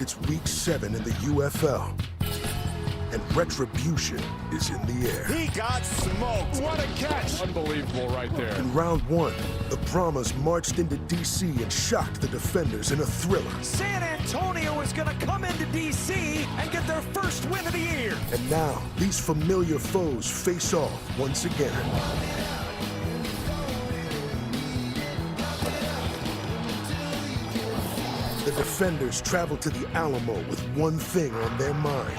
It's week 7 in the UFL. And retribution is in the air. He got smoked. What a catch. Unbelievable right there. In round 1, the Brahmas marched into D.C. and shocked the defenders in a thriller. San Antonio is going to come into D.C. and get their first win of the year. And now, these familiar foes face off once again. The defenders travel to the Alamo with one thing on their mind: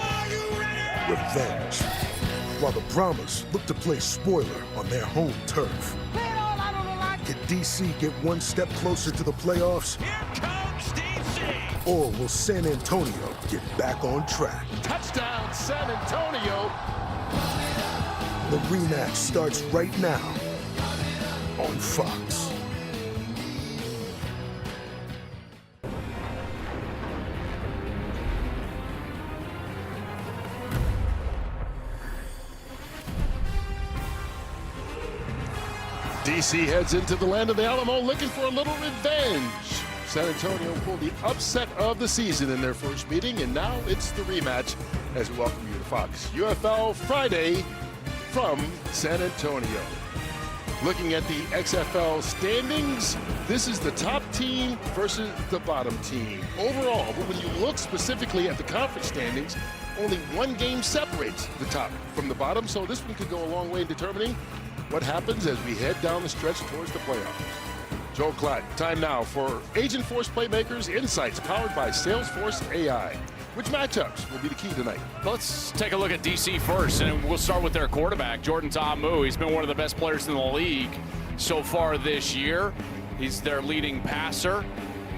revenge. While the Brahmas look to play spoiler on their home turf. Can DC get one step closer to the playoffs? Here comes D.C. Or will San Antonio get back on track? Touchdown, San Antonio. The rematch starts right now on Fox. DC heads into the land of the Alamo looking for a little revenge. San Antonio pulled the upset of the season in their first meeting, and now it's the rematch as we welcome you to Fox UFL Friday from San Antonio. Looking at the XFL standings, this is the top team versus the bottom team. Overall, but when you look specifically at the conference standings, only one game separates the top from the bottom, so this one could go a long way in determining what happens as we head down the stretch towards the playoffs. Joel Klatt, time now for Agent Force Playmakers Insights powered by Salesforce AI. Which matchups will be the key tonight? Let's take a look at DC first, and we'll start with their quarterback, Jordan Ta'amu. He's been one of the best players in the league so far this year. He's their leading passer.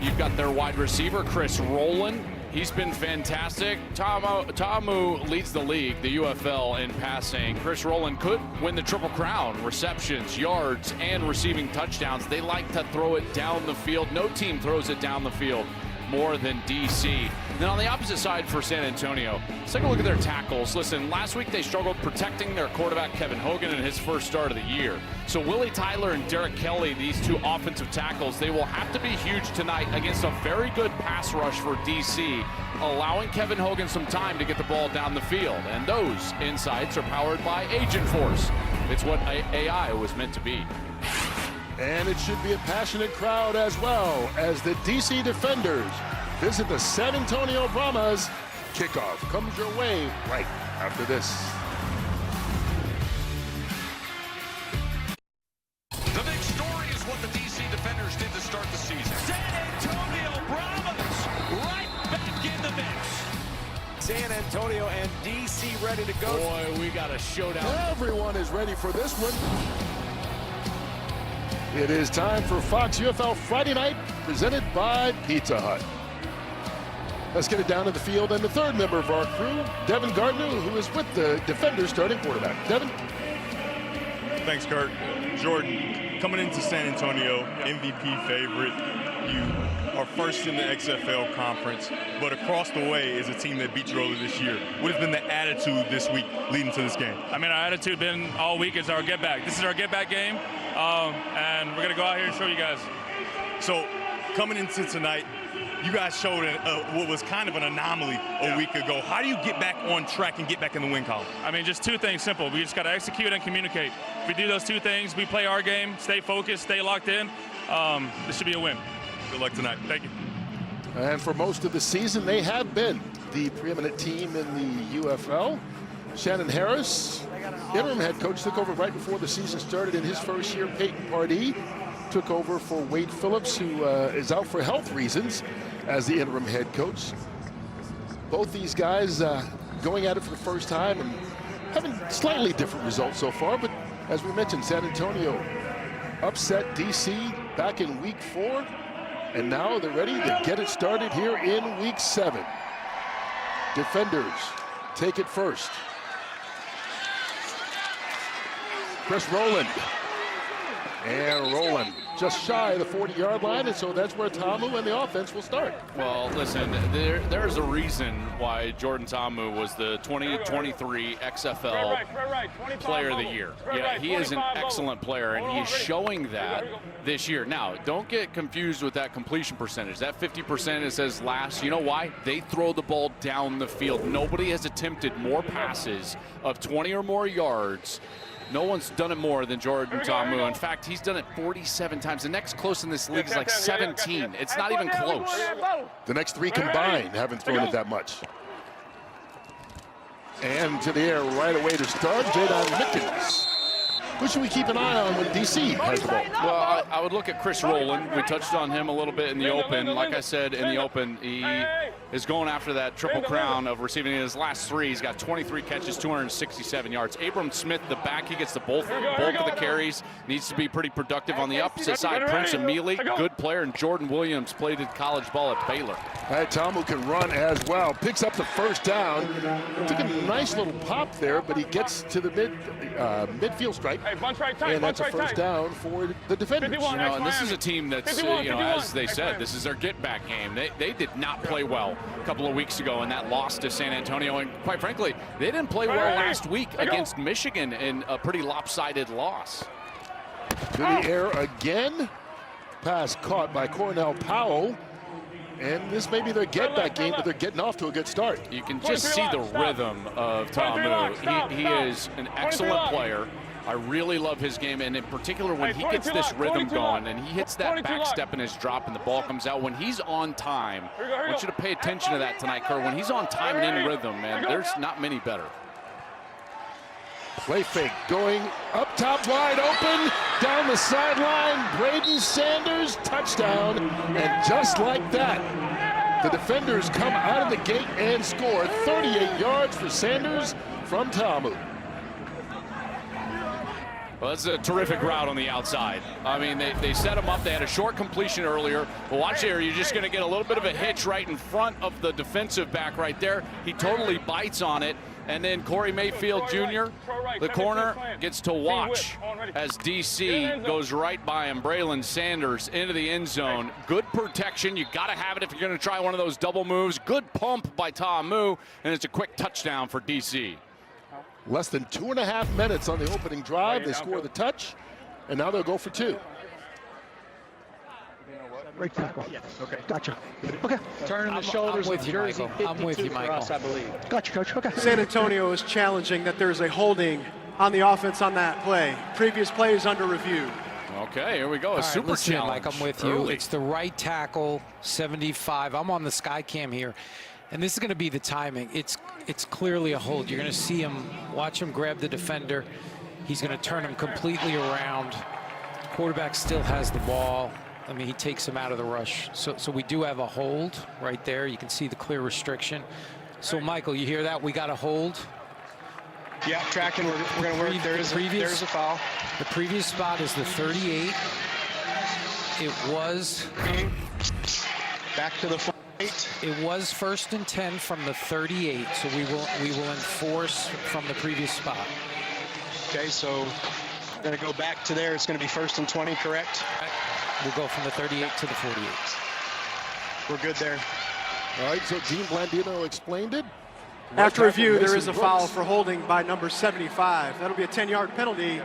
You've got their wide receiver, Chris Rowland. He's been fantastic. Ta'amu leads the league, the UFL, in passing. Chris Rowland could win the Triple Crown: receptions, yards, and receiving touchdowns. They like to throw it down the field. No team throws it down the field more than DC. Then on the opposite side for San Antonio, let's take a look at their tackles. Listen, last week they struggled protecting their quarterback, Kevin Hogan, in his first start of the year. So Willie Tyler and Derek Kelly, these two offensive tackles, they will have to be huge tonight against a very good pass rush for DC, allowing Kevin Hogan some time to get the ball down the field. And those insights are powered by Agent Force. It's what AI was meant to be. And it should be a passionate crowd as well as the DC Defenders visit the San Antonio Brahmas. Kickoff comes your way right after this. The big story is what the DC Defenders did to start the season. San Antonio Brahmas right back in the mix. San Antonio and D.C. ready to go. Boy, we got a showdown. Everyone is ready for this one. It is time for Fox UFL Friday Night, presented by Pizza Hut. Let's get it down to the field, and the third member of our crew, Devin Gardner, who is with the Defenders starting quarterback. Devin? Thanks, Kurt. Jordan, coming into San Antonio, MVP favorite. You are first in the XFL conference, but across the way is a team that beat you earlier this year. What has been the attitude this week leading to this game? I mean, our attitude been all week is our get back. This is our get back game, and we're gonna go out here and show you guys. So, coming into tonight, you guys showed what was kind of an anomaly a week ago. How do you get back on track and get back in the win column? I mean, just two things, simple. We just got to execute and communicate. If we do those two things, we play our game, stay focused, stay locked in, this should be a win. Good luck tonight. Thank you. And for most of the season, they have been the preeminent team in the UFL. Shannon Harris, interim head coach, took over right before the season started in his first year. Peyton Pardee took over for Wade Phillips, who is out for health reasons as the interim head coach. Both these guys going at it for the first time and having slightly different results so far, but as we mentioned, San Antonio upset DC back in week 4, and now they're ready to get it started here in week 7. Defenders take it first. Chris Rowland. And Rowland just shy of the 40-yard line, and so that's where Ta'amu and the offense will start. Well, listen, there's a reason why Jordan Ta'amu was the 2023 XFL Player of the Year. Yeah, he is an excellent player, and he's showing that this year. Now, don't get confused with that completion percentage. That 50% it says last. You know why? They throw the ball down the field. Nobody has attempted more passes of 20 or more yards. No one's done it more than Jordan Ta'amu. In fact, he's done it 47 times. The next close in this league is like 17. It's not even close. The next three combined haven't thrown it that much. And to the air right away to start, Jadon Mickens. Who should we keep an eye on when DC has the ball? Well, I would look at Chris Rowland. We touched on him a little bit in the open. Like I said, in the open, he is going after that triple crown of receiving in his last three. He's got 23 catches, 267 yards. Abram Smith, the back, he gets the bulk of the carries. Needs to be pretty productive on the opposite side. Prince Emili, good player, and Jordan Williams played in college ball at Baylor. Ta'amu can run as well. Picks up the first down. Took a nice little pop there, but he gets to the midfield stripe. And that's a first down for the defenders. You know, and this is a team that's, as they said, this is their get-back game. They did not play well a couple of weeks ago in that loss to San Antonio. And quite frankly, they didn't play well last week against Michigan in a pretty lopsided loss. To the air again. Pass caught by Cornell Powell. And this may be their get-back game, but they're getting off to a good start. You can just see the rhythm of Ta'amu. He is an excellent player. I really love his game, and in particular when he gets this rhythm going and he hits that back step in his drop and the ball comes out. When he's on time, I want you to pay attention to that tonight, Kerr. When he's on time and in rhythm, man, there's not many better. Play fake going up top, wide open, down the sideline. Braden Sanders, touchdown. And just like that, the defenders come out of the gate and score. 38 yards for Sanders from Ta'amu. Well, that's a terrific route on the outside. I mean, they set him up. They had a short completion earlier. But watch here, you're just going to get a little bit of a hitch right in front of the defensive back right there. He totally bites on it. And then Corey Mayfield Jr., the corner, gets to watch as DC goes right by him. Braylon Sanders into the end zone. Good protection. You got to have it if you're going to try one of those double moves. Good pump by Ta'amu, and it's a quick touchdown for DC. Less than 2.5 minutes on the opening drive. They score the touch, and now they'll go for two. Right tackle. Okay. Gotcha. Okay. Turning the shoulders with you, jersey Michael. I'm with you, Michael. Us, I believe. Gotcha, Coach. Okay. San Antonio is challenging that there's a holding on the offense on that play. Previous play is under review. Okay, here we go. A super listen, challenge. Mike, I'm with you. It's the right tackle, 75. I'm on the sky cam here. And this is going to be the timing. It's clearly a hold. You're going to see him, watch him grab the defender. He's going to turn him completely around. Quarterback still has the ball. I mean, he takes him out of the rush. So we do have a hold right there. You can see the clear restriction. So, Michael, you hear that? We got a hold. Yeah, tracking. We're going to work. There's a foul. The previous spot is the 38. It was back to the 48. It was 1st and 10 from the 38. So we will enforce from the previous spot. Okay, so we're going to go back to there. It's going to be 1st and 20, correct? We'll go from the 38 to the 48. We're good there. All right, so Dean Blandino explained it. After review, there is a foul for holding by number 75. That'll be a 10-yard penalty.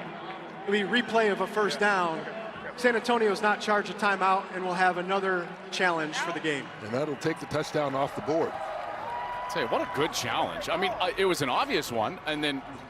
It'll be replay of a first down. San Antonio is not charged a timeout and will have another challenge for the game. And that'll take the touchdown off the board. Say, what a good challenge. I mean, it was an obvious one,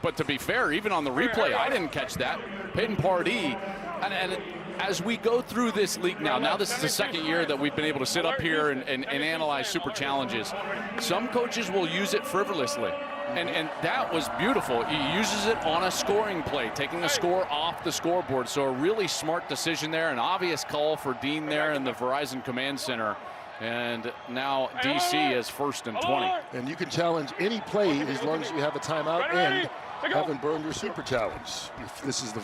but to be fair, even on the replay, I didn't catch that. Peyton Pardee, and as we go through this league now this is the second year that we've been able to sit up here and analyze super challenges. Some coaches will use it frivolously, and that was beautiful. He uses it on a scoring play, taking a score off the scoreboard. So a really smart decision there, an obvious call for Dean there in the Verizon Command Center. And now DC is 1st and 20. And you can challenge any play as long as you have a timeout and haven't burned your super challenge. If this is the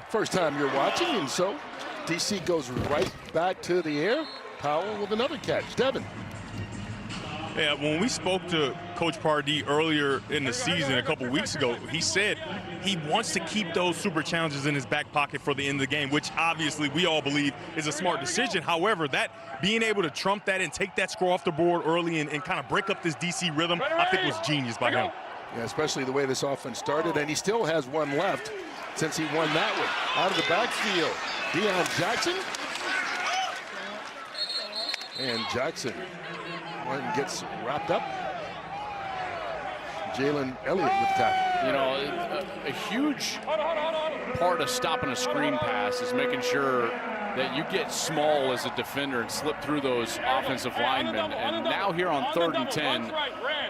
first time you're watching, and so DC goes right back to the air. Powell with another catch. Devin. Yeah, when we spoke to Coach Pardee earlier in the season a couple weeks ago, he said he wants to keep those super challenges in his back pocket for the end of the game, which obviously we all believe is a smart decision. However, that being able to trump that and take that score off the board early and kind of break up this DC rhythm, I think was genius by him. Yeah, especially the way this offense started, and he still has one left since he won that one. Out of the backfield, Deion Jackson. And Jackson gets wrapped up. Jalen Elliott with the tackle. You know, a huge part of stopping a screen pass is making sure that you get small as a defender and slip through those offensive linemen. And now here on 3rd and 10,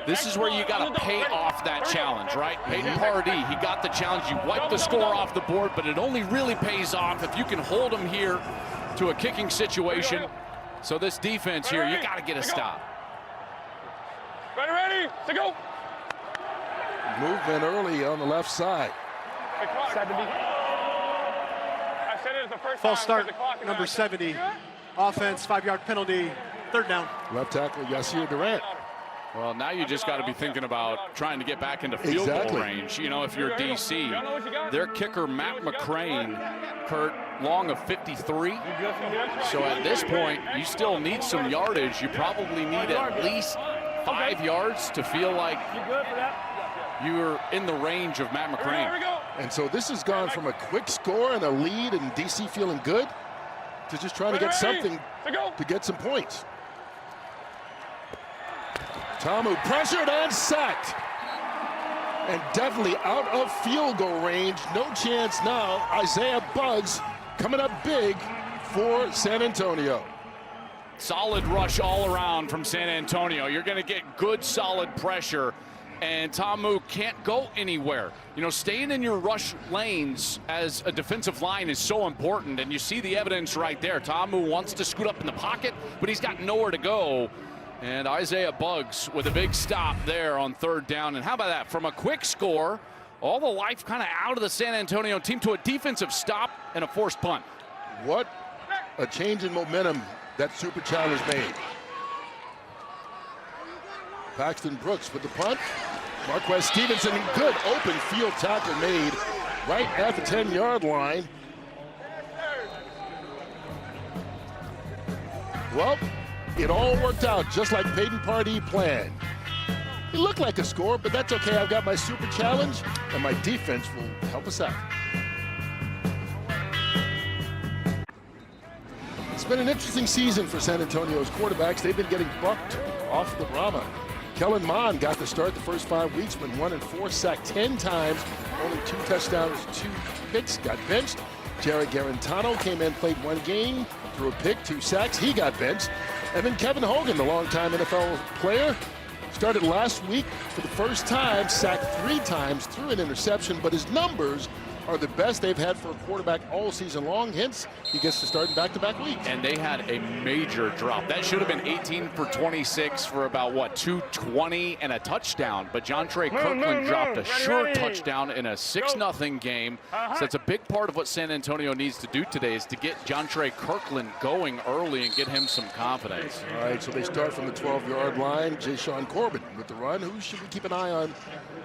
this is where you got to pay off that challenge, right? Peyton Pardee, he got the challenge. You wipe the score off the board, but it only really pays off if you can hold them here to a kicking situation. So this defense here, you got to get a stop. Ready, to go. Movement early on the left side. 70. False start, number 70. Offense, 5-yard penalty, 3rd down. Left tackle, Yasir Durant. Well, now you just got to be thinking about trying to get back into field goal range. You know, if you're DC, their kicker, Matt McCrane, Kurt, long of 53. So at this point, you still need some yardage. You probably need at least 5 yards to feel like you're in the range of Matt McCrane. And so this has gone from a quick score and a lead and DC feeling good to just trying to get something to get some points. Tamu pressured and sacked. And definitely out of field goal range. No chance now. Isaiah Buggs coming up big for San Antonio. Solid rush all around from San Antonio. You're going to get good, solid pressure. And Tamu can't go anywhere. You know, staying in your rush lanes as a defensive line is so important, and you see the evidence right there. Tamu wants to scoot up in the pocket, but he's got nowhere to go. And Isaiah Buggs with a big stop there on 3rd down. And how about that? From a quick score, all the life kind of out of the San Antonio team to a defensive stop and a forced punt. What a change in momentum that super challenge made. Paxton Brooks with the punt. Marquez Stevenson, good open field tackle made right at the 10-yard line. Well, it all worked out just like Peyton Pardee planned. It looked like a score, but that's okay. I've got my super challenge, and my defense will help us out. It's been an interesting season for San Antonio's quarterbacks. They've been getting bucked off the Brahma. Kellen Mond got the start the first 5 weeks, went 1-4, sacked 10 times, only 2 touchdowns, 2 picks, got benched. Jared Garantano came in, played 1 game, threw a pick, 2 sacks, he got benched. And then Kevin Hogan, the longtime NFL player, started last week for the first time, sacked 3 times, threw an interception, but his numbers are the best they've had for a quarterback all season long. Hence, he gets to start in back-to-back weeks. And they had a major drop. That should have been 18 for 26 for about, what, 220 and a touchdown. But Jontre Kirkland dropped a sure touchdown in a 6-0 game. So that's a big part of what San Antonio needs to do today is to get Jontre Kirkland going early and get him some confidence. All right, so they start from the 12-yard line. Jashawn Corbin with the run. Who should we keep an eye on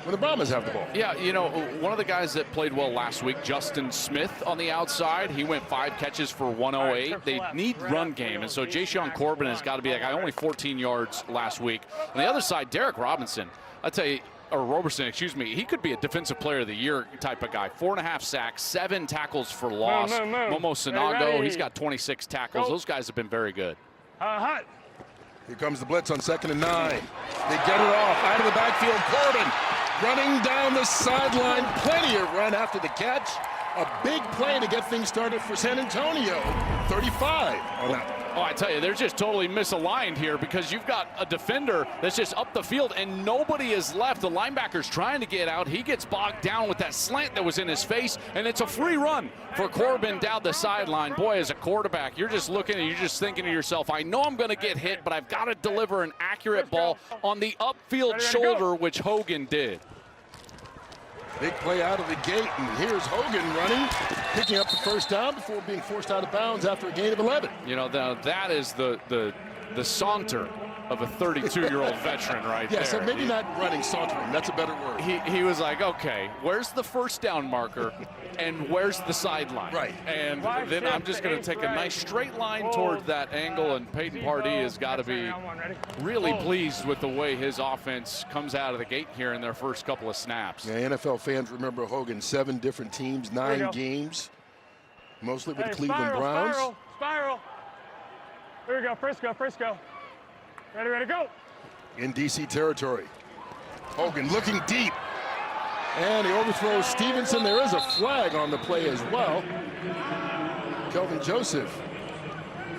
when the Brahmas have the ball? Yeah, you know, one of the guys that played well last week, Justin Smith on the outside. He went 5 catches for 108. They need run game, and so Jashawn Corbin has got to be that guy. Only 14 yards last week. On the other side, Derek Robinson, I tell you, or Roberson, excuse me, he could be a defensive player of the year type of guy. 4.5 sacks, 7 tackles for loss. Momo Sinago, he's got 26 tackles. Those guys have been very good. Here comes the blitz on 2nd and 9. They get it off out of the backfield. Corbin running down the sideline. Plenty of run after the catch. A big play to get things started for San Antonio. 35 on that. Oh, I tell you, they're just totally misaligned here because you've got a defender that's just up the field and nobody is left. The linebacker's trying to get out. He gets bogged down with that slant that was in his face, and it's a free run for Corbin down the sideline. Boy, as a quarterback, you're just looking and you're just thinking to yourself, I know I'm going to get hit, but I've got to deliver an accurate ball on the upfield shoulder, which Hogan did. Big play out of the gate, and here's Hogan running, picking up the first down before being forced out of bounds after a gain of 11. You know, that is the saunter of a 32-year-old veteran right there. Yeah, so maybe not running, sauntering. That's a better word. He was like, okay, where's the first down marker and where's the sideline? Right. And then I'm just going to take a nice straight line towards that angle, and Peyton Pardee has got to be really pleased with the way his offense comes out of the gate here in their first couple of snaps. Yeah, NFL fans remember Hogan, 7 different teams, 9 games, mostly with the Cleveland Browns. Spiral. Here we go, Frisco. Ready, go. In DC territory. Hogan looking deep. And he overthrows Stevenson. There is a flag on the play as well. Kelvin Joseph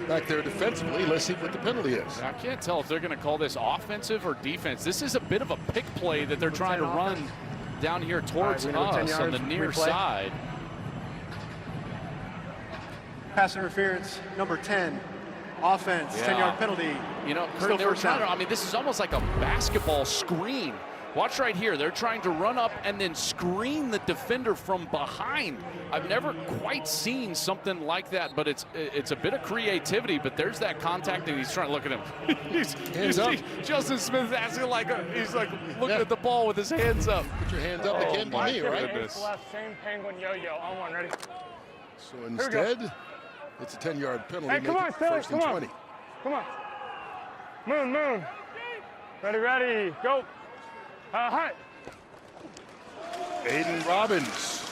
back there defensively. Let's see what the penalty is. I can't tell if they're going to call this offensive or defense. This is a bit of a pick play that they're trying to run down here towards us on the near side. Pass interference, number 10. Offense, 10-yard penalty. You know, Kurt, they were trying to, I mean, this is almost like a basketball screen. Watch right here. They're trying to run up and then screen the defender from behind. I've never quite seen something like that, but it's a bit of creativity. But there's that contact, and he's trying to look at him. Hands up. Justin Smith asking he's like looking at the ball with his hands up. Put your hands up. They can't be me, right? Same penguin yo-yo. On one, ready? So instead, it's a 10-yard penalty. Hey, come on, first and 20. Come on. Moon. Ready, go. Hut. Aiden Robbins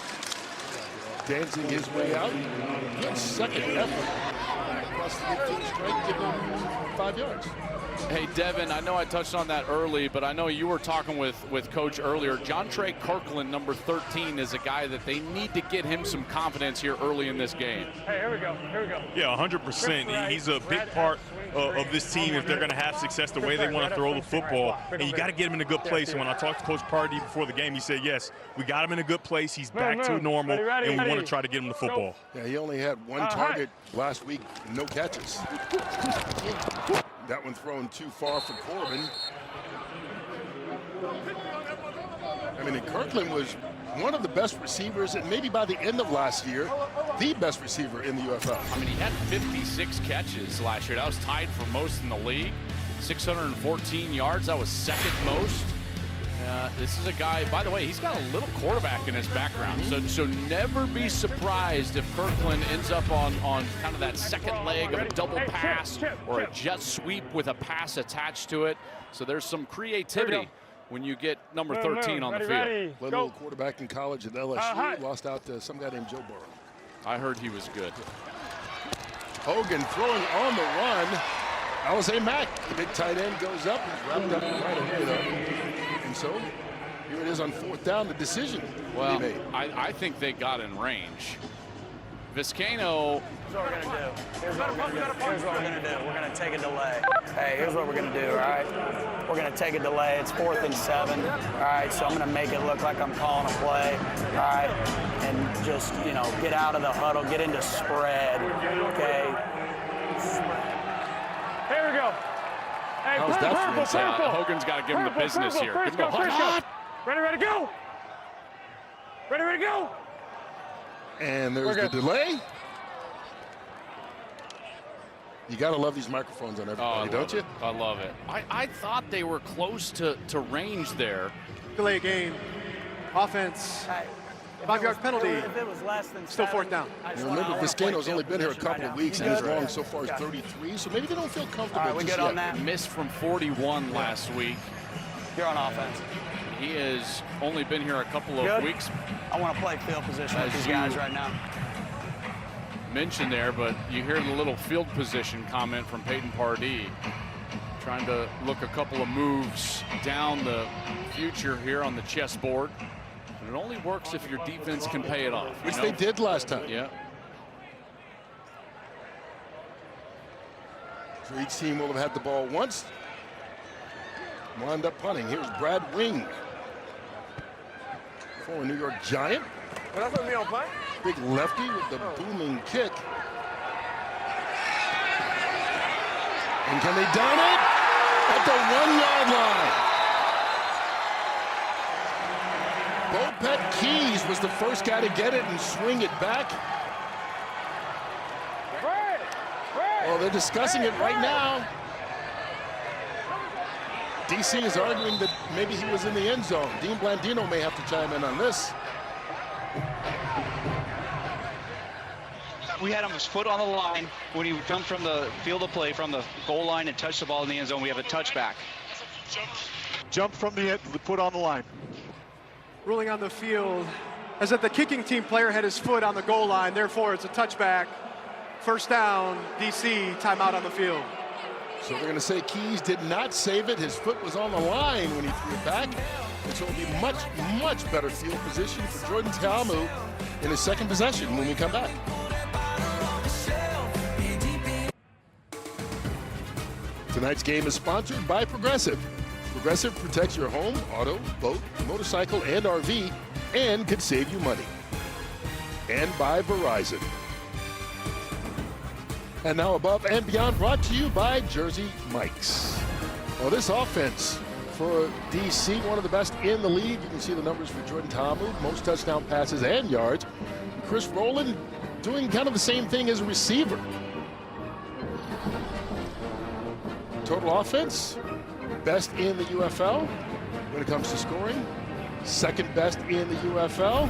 dancing his way out. Good second effort. Across the midfield strike, give him 5 yards. Hey, Devin, I know I touched on that early, but I know you were talking with Coach earlier. John Trey Kirkland, number 13, is a guy that they need to get him some confidence here early in this game. Hey, here we go. Yeah, 100%. He's a big part of this team if they're going to have success the way they want to throw the football. And you got to get him in a good place. And when I talked to Coach Pardee before the game, he said, yes, we got him in a good place. He's back to normal, and we want to try to get him the football. Yeah, he only had 1 target last week, no catches. That one thrown too far for Corbin. I mean, Kirkland was one of the best receivers, and maybe by the end of last year, the best receiver in the UFL. I mean, he had 56 catches last year. That was tied for most in the league. 614 yards. That was second most. This is a guy, by the way, he's got a little quarterback in his background. So never be surprised if Kirkland ends up on kind of that second leg of a double pass or a jet sweep with a pass attached to it. So there's some creativity when you get number 13 on the field. Little quarterback in college at LSU, lost out to some guy named Joe Burrow. I heard he was good. Hogan throwing on the run. Alize Mack, the big tight end, goes up. He's wrapped up right away, though. And so here it is on 4th down, the decision well, he made. I think they got in range. Viscano. Here's what we're going to do. Here's what we're going to do. We're going to take a delay. Hey, here's what we're going to do, all right? We're going to take a delay. It's 4th and 7, all right? So I'm going to make it look like I'm calling a play, all right? And just, get out of the huddle, get into spread, okay? Here we go. Hey, How's that for purple. Hogan's got to give him the business here. Frisco. Ready, go. Ready, go. And there's the delay. You got to love these microphones on everybody, don't you? I love it. I thought they were close to range there. Delay game. Offense. 5-yard penalty. If it was less than still 7, 4th down. You remember, Viscano's only been here a couple of weeks, and his long so far is 33, so maybe they don't feel comfortable. All right, we good on that? Missed from 41 last week. You're on offense. He has only been here a couple of weeks. I want to play field position with these guys right now. Mentioned there, but you hear the little field position comment from Peyton Pardee. Trying to look a couple of moves down the future here on the chessboard. But it only works if your defense can pay it off. Which they did last time. Yeah. So each team will have had the ball once. Wound up punting. Here's Brad Wing. Former New York Giant. Well, that's what we on punt. Big lefty with the booming kick. And can they down it? At the 1-yard line. Bopet Keys was the first guy to get it and swing it back. Well, they're discussing it right now. DC is arguing that maybe he was in the end zone. Dean Blandino may have to chime in on this. We had his foot on the line when he jumped from the field of play from the goal line and touched the ball in the end zone. We have a touchback. Jump from the foot on the line. Ruling on the field as that the kicking team player had his foot on the goal line. Therefore, it's a touchback. First down, DC, timeout on the field. So we're going to say Keys did not save it. His foot was on the line when he threw it back. And so it'll be much, much better field position for Jordan Ta'amu in his second possession when we come back. Tonight's game is sponsored by Progressive. Progressive protects your home, auto, boat, motorcycle, and RV, and could save you money. And by Verizon. And now Above and Beyond, brought to you by Jersey Mike's. Well, this offense for DC, one of the best in the league. You can see the numbers for Jordan Ta'amu, most touchdown passes and yards. Chris Rowland doing kind of the same thing as a receiver. Total offense, best in the UFL when it comes to scoring, second best in the UFL.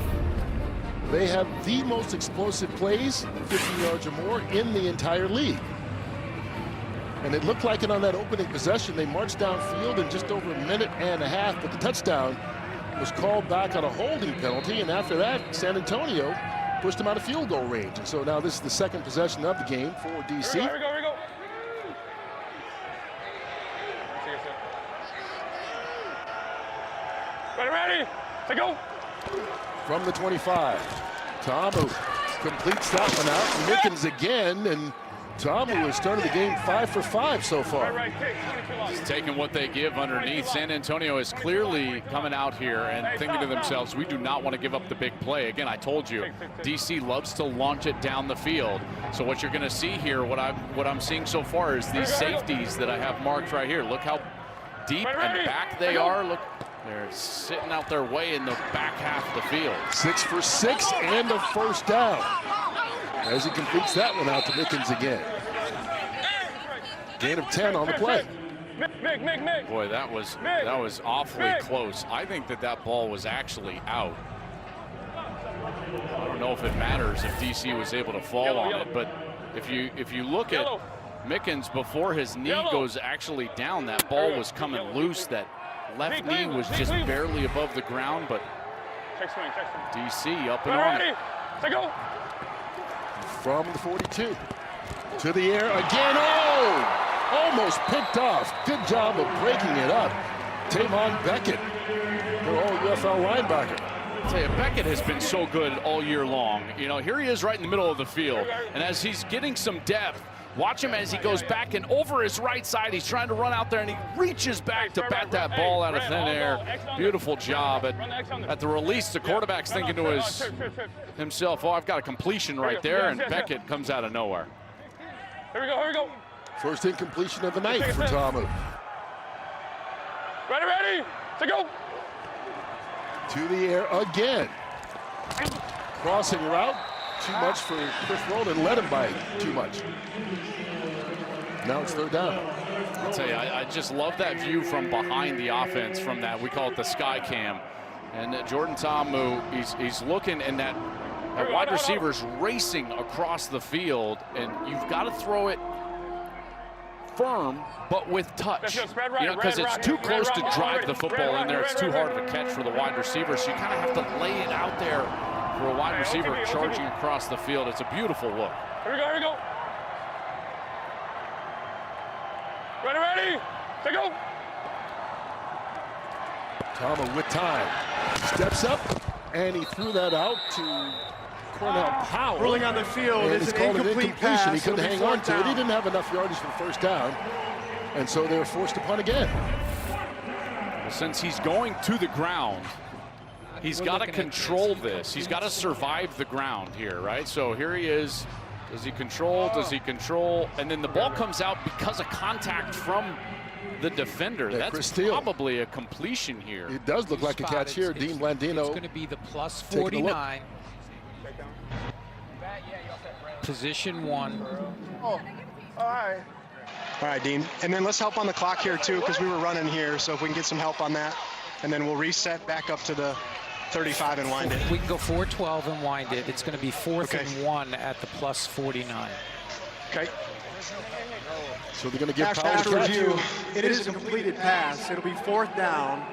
They have the most explosive plays, 50 yards or more, in the entire league. And it looked like it on that opening possession. They marched downfield in just over a minute and a half, but the touchdown was called back on a holding penalty, and after that, San Antonio pushed them out of field goal range. And so now this is the second possession of the game for DC. Here we go, here we go. Ready, to go. From the 25, Ta'amu completes that one out. Mickens again, and Ta'amu has started the game 5 for 5 so far. Just taking what they give underneath. San Antonio is clearly coming out here and thinking to themselves, we do not want to give up the big play. Again, I told you, DC loves to launch it down the field. So what you're going to see here, what I'm seeing so far is these safeties that I have marked right here. Look how deep and back they are. Look. They're sitting out their way in the back half of the field. 6 for 6 and a first down. As he completes that one out to Mickens again. Gain of 10 on the play. Boy, that was awfully close. I think that ball was actually out. I don't know if it matters if DC was able to fall on it, but if you look at Mickens before his knee goes actually down, that ball was coming loose. That left knee was just barely above the ground, but DC up and on it. From the 42 to the air again. Oh, almost picked off. Good job of breaking it up. Tavon Beckett, their all-UFL linebacker. I'll tell you, Beckett has been so good all year long. You know, here he is right in the middle of the field, and as he's getting some depth, watch him as he goes back and over his right side. He's trying to run out there, and he reaches back to bat that ball out of thin air. Beautiful job. At the release, the quarterback's thinking to himself, oh, I've got a completion right there, and Beckett comes out of nowhere. Here we go, here we go. First incompletion of the night for Ta'amu. Ready, to go. To the air again. Crossing route. Too much for Chris Rowland, led him by too much. Now it's third down. I'll tell you, I just love that view from behind the offense from that. We call it the sky cam. And Jordan Ta'amu, he's looking, and that wide receiver's racing across the field, and you've got to throw it firm, but with touch. You know, because it's too close to drive the football in there. It's too hard of a catch for the wide receiver, so you kind of have to lay it out there for a wide receiver charging across the field. It's a beautiful look. Here we go, here we go. Ready, to go. Ta'amu with time. Steps up, and he threw that out to Cornell Powell. Ruling on the field and is it's an called incomplete an incompletion. pass. He couldn't hang on to it. He didn't have enough yardage for the first down, and so they were forced to punt again. Since he's going to the ground, he's got to control this. He's got to survive the ground here, right? So here he is. Does he control? Does he control? And then the ball comes out because of contact from the defender. Yeah, that's probably a completion here. It does look like a catch here. Dean Blandino. It's going to be the plus 49. Position 1. Oh, all right. All right, Dean. And then let's help on the clock here, too, because we were running here. So if we can get some help on that, and then we'll reset back up to the 35 and wind it. We can go 4-12 and wind it. It's going to be 4th and 1 at the plus 49. Okay. So they're going to give after review. It is a completed pass. It'll be 4th down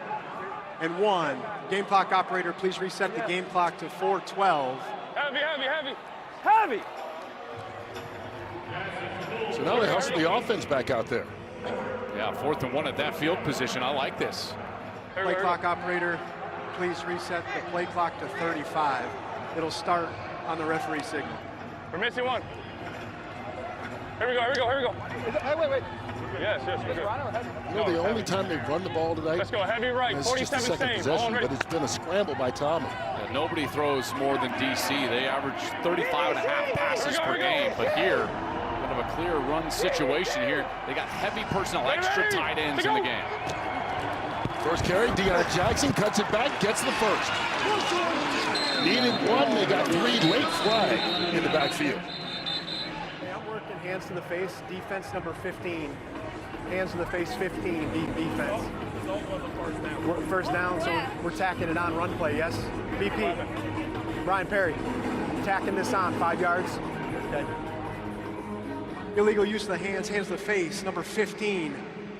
and 1. Game clock operator, please reset the game clock to 4:12. Heavy, heavy, heavy, heavy. So now they hustle the offense back out there. Yeah, 4th and 1 at that field position. I like this. Play clock operator, please reset the play clock to 35. It'll start on the referee signal. We're missing one. Here we go, here we go, here we go. Hey, wait. Yes, yes, we're good. You know, the only time they've run the ball tonight. Let's go, heavy right, is 47 just the second same. possession, but it's been a scramble by Tommy. Yeah, nobody throws more than DC. They average 35.5 passes per game, but here, kind of a clear run situation here. They got heavy personnel, extra tight ends in the game. First carry, Deion Jackson cuts it back, gets the first. Needed 1, they got 3, late flag in the backfield. I'm working hands to the face, defense number 15. Hands to the face 15, defense. First down, so we're tacking it on run play, yes? BP, Brian Perry, tacking this on, 5 yards. Okay. Illegal use of the hands to the face, number 15.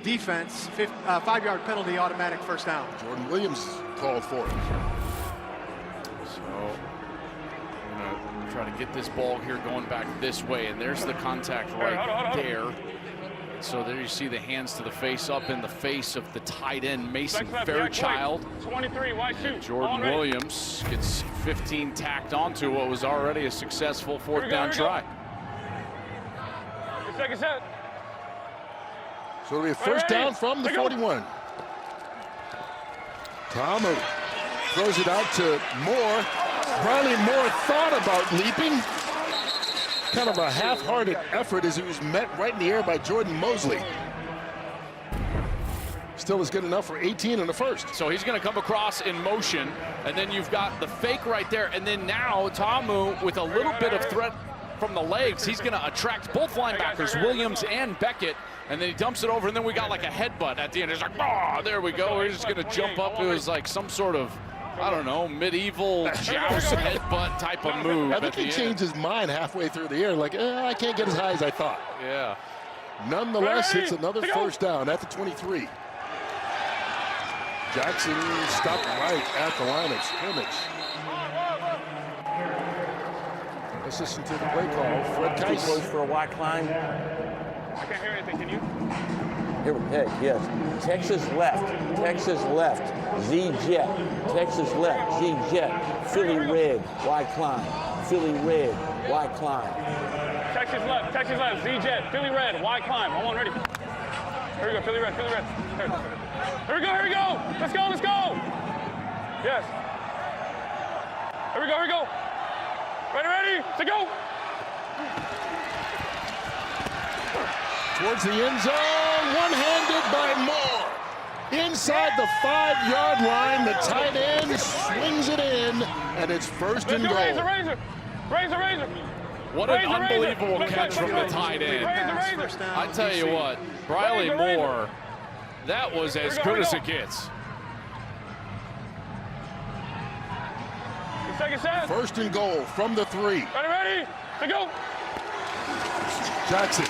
Defense, 5-yard penalty, automatic first down. Jordan Williams called for it. So we're going to try to get this ball here going back this way, and there's the contact right there. So there you see the hands to the face up in the face of the tight end, Mason Fairchild. 23, wide shoot. Jordan Williams gets 15 tacked onto what was already a successful 4th down try. Second set. So it'll be a first down from the 41. Tomo throws it out to Moore. Briley Moore thought about leaping. Kind of a half-hearted effort as he was met right in the air by Jordan Mosley. Still is good enough for 18 in the first. So he's going to come across in motion, and then you've got the fake right there, and then now Tamu with a little bit of threat from the legs. He's going to attract both linebackers, Williams and Beckett, and then he dumps it over, and then we got like a headbutt at the end. He's like, oh, there we go. He's just going to jump up. It was like some sort of, I don't know, medieval joust headbutt type of move. I think he changed his mind halfway through the air, like, I can't get as high as I thought. Yeah. Nonetheless, it's another first down at the 23. Jackson stopped right at the line of scrimmage. Assistant to the play call, Fred Keiss. Close for a wide climb. I can't hear anything, can you? Hey, yes. Texas left, Z-jet. Texas left, Z-jet. Philly red, wide climb. Philly red, wide climb. Texas left, Z-jet. Philly red, wide climb. I'm on, ready. Here we go, Philly red. Here we go. Let's go. Yes. Here we go. Ready, to go. Towards the end zone, one-handed by Moore. Inside the 5-yard line, the tight end swings it in, and it's first and goal. Razor. What an unbelievable catch from the tight end. I tell you what, Briley Moore, that was as good as it gets. Second set. First and goal from the 3. Ready, to go. Jackson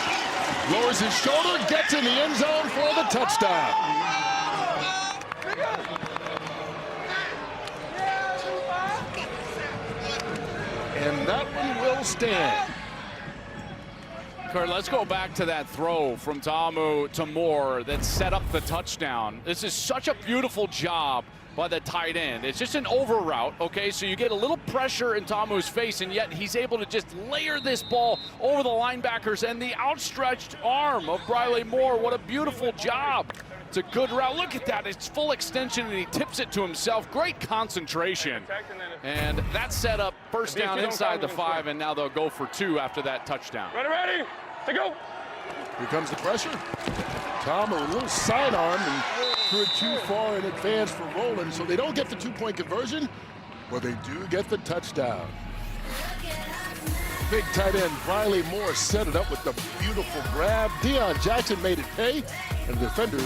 lowers his shoulder, gets in the end zone for the touchdown. And that one will stand. Kurt, let's go back to that throw from Tamu to Moore that set up the touchdown. This is such a beautiful job by the tight end. It's just an over route, okay? So you get a little pressure in Tamu's face, and yet he's able to just layer this ball over the linebackers and the outstretched arm of Briley Moore. What a beautiful job. It's a good route. Look at that. It's full extension, and he tips it to himself. Great concentration. And that set up first down inside the 5, and now they'll go for 2 after that touchdown. Ready, to go. Here comes the pressure. Tamu, a little sidearm, and threw it too far in advance for Roland, so they don't get the 2-point conversion, but they do get the touchdown. big tight end Riley Moore set it up with the beautiful grab. Deion Jackson made it pay, and the defenders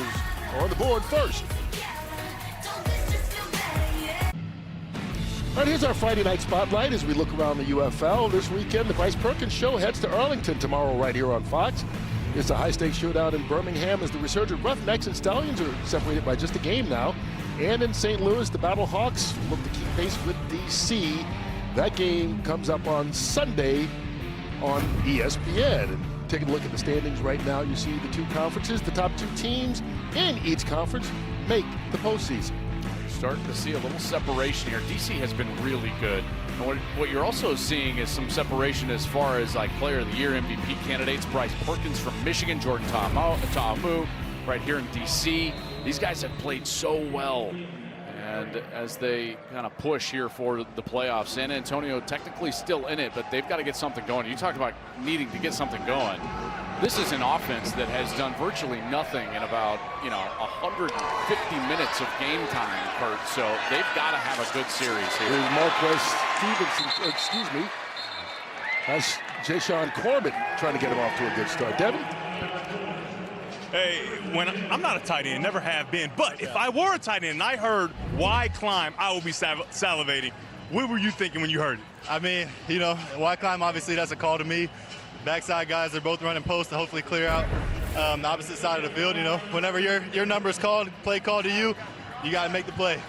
are on the board first. All right, here's our Friday night spotlight as we look around the UFL. This weekend, the Bryce Perkins Show heads to Arlington tomorrow right here on Fox. It's a high-stakes shootout in Birmingham as the resurgent Roughnecks and Stallions are separated by just a game now. And in St. Louis, the Battle Hawks look to keep pace with DC. That game comes up on Sunday on ESPN. And taking a look at the standings right now, you see the two conferences, the top two teams in each conference make the postseason. Starting to see a little separation here. DC has been really good. And what you're also seeing is some separation as far as like player of the year, MVP candidates. Bryce Perkins from Michigan, Jordan Ta'amu right here in DC. These guys have played so well. And as they kind of push here for the playoffs, San Antonio technically still in it, but they've got to get something going. You talked about needing to get something going. This is an offense that has done virtually nothing in about, 150 minutes of game time, Kurt. So they've got to have a good series here. Here's Marquez Stevenson, That's Jashawn Corbett trying to get him off to a good start. Devin? Hey, I'm not a tight end, never have been, but if I were a tight end and I heard wide climb, I would be salivating. What were you thinking when you heard it? I mean, wide climb, obviously that's a call to me. Backside guys, they're both running post to hopefully clear out the opposite side of the field. Whenever your number is called, play called to you, you got to make the play.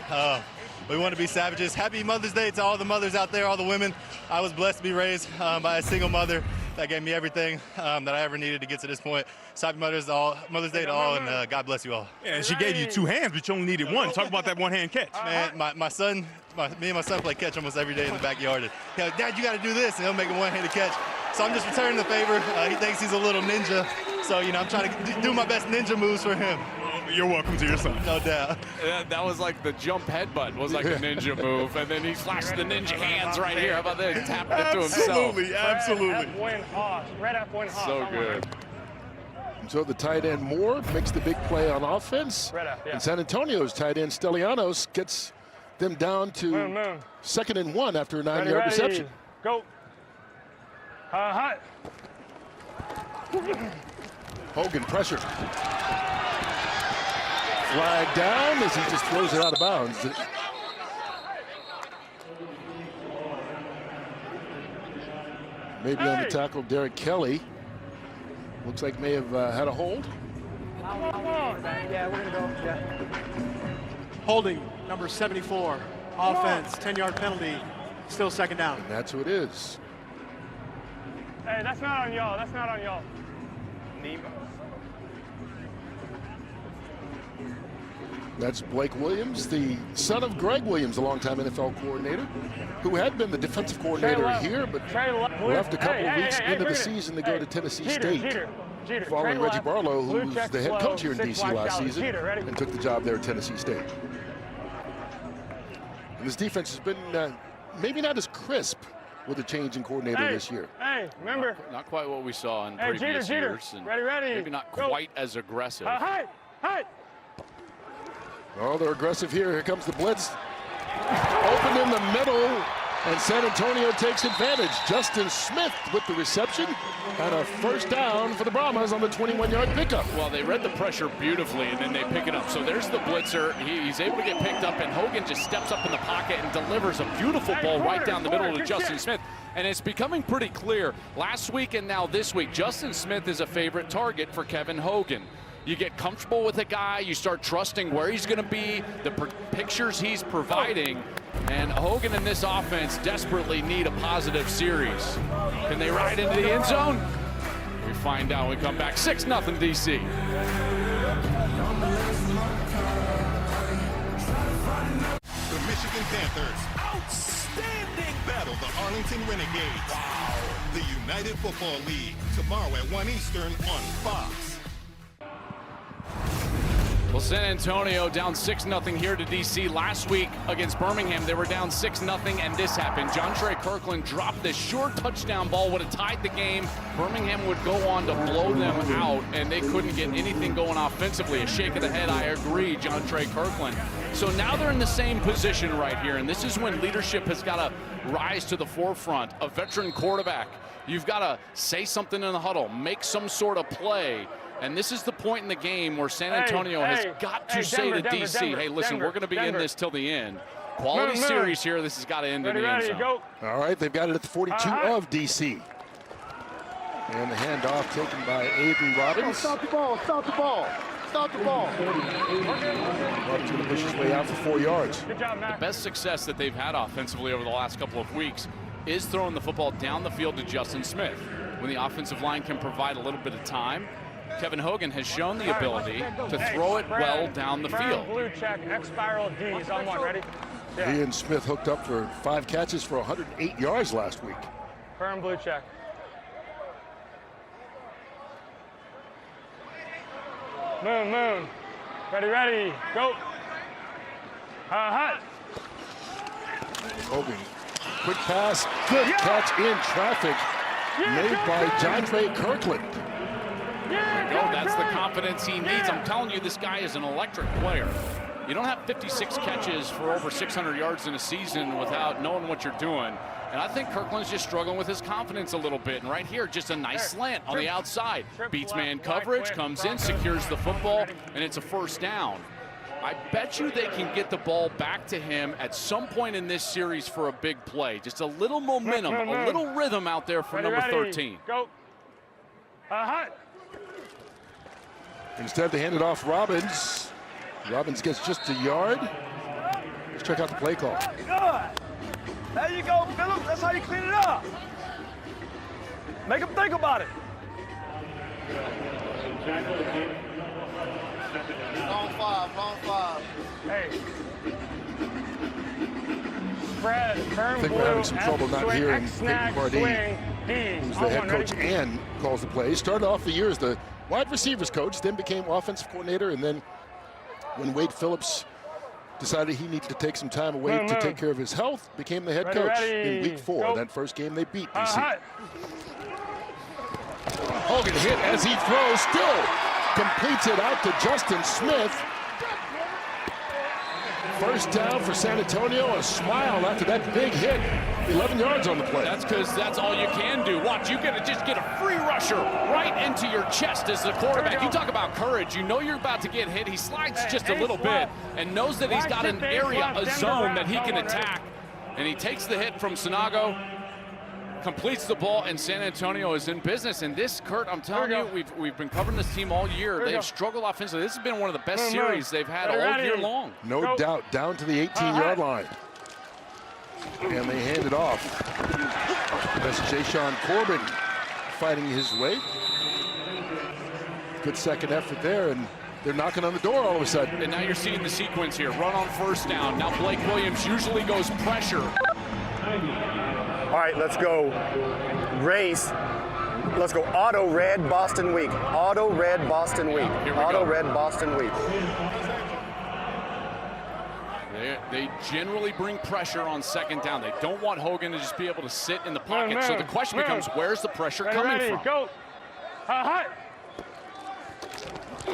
We want to be savages. Happy Mother's Day to all the mothers out there, all the women. I was blessed to be raised by a single mother that gave me everything that I ever needed to get to this point. So happy Mother's Day to all, and God bless you all. Yeah, and she gave you two hands, but you only needed one. Talk about that one-hand catch. Man, me and my son play catch almost every day in the backyard. Dad, you got to do this, and he'll make a one-handed catch. So I'm just returning the favor. He thinks he's a little ninja. So, I'm trying to do my best ninja moves for him. You're welcome to your son. No doubt. That was like the jump headbutt was like a ninja move, and then he flashed the ninja hands right here. How about that? He tapped it to himself. Absolutely. So good. And so the tight end Moore makes the big play on offense. And San Antonio's tight end Stelianos gets them down to 2nd and 1 after a 9-yard reception. Go. Hot. Hogan pressure. Flag down as he just throws it out of bounds. Maybe on the tackle, Derek Kelly. Looks like may have had a hold. Yeah, we're going to go. Yeah. Holding, number 74. Offense, 10-yard penalty. Still 2nd down. And that's who it is. Hey, that's not on y'all. That's not on y'all. Nemo. That's Blake Williams, the son of Greg Williams, a longtime NFL coordinator, who had been the defensive coordinator here, but left a couple of weeks into the season to go to Tennessee State, following Reggie Barlow, who was the head coach here in D.C. last season and took the job there at Tennessee State. And this defense has been maybe not as crisp with a change in coordinator this year. Hey, remember? Not quite what we saw in previous years. And ready. Maybe not quite as aggressive. Hey. Oh, they're aggressive here. Here comes the blitz. Open in the middle, and San Antonio takes advantage. Justin Smith with the reception, and a 1st down for the Brahmas on the 21-yard pickup. Well, they read the pressure beautifully, and then they pick it up. So there's the blitzer. He's able to get picked up, and Hogan just steps up in the pocket and delivers a beautiful ball right down the middle to Justin Smith. And it's becoming pretty clear last week and now this week, Justin Smith is a favorite target for Kevin Hogan. You get comfortable with a guy, you start trusting where he's going to be, the pictures he's providing, and Hogan and this offense desperately need a positive series. Can they ride into the end zone? We find out when we come back. 6-0 DC. The Michigan Panthers outstanding battle the Arlington Renegades. Wow. The United Football League tomorrow at 1 Eastern on Fox. Well, San Antonio down 6-0 here to DC. Last week against Birmingham, they were down 6-0, and this happened. Jontre Kirkland dropped this short touchdown ball, would have tied the game. Birmingham would go on to blow them out, and they couldn't get anything going offensively. A shake of the head, I agree, Jontre Kirkland. So now they're in the same position right here, and this is when leadership has got to rise to the forefront. A veteran quarterback You've got to say something in the huddle, make some sort of play. And this is the point in the game where San Antonio has got to say to DC, hey, listen, we're going to be in this till the end. Quality series here. This has got to end in the end zone. All right, they've got it at the 42 of DC. And the handoff taken by Aiden Robbins. Stop the ball, stop the ball, stop the ball. Robbins going to push his way out for 4 yards. Good job, Matt. The best success that they've had offensively over the last couple of weeks is throwing the football down the field to Justin Smith. When the offensive line can provide a little bit of time, Kevin Hogan has shown the ability to throw it well down the field. Blue check, X spiral D's on one, ready? Yeah. He and Smith hooked up for 5 catches for 108 yards last week. Firm blue check. Moon. Ready, go. Hot. Hogan, quick pass, good catch in traffic, made by Jontre Kirkland. There you go. That's the confidence he needs. I'm telling you, this guy is an electric player. You don't have 56 catches for over 600 yards in a season without knowing what you're doing. And I think Kirkland's just struggling with his confidence a little bit. And right here, just a nice slant on the outside. Beats man coverage, comes in, secures the football, and it's a first down. I bet you they can get the ball back to him at some point in this series for a big play. Just a little momentum, a little rhythm out there for number 13. Go. Instead, they hand it off Robbins. Robbins gets just a yard. Let's check out the play call. There you go, Phillips. That's how you clean it up. Make them think about it. Long five. Hey. Spread, firm I think we're having some trouble not hearing Peyton Pardee, who's the head coach and calls the play. He started off the year as the wide receivers coach, then became offensive coordinator, and then when Wade Phillips decided he needed to take some time away to take care of his health, became the head coach in week 4. In that first game, they beat DC. Hogan hit as he throws, still completes it out to Justin Smith. First down for San Antonio, a smile after that big hit. 11 yards on the play. That's because that's all you can do. Watch, you get to just get a free rusher right into your chest as the quarterback. You talk about courage. You know you're about to get hit. He slides just a little bit and knows that he's got an area, a zone that he can attack. And he takes the hit from Sinago, completes the ball, and San Antonio is in business. And this, Kurt, I'm telling you, we've been covering this team all year. They've struggled offensively. This has been one of the best series they've had all year long. No doubt, down to the 18-yard line. And they hand it off. That's Jashawn Corbin fighting his way. Good second effort there, and they're knocking on the door all of a sudden. And now you're seeing the sequence here. Run on first down. Now Blake Williams usually goes pressure. All right, let's go race. Let's go auto red Boston week. Auto red Boston week. Auto red Boston week. They generally bring pressure on second down. They don't want Hogan to just be able to sit in the pocket. So the question becomes, where's the pressure coming from? Go.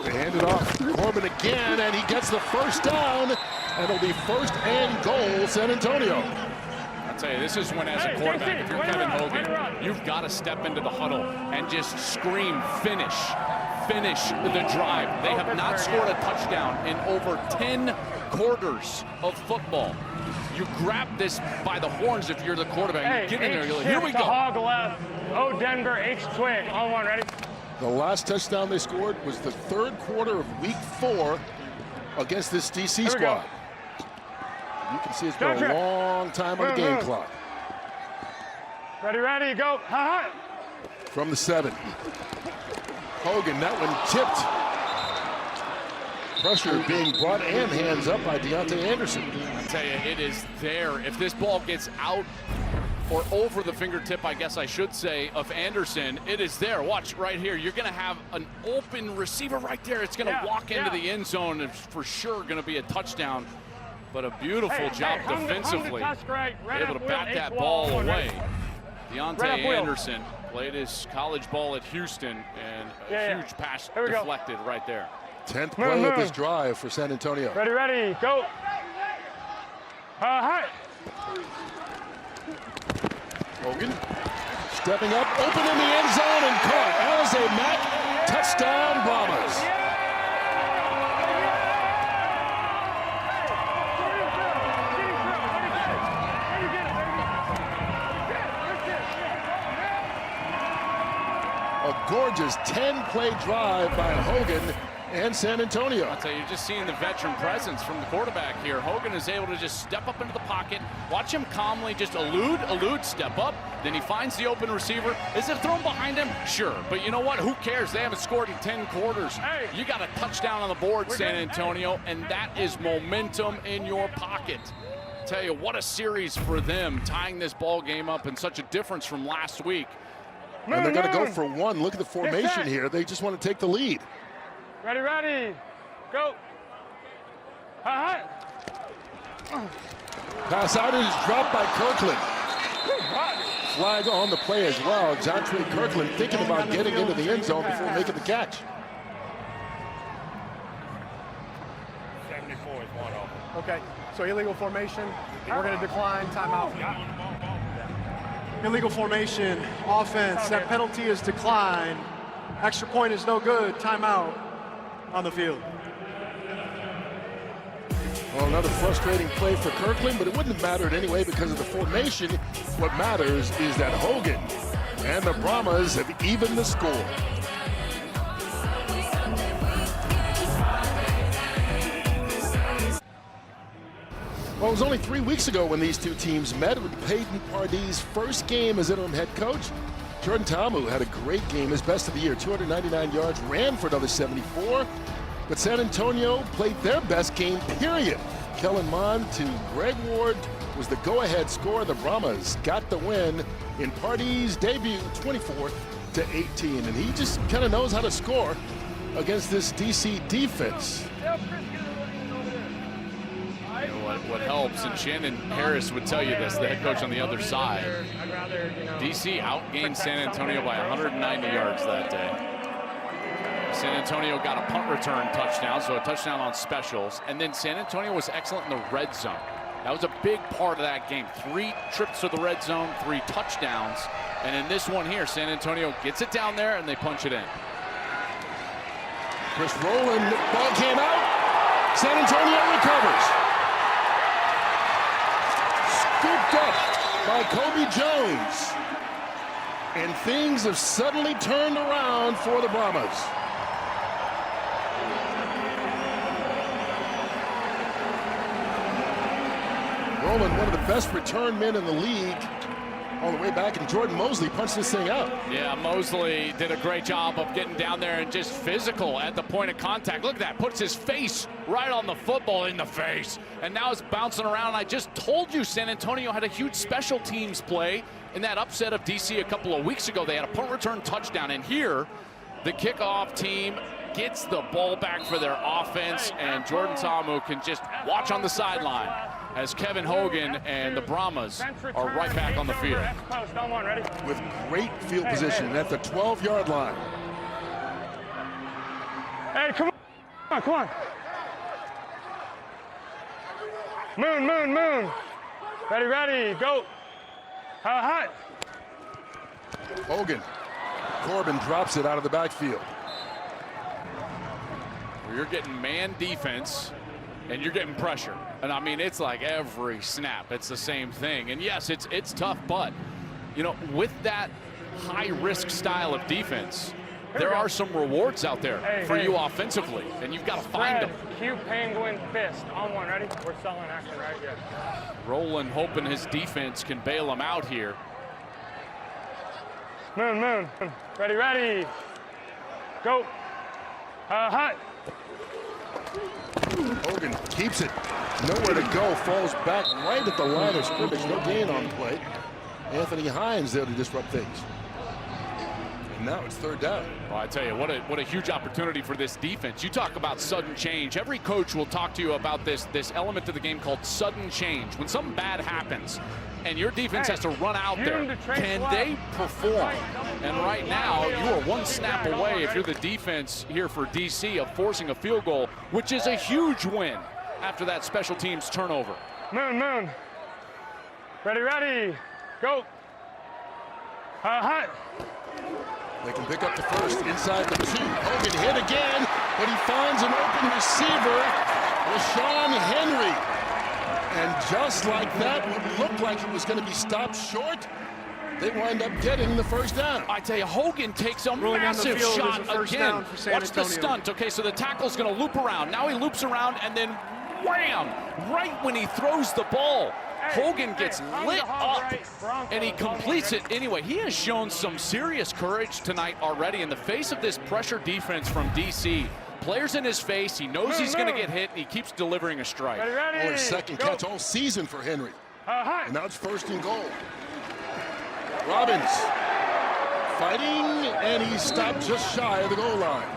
They hand it off to Corbin again, and he gets the first down. And it'll be first and goal, San Antonio. I'll tell you, this is when, as a quarterback, if you're Kevin Hogan, you've got to step into the huddle and just scream, finish the drive. They have not scored a touchdown in over 10 quarters of football. You grab this by the horns if you're the quarterback. You get in there, you're like, here we go. Hog left. O Denver, H twig. On one, ready? The last touchdown they scored was the third quarter of week 4 against this DC squad. You can see it's been a long time on the game clock. Ready, go. From the 7. Hogan, that one tipped. Pressure being brought and hands up by Deontay Anderson. I tell you, it is there. If this ball gets out or over the fingertip, I guess I should say, of Anderson, it is there. Watch right here. You're going to have an open receiver right there. It's going to walk into the end zone. It's for sure going to be a touchdown. But a beautiful job defensively. Able to bat that ball away. Deontay Anderson played his college ball at Houston, and a huge pass deflected right there. 10th play of this drive for San Antonio. Ready, go. Hogan stepping up, open in the end zone, and caught. Alize Mack, touchdown Brahmas. A gorgeous 10-play drive by Hogan and San Antonio. I'll tell you, you're just seeing the veteran presence from the quarterback here. Hogan is able to just step up into the pocket, watch him calmly just elude, step up, then he finds the open receiver. Is it thrown behind him? Sure, but you know what? Who cares? They haven't scored in 10 quarters. You got a touchdown on the board, San Antonio, and that is momentum in your pocket. Tell you, what a series for them, tying this ball game up, and such a difference from last week. And they're going to go for one. Look at the formation here. They just want to take the lead. Ready, go. Pass out is dropped by Kirkland. Flag on the play as well. Jontre Kirkland thinking about getting into the end zone before making the catch. 74 is one off. Okay, so illegal formation. We're going to decline timeout. Illegal formation, offense. That penalty is declined. Extra point is no good. Timeout on the field. Well, another frustrating play for Kirkland, but it wouldn't have mattered anyway because of the formation. What matters is that Hogan and the Brahmas have evened the score. Well, it was only 3 weeks ago when these two teams met. It was Peyton Pardee's first game as interim head coach. Jordan Ta'amu had a great game, his best of the year, 299 yards, ran for another 74. But San Antonio played their best game, period. Kellen Mond to Greg Ward was the go-ahead score. The Brahmas got the win in Pardee's debut, 24-18. And he just kind of knows how to score against this DC defense. What helps, and Shannon Harris would tell you this, the head coach on the other side. DC outgained San Antonio by 190 yards that day. San Antonio got a punt return touchdown, so a touchdown on specials, and then San Antonio was excellent in the red zone. That was a big part of that game. 3 trips to the red zone, 3 touchdowns, and in this one here, San Antonio gets it down there and they punch it in. Chris Rowland, ball came out. San Antonio recovers. Scooped up by Kobe Jones. And things have suddenly turned around for the Brahmas. Rowland, one of the best return men in the league, all the way back, and Jordan Mosley punched this thing out. Yeah, Mosley did a great job of getting down there and just physical at the point of contact. Look at that, puts his face right on the football, in the face, and now it's bouncing around. I just told you San Antonio had a huge special teams play in that upset of DC a couple of weeks ago. They had a punt return touchdown, and here the kickoff team gets the ball back for their offense, and Jordan Ta'amu can just watch on the sideline as Kevin Hogan and the Brahmas are right back on the field. With great field position at the 12-yard line. Hey, come on. Moon. Ready, go. Hot. Hogan. Corbin drops it out of the backfield. You're getting man defense, and you're getting pressure. And I mean, it's like every snap, it's the same thing. And yes, it's tough, but, you know, with that high-risk style of defense, there are some rewards out there for you offensively, and you've got to find them. Cue penguin fist on one, ready? We're selling action, right? Yeah. Roland hoping his defense can bail him out here. Moon. Ready. Go. Hot. Hogan keeps it. Nowhere to go. Falls back right at the line of scrimmage. No gain on the play. Anthony Hines there to disrupt things. And now it's third down. Well, I tell you, what a huge opportunity for this defense. You talk about sudden change. Every coach will talk to you about this element of the game called sudden change. When something bad happens and your defense has to run out there, can they perform? And right now, you are one snap away, if you're the defense here for DC, of forcing a field goal, which is a huge win after that special teams turnover. Moon. Ready, go. They can pick up the first inside the 2. Hogan hit again, but he finds an open receiver, Rashawn Henry. And just like that, what looked like it was going to be stopped short, they wind up getting the first down. I tell you, Hogan takes a massive shot again. Watch the stunt. Okay, so the tackle's going to loop around. Now he loops around, and then wham! Right when he throws the ball, Hogan gets lit up, and he completes it anyway. He has shown some serious courage tonight already in the face of this pressure defense from DC. Players in his face, he knows he's going to get hit, and he keeps delivering a strike. Only second catch all season for Henry. And now it's 1st and goal. Robbins fighting, and he stopped just shy of the goal line.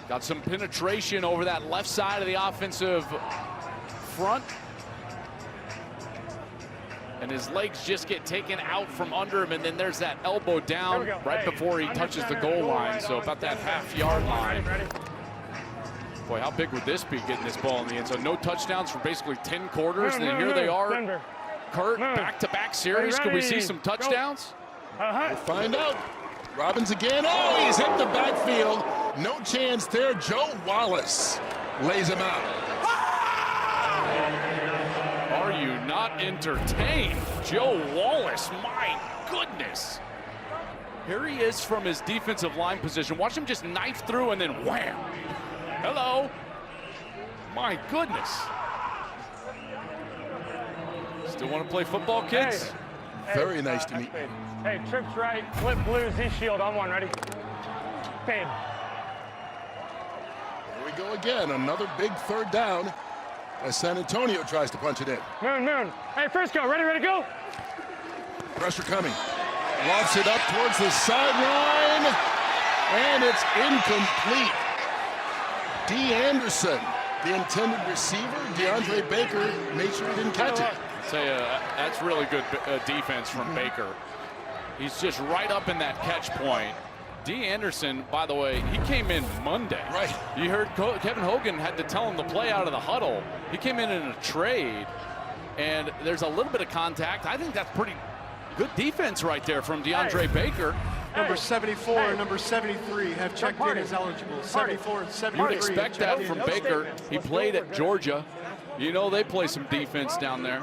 Got some penetration over that left side of the offensive front. And his legs just get taken out from under him, and then there's that elbow down right before he touches the goal line, so about that half-yard line. Boy, how big would this be, getting this ball in the end zone? No touchdowns for basically 10 quarters, and then here they are. Kurt, back-to-back series. Could we see some touchdowns? We'll find out. Robbins again. Oh, he's hit the backfield. No chance there. Joe Wallace lays him out. Are you not entertained? Joe Wallace, my goodness. Here he is from his defensive line position. Watch him just knife through and then wham. Hello. My goodness. Still want to play football, kids? Very nice to meet you. Hey, trips right, flip blue, Z shield on one, ready? Fade. Here we go again, another big 3rd down as San Antonio tries to punch it in. Moon. Hey, Frisco, ready, go? Pressure coming. Lofts it up towards the sideline, and it's incomplete. D. Anderson, the intended receiver, DeAndre Baker, made sure he didn't catch it. That's really good defense from Baker. He's just right up in that catch point. D. Anderson, by the way, he came in Monday. Right. You heard Kevin Hogan had to tell him to play out of the huddle. He came in a trade, and there's a little bit of contact. I think that's pretty good defense right there from DeAndre Baker. Number 74 and number 73 have checked in as eligible. 74 and 73. You'd expect that from Baker. He played at Georgia. You know they play some defense down there.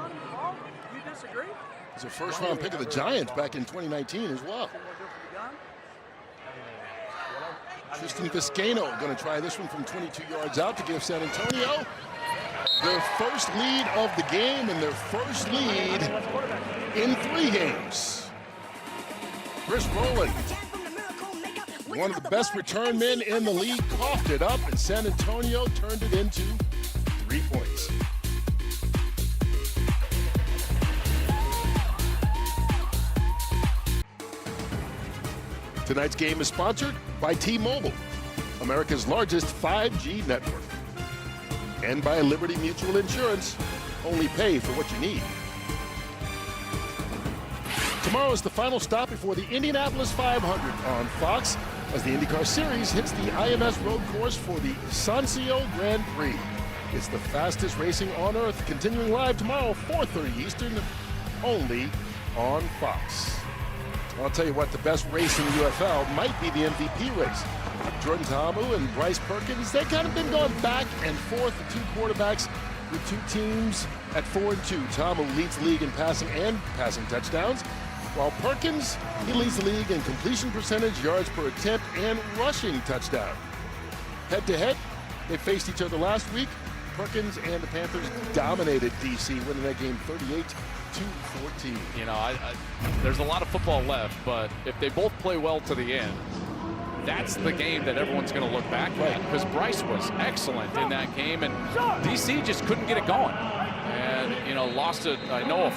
He's a 1st-round pick of the Giants back in 2019 as well. Tristan Viscano going to try this one from 22 yards out to give San Antonio their first lead of the game and their first lead in 3 games. Chris Rowland, one of the best return men in the league, coughed it up, and San Antonio turned it into 3 points. Tonight's game is sponsored by T-Mobile, America's largest 5G network, and by Liberty Mutual Insurance. Only pay for what you need. Tomorrow is the final stop before the Indianapolis 500 on Fox as the IndyCar Series hits the IMS road course for the Sancio Grand Prix. It's the fastest racing on earth, continuing live tomorrow, 4:30 Eastern, only on Fox. I'll tell you what, the best race in the UFL might be the MVP race. Jordan Ta'amu and Bryce Perkins, they've kind of been going back and forth, the 2 quarterbacks with 2 teams at 4-2. Ta'amu leads the league in passing and passing touchdowns, while Perkins, he leads the league in completion percentage, yards per attempt, and rushing touchdown. Head-to-head, they faced each other last week. Perkins and the Panthers dominated DC, winning that game 38-14. You know, there's a lot of football left, but if they both play well to the end, that's the game that everyone's going to look back at, because Bryce was excellent in that game, and DC just couldn't get it going. And, you know, lost a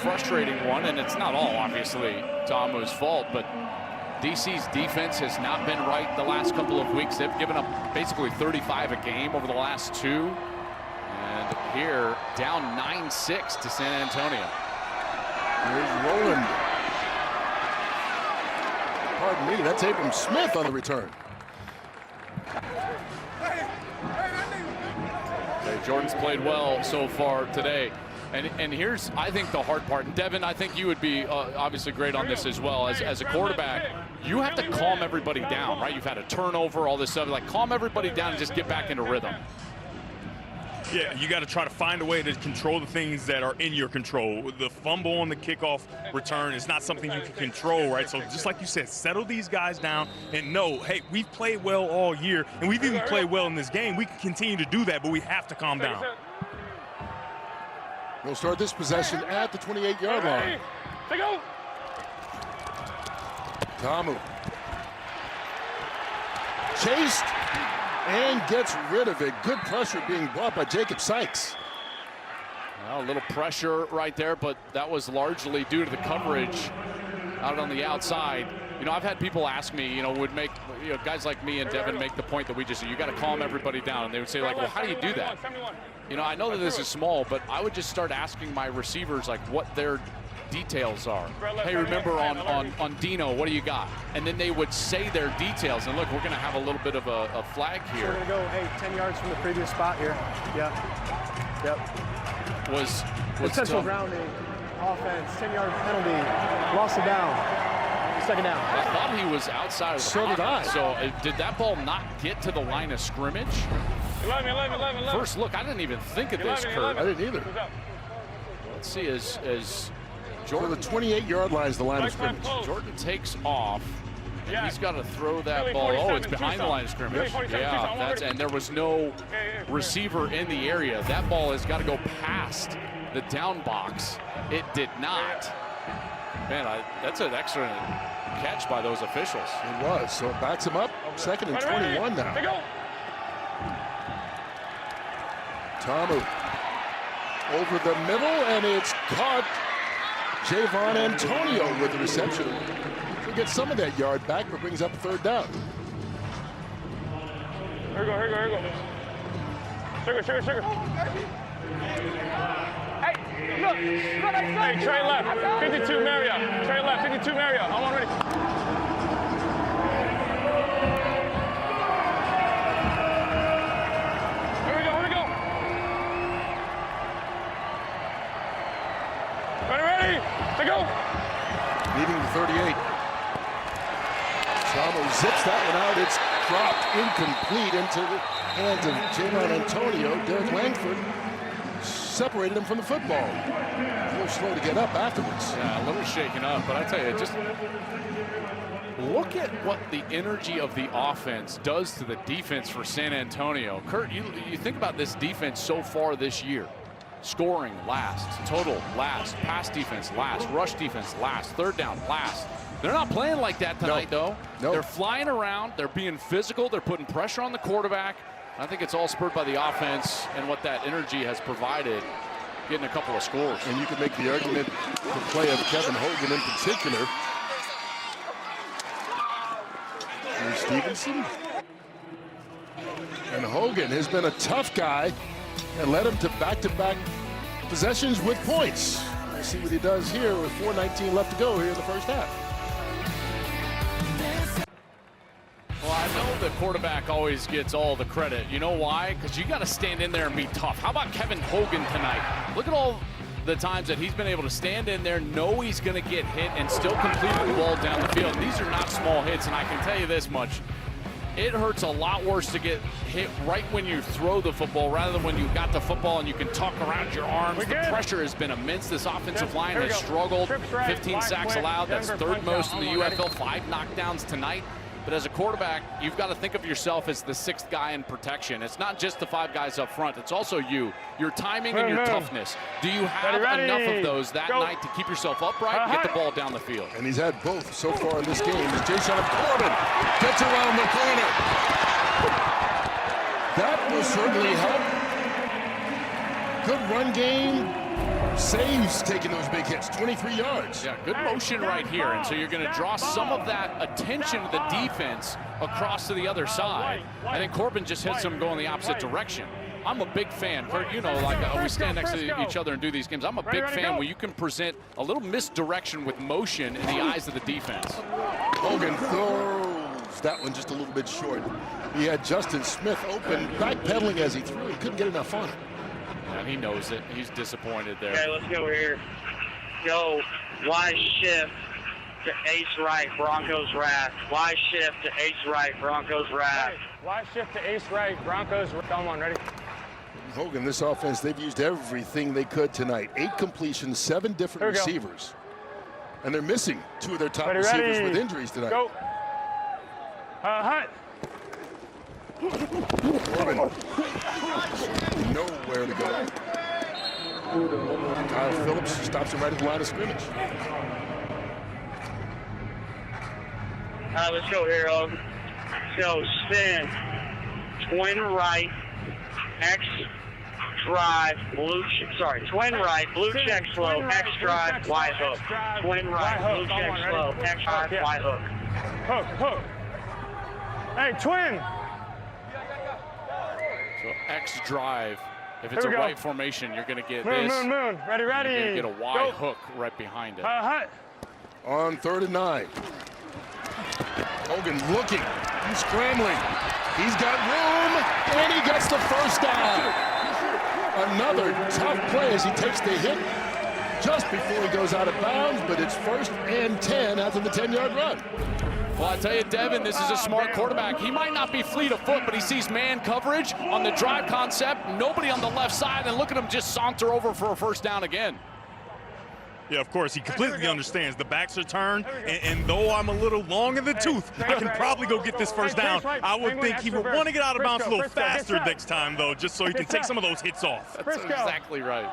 frustrating one, and it's not all, obviously, Ta'amu's fault, but DC's defense has not been right the last couple of weeks. They've given up basically 35 a game over the last 2. And here, down 9-6 to San Antonio. Here's Rowland. Pardon me, that's Abram Smith on the return. Okay, Jordan's played well so far today. And here's, I think, the hard part. And Devin, I think you would be obviously great on this as well. As a quarterback, you have to calm everybody down, right? You've had a turnover, all this stuff. Like, calm everybody down and just get back into rhythm. Yeah, you got to try to find a way to control the things that are in your control. The fumble on the kickoff return is not something you can control, right? So just like you said, settle these guys down and know, hey, we've played well all year, and we've even played well in this game. We can continue to do that, but we have to calm down. We'll start this possession at the 28-yard line. Tamu. Chased and gets rid of it. Good pressure being brought by Jacob Sykes. Well, a little pressure right there, but that was largely due to the coverage out on the outside. You know, I've had people ask me, guys like me and Devin make the point that we just, you got to calm everybody down. And they would say, like, well, how do you do that? You know, I know that this is small, but I would just start asking my receivers, like, what their details are. Hey, remember on Dino, what do you got? And then they would say their details. And look, we're going to have a little bit of a flag here. We're going to go, hey, 10 yards from the previous spot here. Yeah. Yep. Was potential grounding, offense, 10-yard penalty, lost it down, second down. I thought he was outside of the So did I. So did that ball not get to the line of scrimmage? 11. First look, I didn't even think of this, Kurt. I didn't either. Let's see, as Jordan, the 28-yard line is the line of scrimmage. Jordan takes off. And he's got to throw that ball. Oh, it's behind the line of scrimmage. Yeah, and there was no receiver in the area. That ball has got to go past the down box. It did not. Man, that's an excellent catch by those officials. It was. So it backs him up. Second and 21 now. Tamu over the middle, and it's caught. Javon Antonio with the reception. He'll get some of that yard back, but brings up a third down. Here we go. Sugar. Hey, look. Hey, Trey left. 52 Marriott. Trey left. 52 Marriott. I'm on ready. Here we go. Ready. To go. Leading the 38. Tamu zips that one out. It's dropped incomplete into the hands of Javon Antonio. Derek Langford separated him from the football. A little slow to get up afterwards. Yeah, a little shaken up, but I tell you, just look at what the energy of the offense does to the defense for San Antonio. Kurt, you think about this defense so far this year. Scoring last, total last, pass defense last, rush defense last, third down last. They're not playing like that tonight, though. No. They're flying around. They're being physical. They're putting pressure on the quarterback. I think it's all spurred by the offense and what that energy has provided, getting a couple of scores. And you can make the argument, the play of Kevin Hogan in particular. Here's Stevenson. And Hogan has been a tough guy and led him to back-to-back possessions with points. We'll see what he does here with 4:19 left to go here in the first half. Well, I know the quarterback always gets all the credit. You know why? Because you got to stand in there and be tough. How about Kevin Hogan tonight? Look at all the times that he's been able to stand in there, know he's going to get hit, and still complete the ball down the field. These are not small hits, and I can tell you this much. It hurts a lot worse to get hit right when you throw the football rather than when you got the football and you can tuck around your arms. The pressure has been immense. This offensive line has struggled. 15 sacks allowed. That's third most in the UFL. 5 knockdowns tonight. But as a quarterback, you've got to think of yourself as the 6th guy in protection. It's not just the 5 guys up front. It's also you, your timing and your toughness. Do you have enough of those that night to keep yourself upright and get the ball down the field? And he's had both so far in this game. As Jason Corbin gets around the corner. That will certainly help. Good run game. Saves taking those big hits, 23 yards. Yeah, good motion right here. And so you're going to draw some of that attention to the defense across to the other side. I think Corbin just hits him going the opposite direction. I'm a big fan, Kurt, you know, like we stand next to each other and do these games. I'm a big fan where you can present a little misdirection with motion in the eyes of the defense. Hogan throws that one just a little bit short. He had Justin Smith open, backpedaling as he threw. He couldn't get enough on it. And he knows it. He's disappointed there. Okay, let's go here. Go Y shift to ace right, Broncos wrath. Y shift to ace right, Broncos wrath. Y shift to ace right, Broncos. Come on, ready? Hogan, this offense, they've used everything they could tonight. 8 completions, 7 different receivers. And they're missing 2 of their top receivers with injuries tonight. Go. Hunt. Corbin. Nowhere to go. Kyle Phillips stops him right at the line of scrimmage. Let's go here, Let's go spin. Twin right. X drive. Twin right. Blue check slow. X drive. Y hook. Twin right. Blue check slow. X drive. Y hook. Hook. Hey, twin. So X drive. If it's a right formation, you're going to get moon, this. Moon. Ready. You're going to get a Y hook right behind it. On 3rd and 9. Hogan looking. He's scrambling. He's got room, and he gets the first down. Another tough play as he takes the hit just before he goes out of bounds, but it's 1st and 10 after the 10-yard run. Well, I tell you, Devin, this is a smart quarterback. He might not be fleet of foot, but he sees man coverage on the drive concept, nobody on the left side, and look at him just saunter over for a first down again. Yeah, of course, he completely understands. The backs are turned, and though I'm a little long in the tooth, I can probably go get this first down. I would think he would want to get out of bounds a little faster next time, though, just so he can take some of those hits off. That's exactly right.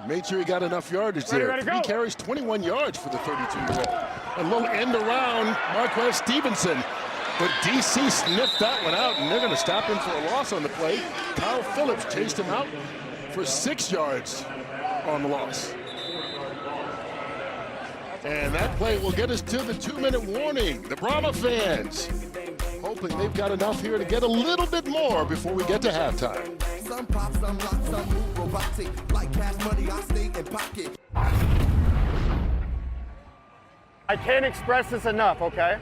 Made sure he got enough yardage there. 3 carries, 21 yards for the 32-year-old. A little end around Marquez Stevenson, but DC sniffed that one out, and they're going to stop him for a loss on the play. Kyle Phillips chased him out for 6 yards on the loss. And that play will get us to the 2-minute warning. The Brahmas fans hoping they've got enough here to get a little bit more before we get to halftime. Some pop, some rock, some move robotic. Like cash money, I stay in pocket. I can't express this enough, okay?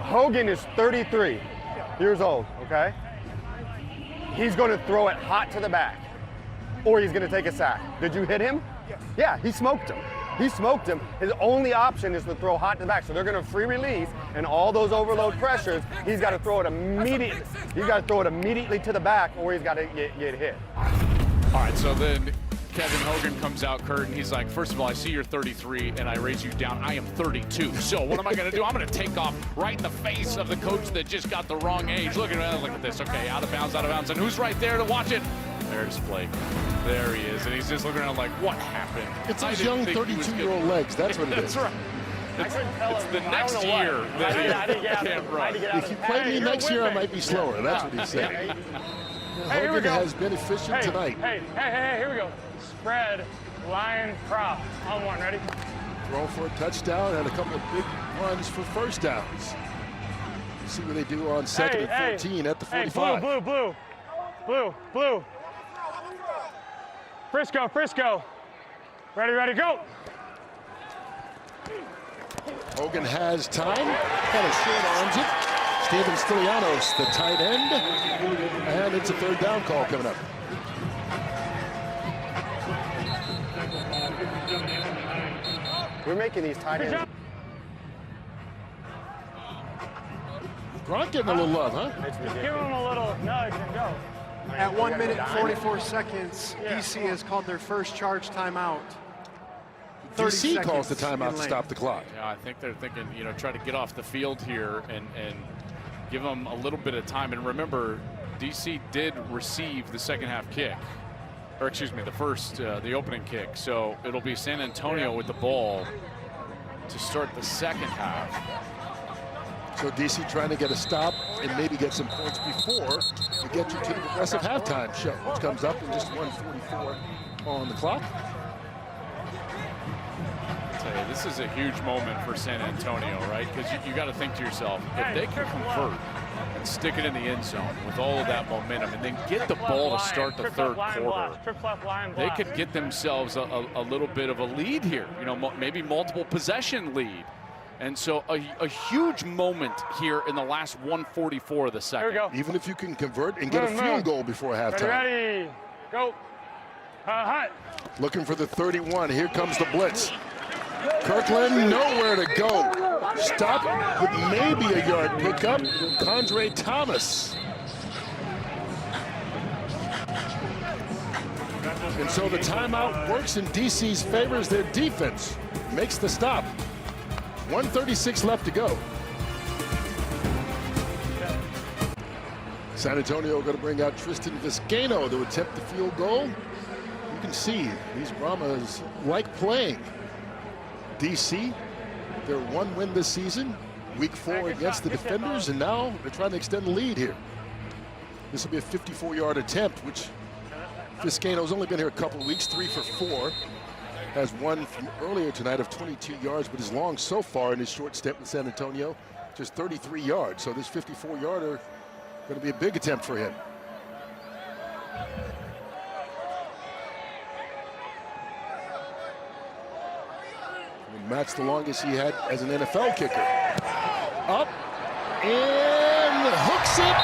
Hogan is 33 years old, okay? He's going to throw it hot to the back, or he's going to take a sack. Did you hit him? Yes. Yeah, he smoked him. He smoked him. His only option is to throw hot to the back. So they're going to free release, and all those overload pressures, he's got to throw it immediately. He's got to throw it immediately to the back, or he's got to get hit. All right, so then Kevin Hogan comes out, Kurt, and he's like, first of all, I see you're 33, and I raise you down. I am 32. So what am I going to do? I'm going to take off right in the face of the coach that just got the wrong age. Look at this. Okay, out of bounds. And who's right there to watch it? There's Blake. There he is, and he's just looking around like, what happened? It's his young 32-year-old legs. That's what it is. That's right. It's the next year that he can't run. If you play me next year, I might be slower. That's what he's saying. Hogan has been efficient tonight. Hey, here we go. Spread, line, prop. On 1, ready? Throw for a touchdown and a couple of big runs for first downs. See what they do on 2nd and 14 at the 45. Hey, blue. Frisco. Ready, go. Hogan has time, kind of short arms it. Steven Stilianos, the tight end, and it's a 3rd down call coming up. We're making these tight ends. Gronk getting a little love, huh? Give him a little nudge and go. At 1 minute and 44 seconds, DC has called their first charge timeout. DC calls the timeout to stop the clock. Yeah, I think they're thinking, try to get off the field here and give them a little bit of time. And remember, DC did receive the second half kick, or excuse me, the opening kick. So it'll be San Antonio with the ball to start the second half. So DC trying to get a stop and maybe get some points before we get you to the progressive halftime show, which comes up in just 1:44 on the clock. I'll tell you, this is a huge moment for San Antonio, right? Because you got to think to yourself, if they can convert and stick it in the end zone with all of that momentum and then get the ball to start the 3rd quarter, they could get themselves a little bit of a lead here, maybe multiple possession lead. And so a huge moment here in the last 1:44 of the second. Even if you can convert and get a field goal before halftime. Ready. Go. Hot. Looking for the 31. Here comes the blitz. Kirkland nowhere to go. Stop with maybe a yard pickup. Condre Thomas. And so the timeout works in DC's favor as their defense makes the stop. 1:36 left to go. San Antonio going to bring out Tristan Vizcaino to attempt the field goal. You can see these Brahmas like playing. DC, their one win this season, week 4 against the Defenders, and now they're trying to extend the lead here. This will be a 54-yard attempt, which Vizcaino's only been here a couple of weeks, 3 for 4. Has one from earlier tonight of 22 yards, but his long so far in his short stint with San Antonio, just 33 yards. So this 54-yarder going to be a big attempt for him. Match the longest he had as an NFL kicker. Up and hooks it,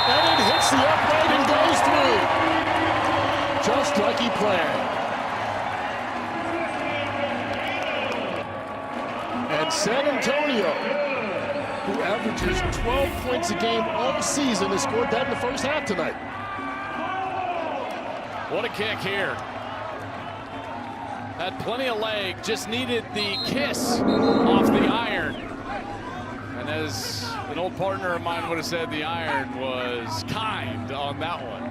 and it hits the upright and goes through. Just like he planned. And San Antonio, who averages 12 points a game all season, has scored that in the first half tonight. What a kick here. Had plenty of leg, just needed the kiss off the iron. And as an old partner of mine would have said, the iron was kind on that one.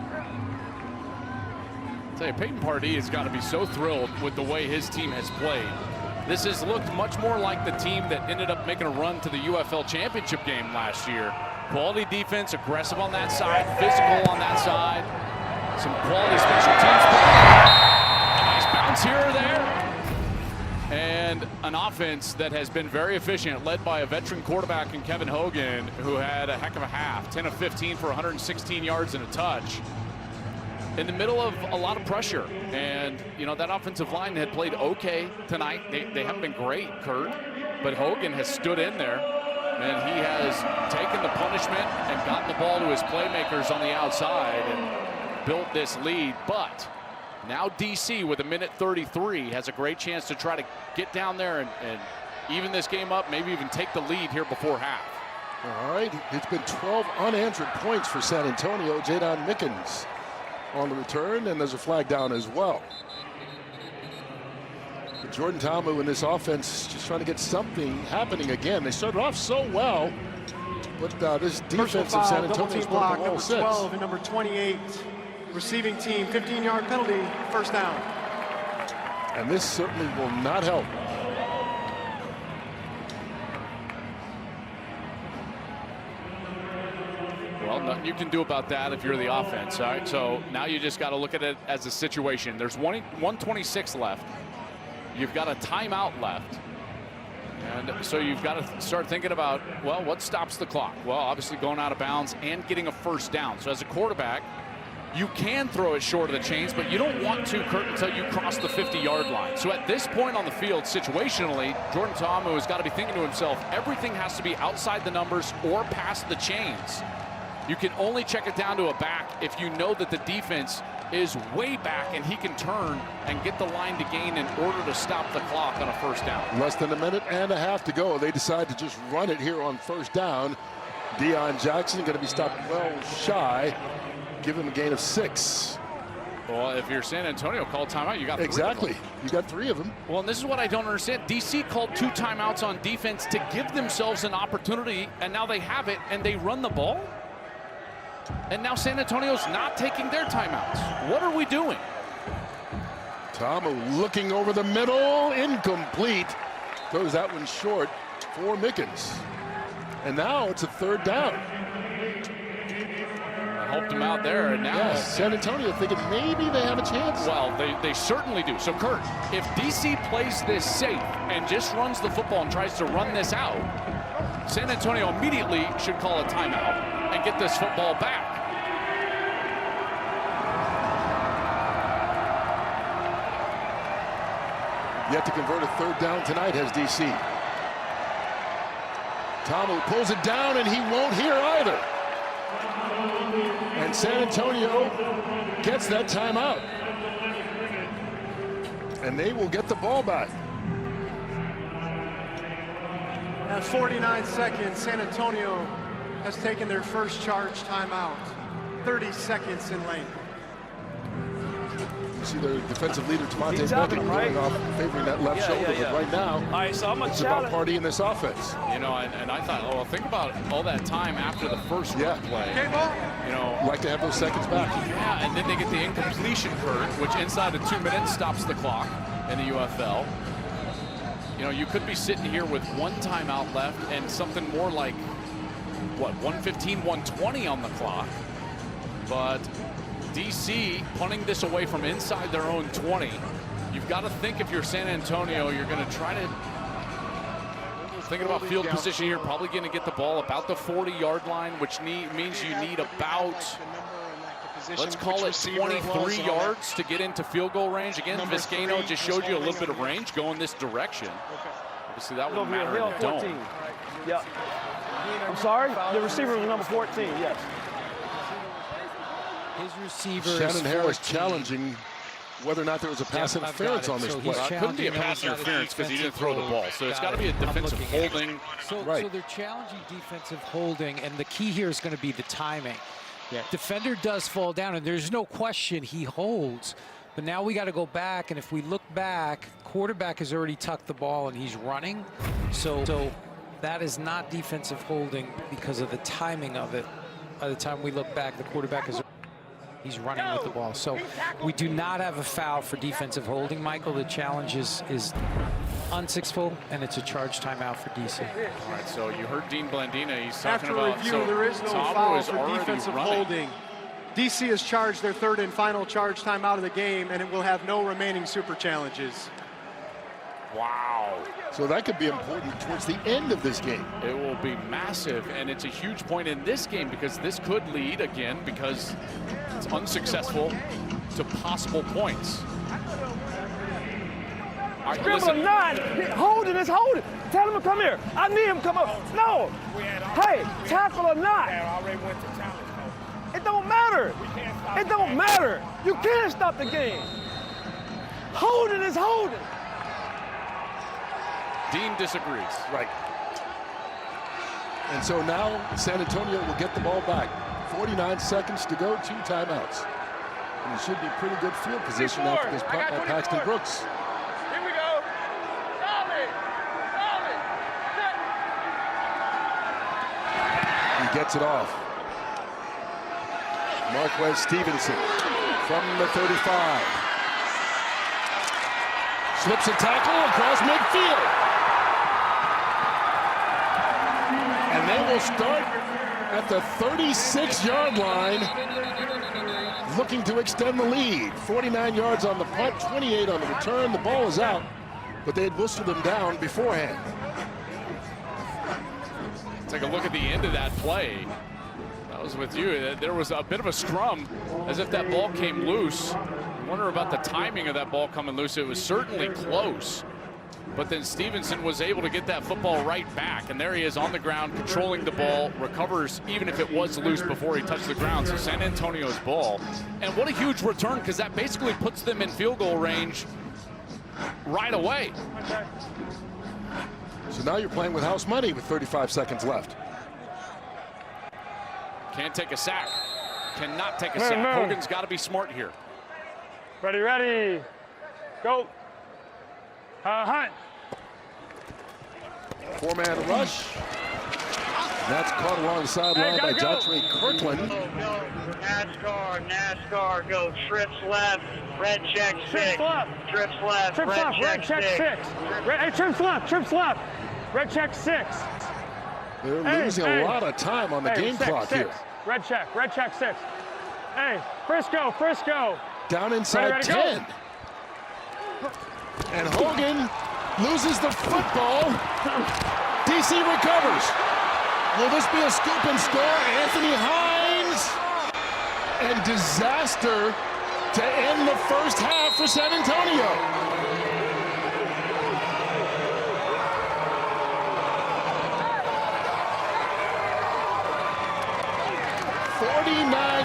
I'll tell you, Peyton Pardee has got to be so thrilled with the way his team has played. This has looked much more like the team that ended up making a run to the UFL championship game last year. Quality defense, aggressive on that side, physical on that side. Some quality special teams play. Bounce here or there, and an offense that has been very efficient, led by a veteran quarterback in Kevin Hogan, who had a heck of a half, 10 of 15 for 116 yards and a touch, in the middle of a lot of pressure. And you know, that offensive line had played okay tonight. They haven't been great, Kurt, but Hogan has stood in there, and he has taken the punishment and gotten the ball to his playmakers on the outside and built this lead. But now DC, with 1:33, has a great chance to try to get down there and even this game up, maybe even take the lead here before half. All right, it's been 12 unanswered points for San Antonio. Jadon Mickens on the return, and there's a flag down as well. But Jordan Ta'amu in this offense just trying to get something happening again. They started off so well, but this defense of San Antonio is block, all number six. 12 and number 28. Receiving team, 15-yard penalty, first down. And this certainly will not help. Well, nothing you can do about that if you're the offense. All right, so now you just got to look at it as a situation. There's 1:26 left. You've got a timeout left. And so you've got to start thinking about, well, what stops the clock? Well, obviously going out of bounds and getting a first down. So as a quarterback, you can throw it short of the chains, but you don't want to, Kurt, until you cross the 50-yard line. So at this point on the field, situationally, Jordan Ta'amu has got to be thinking to himself, everything has to be outside the numbers or past the chains. You can only check it down to a back if you know that the defense is way back and he can turn and get the line to gain in order to stop the clock on a first down. Less than a minute and a half to go. They decide to just run it here on first down. Deion Jackson going to be stopped well shy. Give him a gain of 6. Well, if you're San Antonio, call timeout. You got 3 exactly. Of them. You got 3 of them. Well, and this is what I don't understand. DC called 2 timeouts on defense to give themselves an opportunity, and now they have it, and they run the ball. And now San Antonio's not taking their timeouts. What are we doing? Ta'amu looking over the middle, incomplete. Throws that one short for Mickens. And now it's a third down. Helped him out there, and now yes, San Antonio thinking maybe they have a chance. Well, they certainly do. So, Kurt, if DC plays this safe and just runs the football and tries to run this out, San Antonio immediately should call a timeout and get this football back. Yet to convert a third down tonight has DC. Ta'amu pulls it down, and he won't hear either. And San Antonio gets that timeout. And they will get the ball back. At 49 seconds, San Antonio has taken their first charge timeout. 30 seconds in length. You see their defensive leader, Devontae Beckett, going off, favoring that left shoulder. But right now, it's about partying this offense. You know, and I thought, oh, well, think about all that time after the first run play. You know, like to have those seconds back. Yeah, and then they get the incompletion, Kurt, which inside of 2 minutes stops the clock in the UFL. You know, you could be sitting here with one timeout left and something more like, what, 115, 120 on the clock. But DC punting this away from inside their own 20. You've got to think, if you're San Antonio, you're going to try to, thinking about field position here, probably going to get the ball about the 40-yard line, which means you need about, let's call it 23 yards to get into field goal range. Again, Vizcaino just showed you a little bit of range going this direction. Obviously, that would matter in the dome. Yep. I'm sorry? The receiver was number 14, yes. His receiver Shannon Harris challenging whether or not there was a pass interference on this play. It couldn't be a pass interference because he didn't throw the ball. So it's got to be a defensive holding. So they're challenging defensive holding, and the key here is going to be the timing. Defender does fall down, and there's no question he holds. But now we got to go back, and if we look back, quarterback has already tucked the ball and he's running. So that is not defensive holding because of the timing of it. By the time we look back, the quarterback is he's running with the ball. So we do not have a foul for defensive holding, Michael. The challenge is unsuccessful, and it's a charge timeout for DC. All right, so you heard Dean Blandina. He's talking After about review, there is no foul for defensive running. holding. DC has charged their third and final charge timeout of the game, and it will have no remaining super challenges. Wow. So that could be important towards the end of this game. It will be massive, and it's a huge point in this game because this could lead, again, because it's unsuccessful, to possible points. All right, Scribble or not, hold it, it's hold it. Tell him to come here. I need him to come up. No. Hey, tackle or not. It don't matter. It don't matter. You can't stop the game. Holding is holding. Dean disagrees. Right. And so now San Antonio will get the ball back. 49 seconds to go, 2 timeouts. And it should be pretty good field position after this punt by Paxton Brooks. Here we go. Solid. He gets it off. Marquez Stevenson from the 35. Slips a tackle across midfield. And they will start at the 36-yard line, looking to extend the lead. 49 yards on the punt, 28 on the return. The ball is out, but they had whistled them down beforehand. Take a look at the end of that play. I was with you. There was a bit of a scrum as if that ball came loose. I wonder about the timing of that ball coming loose. It was certainly close. But then Stevenson was able to get that football right back. And there he is on the ground, controlling the ball, recovers even if it was loose before he touched the ground. So San Antonio's ball. And what a huge return, because that basically puts them in field goal range right away. So now you're playing with house money with 35 seconds left. Can't take a sack. Cannot take a sack. Hogan's got to be smart here. Ready. Go. Hunt. 4-man rush. That's caught along the sideline by Jatre Kirkland. NASCAR, go. Trips left, red check 6. Trips left, red check 6. Hey, trips left. Red check 6. They're losing a lot of time on the game clock here. Red check 6. Hey, Frisco. Down inside 10. And Hogan loses the football. DC recovers. Will this be a scoop and score? Anthony Hines. And disaster to end the first half for San Antonio.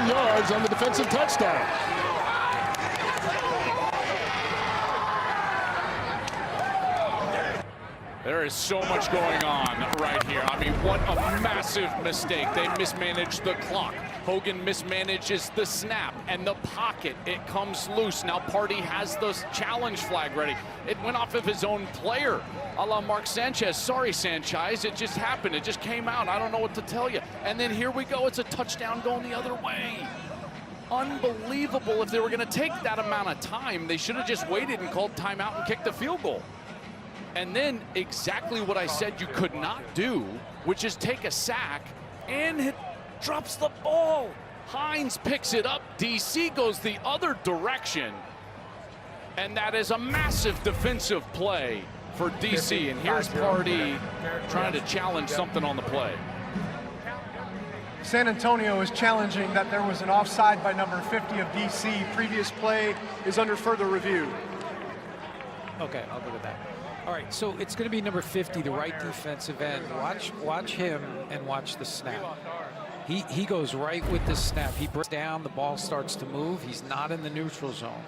14 yards on the defensive touchdown. There is so much going on right here. I mean, what a massive mistake. They mismanaged the clock. Hogan mismanages the snap and the pocket. It comes loose. Now Party has the challenge flag ready. It went off of his own player, a la Mark Sanchez. Sorry, Sanchez, it just happened. It just came out. I don't know what to tell you. And then here we go. It's a touchdown going the other way. Unbelievable. If they were going to take that amount of time, they should have just waited and called timeout and kicked the field goal. And then exactly what I said you could not do, which is take a sack, and it drops the ball. Hines picks it up. DC goes the other direction. And that is a massive defensive play for DC. And here's Party trying to challenge something on the play. San Antonio is challenging that there was an offside by number 50 of DC. Previous play is under further review. Okay, I'll go with that. All right, so it's going to be number 50, the right defensive end. Watch him and watch the snap. He goes right with the snap. He breaks down, the ball starts to move. He's not in the neutral zone.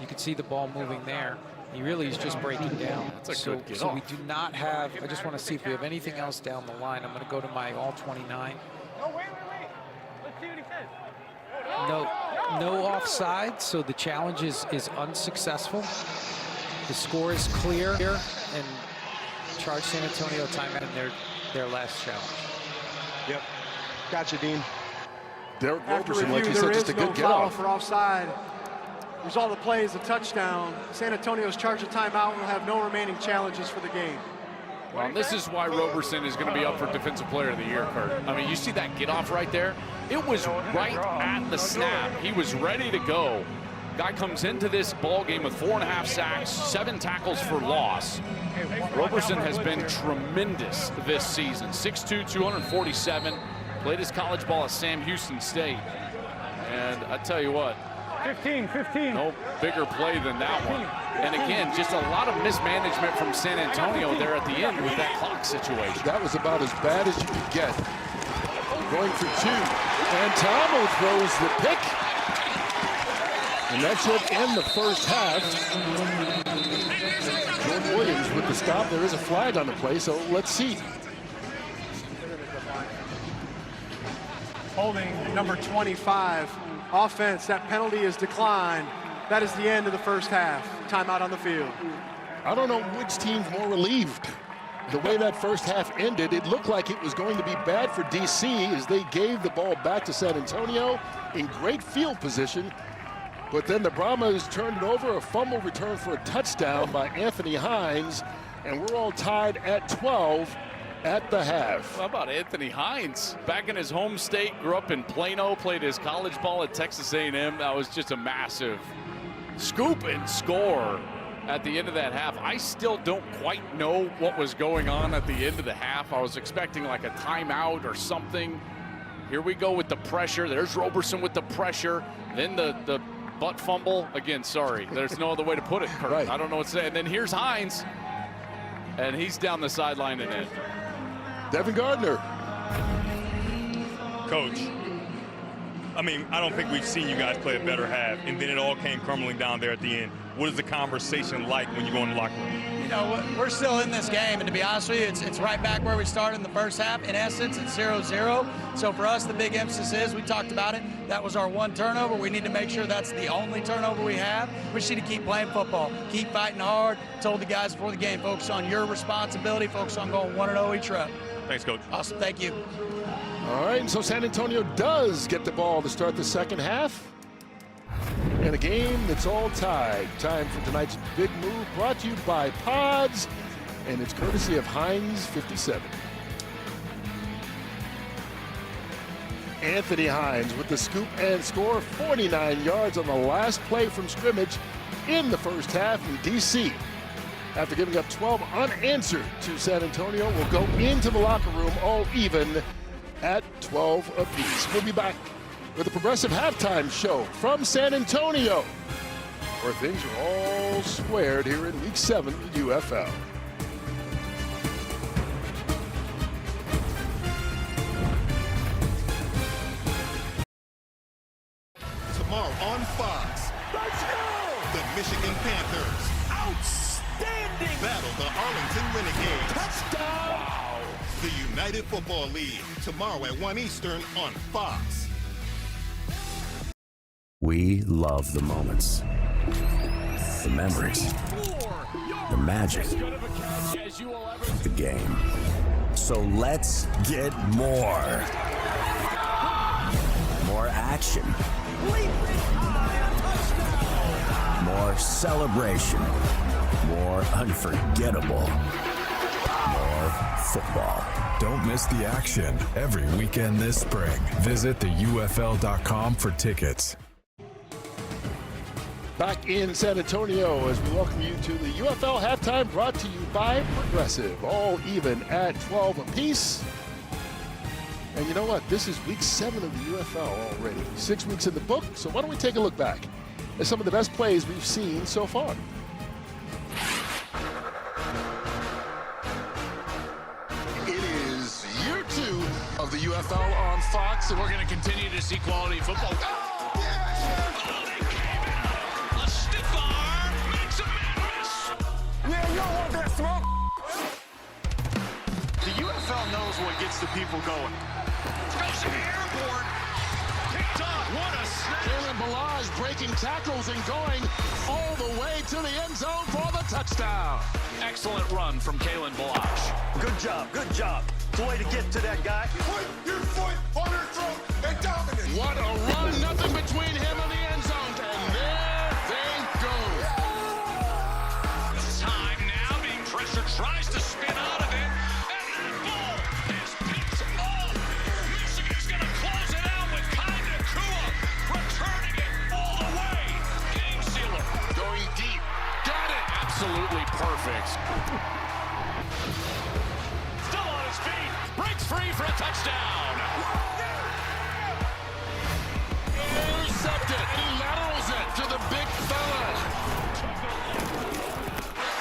You can see the ball moving there. He really is just breaking down. That's a good get so off. we do not have, I just want to see if we have anything else down the line. I'm going to go to my all 29. Oh, wait. Let's see what he says. No offside, so the challenge is unsuccessful. The score is clear and charge San Antonio timeout in their last challenge. Yep. Gotcha, Dean. Derek After Roberson, review, like you there said, is just a no good get foul off. for offside. Result of the play is a touchdown. San Antonio's charge a timeout and will have no remaining challenges for the game. Well, this is why Roberson is going to be up for Defensive Player of the Year, Kurt. I mean, you see that get off right there? It was right at the snap. He was ready to go. Guy comes into this ball game with 4.5 sacks, 7 tackles for loss. Roberson has been tremendous this season. 6'2", 247. Played his college ball at Sam Houston State. And I tell you what, 15. no bigger play than that one. And again, just a lot of mismanagement from San Antonio there at the end with that clock situation. That was about as bad as you could get. Going for 2. And Tomo throws the pick. And that should end the first half. Jordan Williams with the stop. There is a flag on the play, so let's see. Holding number 25. Offense, that penalty is declined. That is the end of the first half. Timeout on the field. I don't know which team's more relieved. The way that first half ended, it looked like it was going to be bad for DC as they gave the ball back to San Antonio in great field position. But then the Brahmas turned it over, a fumble return for a touchdown by Anthony Hines, and we're all tied at 12 at the half. How about Anthony Hines? Back in his home state, grew up in Plano, played his college ball at Texas A&M. That was just a massive scoop and score at the end of that half. I still don't quite know what was going on at the end of the half. I was expecting like a timeout or something. Here we go with the pressure. There's Roberson with the pressure. Then the butt fumble. Again, sorry. There's no other way to put it, Kurt. Right. I don't know what to say. And then here's Hines. And he's down the sideline and in. Devin Gardner. Coach, I mean, I don't think we've seen you guys play a better half, and then it all came crumbling down there at the end. What is the conversation like when you go in the locker room? You know, we're still in this game, and to be honest with you, it's right back where we started in the first half. In essence, it's 0-0. So for us, the big emphasis is, we talked about it, that was our one turnover. We need to make sure that's the only turnover we have. We just need to keep playing football, keep fighting hard. Told the guys before the game, focus on your responsibility, focus on going 1-0 each rep. Thanks, Coach. Awesome, thank you. All right, and so San Antonio does get the ball to start the second half. And a game that's all tied. Time for tonight's big move, brought to you by Pods, and it's courtesy of Heinz 57. Anthony Hines with the scoop and score, 49 yards on the last play from scrimmage in the first half, and DC, after giving up 12 unanswered to San Antonio, will go into the locker room all even at 12 apiece. We'll be back with a progressive halftime show from San Antonio, where things are all squared here in Week 7 of the UFL. tomorrow on Fox. Let's go! The Michigan Panthers Outstanding! battle the Arlington Renegades. Touchdown! Wow. The United Football League tomorrow at 1 Eastern on Fox. We love the moments, the memories, the magic, the game. So let's get more. More action. More celebration. More unforgettable. More football. Don't miss the action every weekend this spring. Visit theufl.com for tickets. Back in San Antonio as we welcome you to the UFL halftime, brought to you by Progressive. All even at 12 apiece. And you know what? This is week 7 of the UFL already. 6 weeks in the book, so why don't we take a look back at some of the best plays we've seen so far. It is year 2 of the UFL on Fox, and we're going to continue to see quality football. The UFL knows what gets the people going. Goes airborne. Picked up. What a snap. Kalen Balaj breaking tackles and going all the way to the end zone for the touchdown. Excellent run from Kalen Balaj. Good job, good job. It's a way to get to that guy. Put your foot on her throat and dominate. What a run. Nothing between him and the end zone. And there they go. Time now. Being pressured. Tries to spin out of it. And that ball is picked off. Michigan's going to close it out with Kinda Kua. Returning it all the way. Game sealer. Going deep. Got it. Absolutely perfect. Still on his feet. Breaks free for a touchdown. Intercepted. He laterals it to the big fella.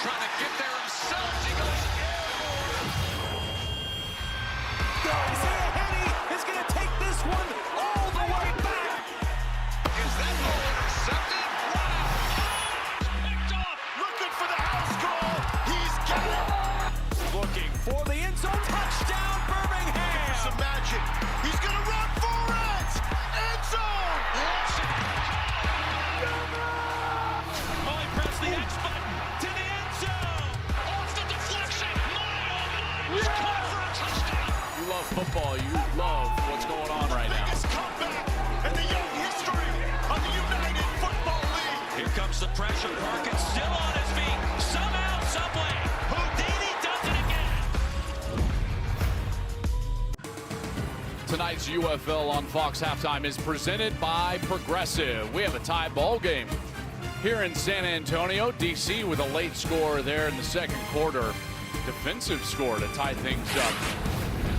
Trying to get there himself. He goes Isaiah Henny is going to take this one all the way back. Is that ball intercepted? Wow. Picked off. Looking for the house call. He's got it. Looking for the end zone. Touchdown, Birmingham. Some magic. He's going to run for it. End zone. Only press the X button to the end zone. Off the deflection. He's caught for a touchdown. You love football. You love what's going on right now. Biggest comeback in the young history of the United Football League. Here comes the pressure. Perkins still on his feet. Somehow, someway, Houdini does it again. Tonight's UFL on Fox halftime is presented by Progressive. We have a tie ball game here in San Antonio. DC with a late score there in the second quarter. Defensive score to tie things up.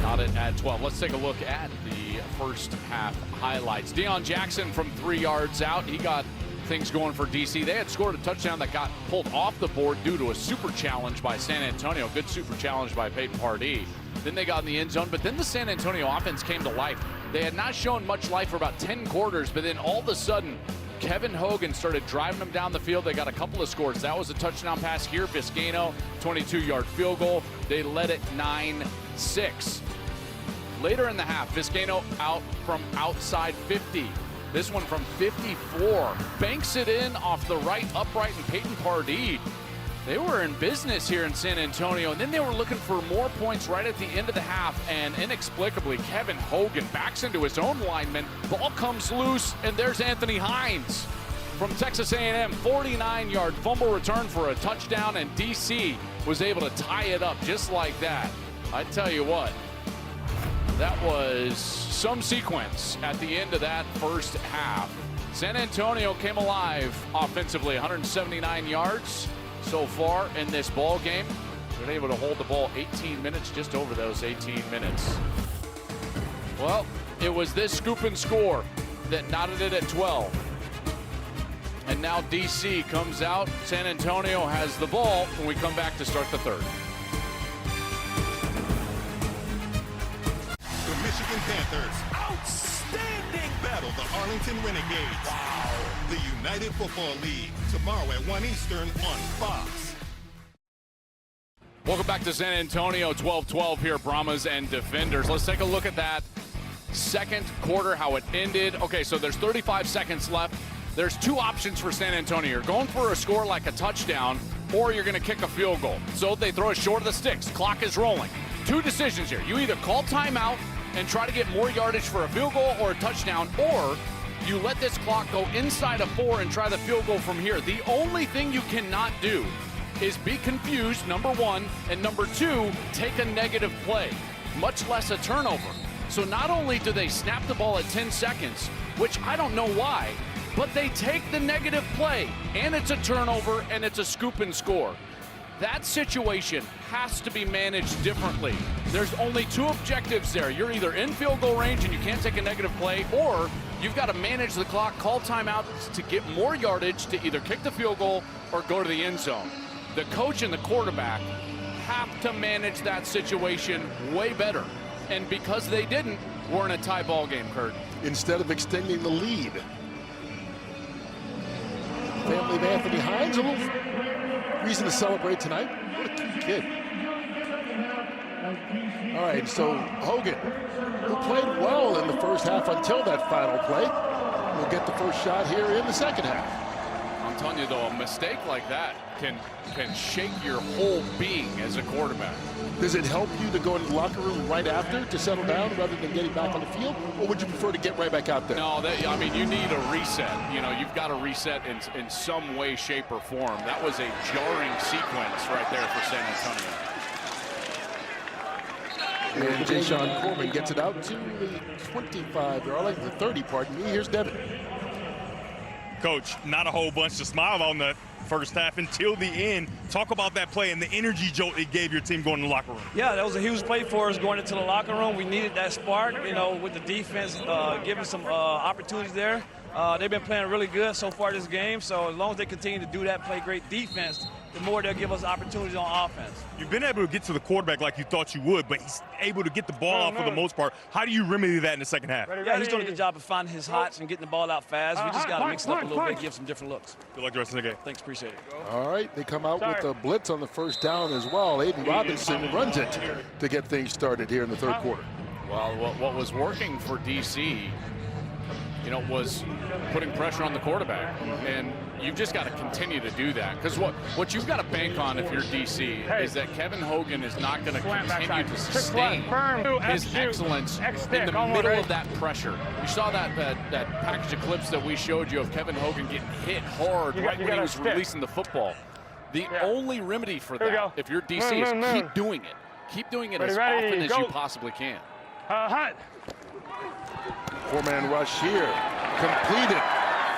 Got it at 12. Let's take a look at the first half highlights. Deion Jackson from 3 yards out. He got things going for DC. They had scored a touchdown that got pulled off the board due to a super challenge by San Antonio. Good super challenge by Peyton Pardee. Then they got in the end zone, but then the San Antonio offense came to life. They had not shown much life for about 10 quarters, but then all of a sudden, Kevin Hogan started driving them down the field. They got a couple of scores. That was a touchdown pass here. Vizcaino, 22-yard field goal. They led it 9-6. Later in the half, Vizcaino out from outside 50. This one from 54. Banks it in off the right upright, and Peyton Pardee. They were in business here in San Antonio, and then they were looking for more points right at the end of the half, and inexplicably, Kevin Hogan backs into his own lineman. Ball comes loose, and there's Anthony Hines from Texas A&M. 49-yard fumble return for a touchdown, and DC was able to tie it up just like that. I tell you what, that was some sequence at the end of that first half. San Antonio came alive offensively, 179 yards. So far in this ball game, they're able to hold the ball 18 minutes, just over those 18 minutes. Well, it was this scoop and score that knotted it at 12. And now DC comes out. San Antonio has the ball when we come back to start the third. The Michigan Panthers outstanding battle the Arlington Renegades. Wow. the United Football League, tomorrow at 1 Eastern on Fox. Welcome back to San Antonio, 12-12 here, Brahmas and Defenders. Let's take a look at that second quarter, how it ended. Okay, so there's 35 seconds left. There's two options for San Antonio. You're going for a score like a touchdown, or you're going to kick a field goal. So they throw it short of the sticks. Clock is rolling. Two decisions here. You either call timeout and try to get more yardage for a field goal or a touchdown, or you let this clock go inside of 4 and try the field goal from here. The only thing you cannot do is be confused, number one, and number two, take a negative play, much less a turnover. So not only do they snap the ball at 10 seconds, which I don't know why, but they take the negative play, and it's a turnover, and it's a scoop and score. That situation has to be managed differently. There's only two objectives there. You're either in field goal range and you can't take a negative play, or you've got to manage the clock, call timeouts to get more yardage to either kick the field goal or go to the end zone. The coach and the quarterback have to manage that situation way better. And because they didn't, we're in a tie ball game, Kurt. Instead of extending the lead. Family of Anthony Hines, a little reason to celebrate tonight. What a cute kid. All right, so Hogan, who played well in the first half until that final play, will get the first shot here in the second half. I'm telling you, though, a mistake like that can shake your whole being as a quarterback. Does it help you to go into the locker room right after to settle down rather than getting back on the field, or would you prefer to get right back out there? No, I mean, you need a reset. You know, you've got to reset in some way, shape, or form. That was a jarring sequence right there for San Antonio. And Jayshawn Corbin gets it out to the 25, or like the 30, pardon me. Here's Devin. Coach, not a whole bunch to smile on the first half until the end. Talk about that play and the energy jolt it gave your team going to the locker room. Yeah, that was a huge play for us going into the locker room. We needed that spark, you know, with the defense giving some opportunities there. They've been playing really good so far this game, so as long as they continue to do that, play great defense, the more they'll give us opportunities on offense. You've been able to get to the quarterback like you thought you would, but he's able to get the ball out for the most part. How do you remedy that in the second half? Yeah, he's doing a good job of finding his hots and getting the ball out fast. We just got to mix it up a little bit, give some different looks. Good luck the rest of the game. Thanks, appreciate it. All right, they come out with a blitz on the first down as well. Aiden Robinson runs it to get things started here in the third quarter. Well, what was working for DC, you know, was putting pressure on the quarterback, and you've just got to continue to do that, because what you've got to bank on if you're DC is that Kevin Hogan is not going to continue to sustain his excellence in the middle of that pressure. You saw that package of clips that we showed you of Kevin Hogan getting hit hard right when he was releasing the football. The only remedy for that, if you're DC, is keep doing it. Keep doing it as often as you possibly can. Four-man rush here, completed.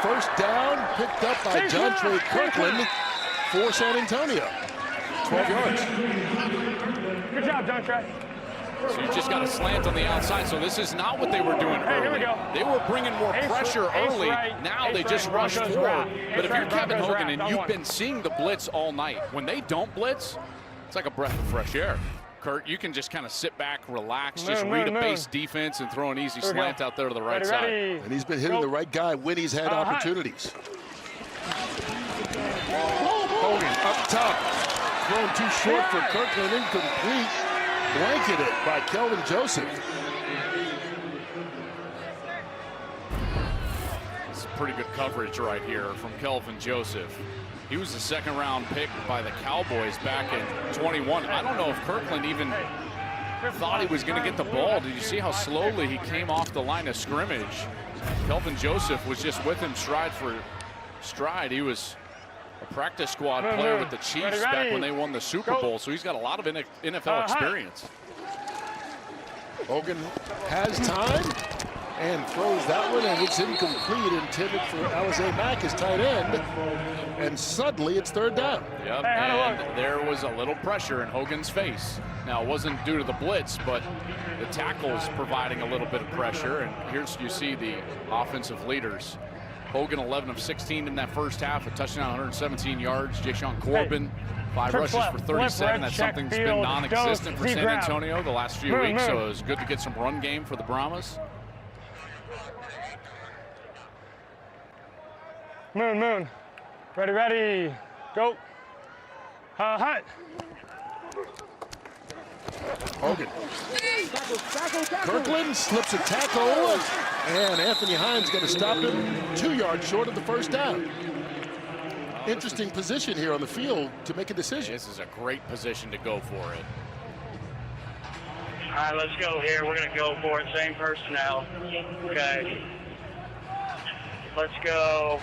First down, picked up by Jontre Kirkland for San Antonio. 12 yards. Good job, Jontre. So you just got a slant on the outside. So this is not what they were doing early. They were bringing more pressure early. Now they just rush forward. But if you're Kevin Hogan and you've been seeing the blitz all night, when they don't blitz, it's like a breath of fresh air. Kurt, you can just kind of sit back, relax, just read a base defense and throw an easy slant out there to the right side. And he's been hitting the right guy when he's had opportunities. Hogan up top, thrown too short for Kirkland, incomplete. Blanketed by Kelvin Joseph. It's pretty good coverage right here from Kelvin Joseph. He was the second-round pick by the Cowboys back in 21. I don't know if Kirkland even thought he was going to get the ball. Did you see how slowly he came off the line of scrimmage? Kelvin Joseph was just with him stride for stride. He was a practice squad player with the Chiefs back when they won the Super Bowl, so he's got a lot of NFL experience. Hogan has time and throws that one, and it's incomplete, intended for Alize Mack, his tight end. And suddenly it's third down. Yep, and there was a little pressure in Hogan's face. Now, it wasn't due to the blitz, but the tackles providing a little bit of pressure. And here's, you see the offensive leaders. Hogan 11 of 16 in that first half, a touchdown, 117 yards. Jayshawn Corbin, 5 rushes for 37. That's something that's been non-existent for San Antonio the last few weeks, so it was good to get some run game for the Brahmas. Moon. Ready, go. Hut. Hogan. Kirkland slips a tackle, and Anthony Hines going to stop him 2 yards short of the first down. Interesting position here on the field to make a decision. This is a great position to go for it. All right, let's go here. We're going to go for it. Same personnel. Okay. Let's go.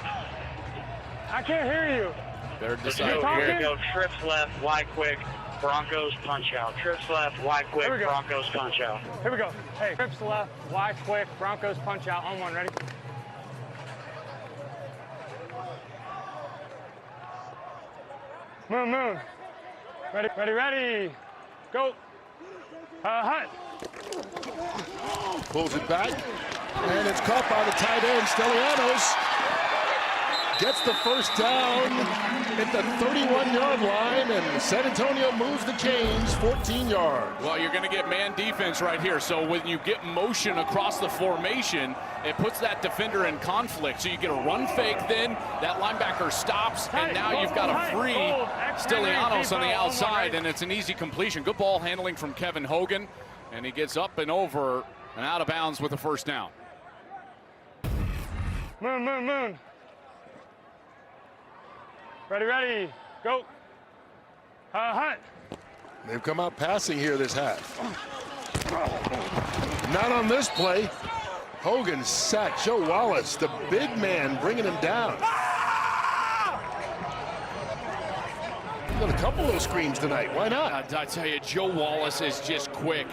I can't hear you. Better Let's decide go here. here. Go trips left, wide quick, Broncos punch out. Trips left, wide quick, Broncos punch out. Here we go. Hey, trips left, wide quick, Broncos punch out. On one, ready? Moon. Ready. Go. Hut. Pulls it back, and it's caught by the tight end, Stelianos. Gets the first down at the 31-yard line, and San Antonio moves the chains 14 yards. Well, you're going to get man defense right here. So when you get motion across the formation, it puts that defender in conflict. So you get a run fake, then that linebacker stops, and now you've got a free Stelianos on the outside, and it's an easy completion. Good ball handling from Kevin Hogan, and he gets up and over and out of bounds with a first down. Moon. Ready, go. Hut. They've come out passing here this half. Not on this play. Hogan sacked Joe Wallace, the big man, bringing him down. Got a couple of those screens tonight. Why not? I tell you, Joe Wallace is just quick.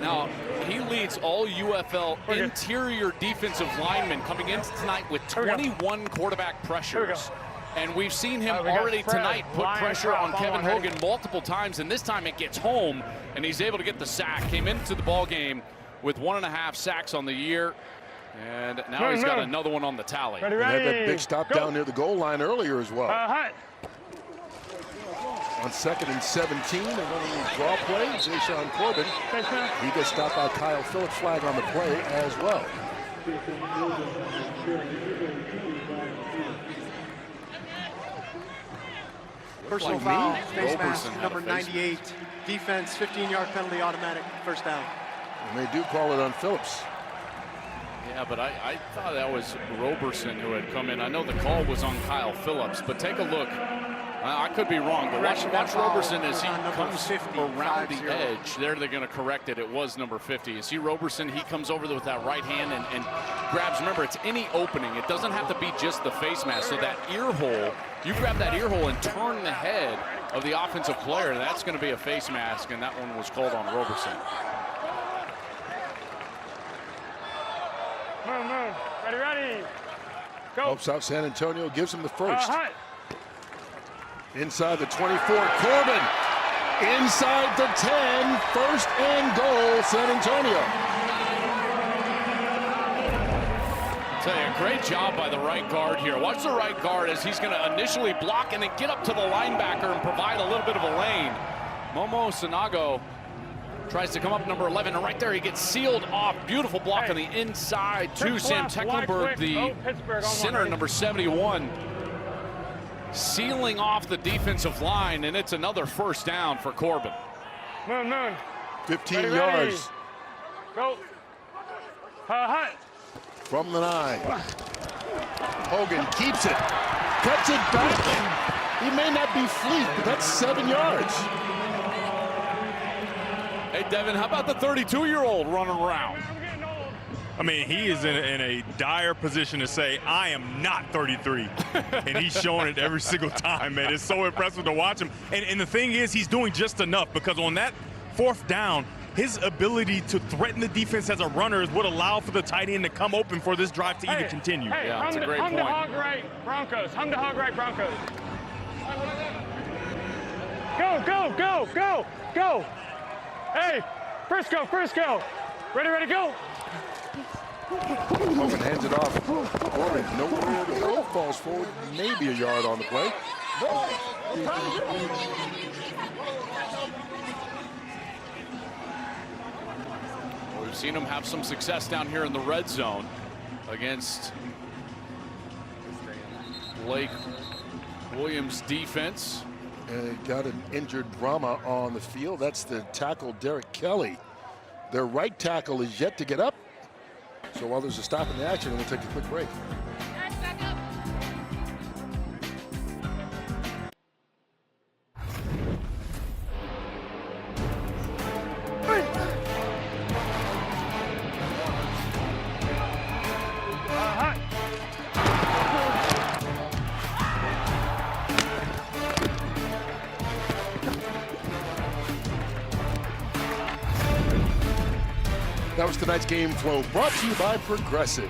Now, he leads all UFL interior defensive linemen coming into tonight with 21 quarterback pressures. And we've seen him already tonight put pressure on Kevin Hogan multiple times, and this time it gets home, and he's able to get the sack. Came into the ball game with 1.5 sacks on the year, and now he's got another one on the tally. He had that big stop down near the goal line earlier as well. On 2nd and 17, they're running a draw play. Zayshawn Corbin, he gets stopped by Kyle Phillips, flag on the play as well. Personal foul, face mask, number 98. Defense, 15-yard penalty, automatic, first down. And they do call it on Phillips. Yeah, but I thought that was Roberson who had come in. I know the call was on Kyle Phillips, but take a look. I could be wrong, but watch Roberson as he comes around the edge. There they're going to correct it. It was number 50. You see Roberson, he comes over with that right hand and grabs. Remember, it's any opening. It doesn't have to be just the face mask. So that ear hole, you grab that ear hole and turn the head of the offensive player. That's going to be a face mask, and that one was called on Roberson. Moon. Ready, go. Helps out San Antonio, gives him the first. Inside the 24, Corbin. Inside the 10, first and goal, San Antonio. Tell you, great job by the right guard here. Watch the right guard as he's going to initially block and then get up to the linebacker and provide a little bit of a lane. Momo Sanago tries to come up number 11, and right there he gets sealed off. Beautiful block on the inside to Sam Tecklenburg, the center, number 71. Sealing off the defensive line, and it's another first down for Corbin. Moon. 15 yards. Go. Hut. From the 9. Hogan keeps it. Cuts it back. He may not be fleet, but that's 7 yards. Hey, Devin, how about the 32-year-old running around? I mean, he is in a dire position to say, I am not 33. And he's showing it every single time, man. It's so impressive to watch him. And the thing is, he's doing just enough, because on that 4th down, his ability to threaten the defense as a runner is what allowed for the tight end to come open for this drive to even continue. Hey, yeah, that's a great point. Hum to hog right, Broncos. Hum to hog right, Broncos. Go. Hey, Frisco. Ready, go. Hogan hands it off. Corbin, nowhere to go. Falls forward, maybe a yard on the play. We've seen him have some success down here in the red zone against Blake Williams' defense. And they got an injured Brahma on the field. That's the tackle, Derek Kelly. Their right tackle is yet to get up. So while there's a stop in the action, we'll take a quick break. That was tonight's game flow, brought to you by Progressive.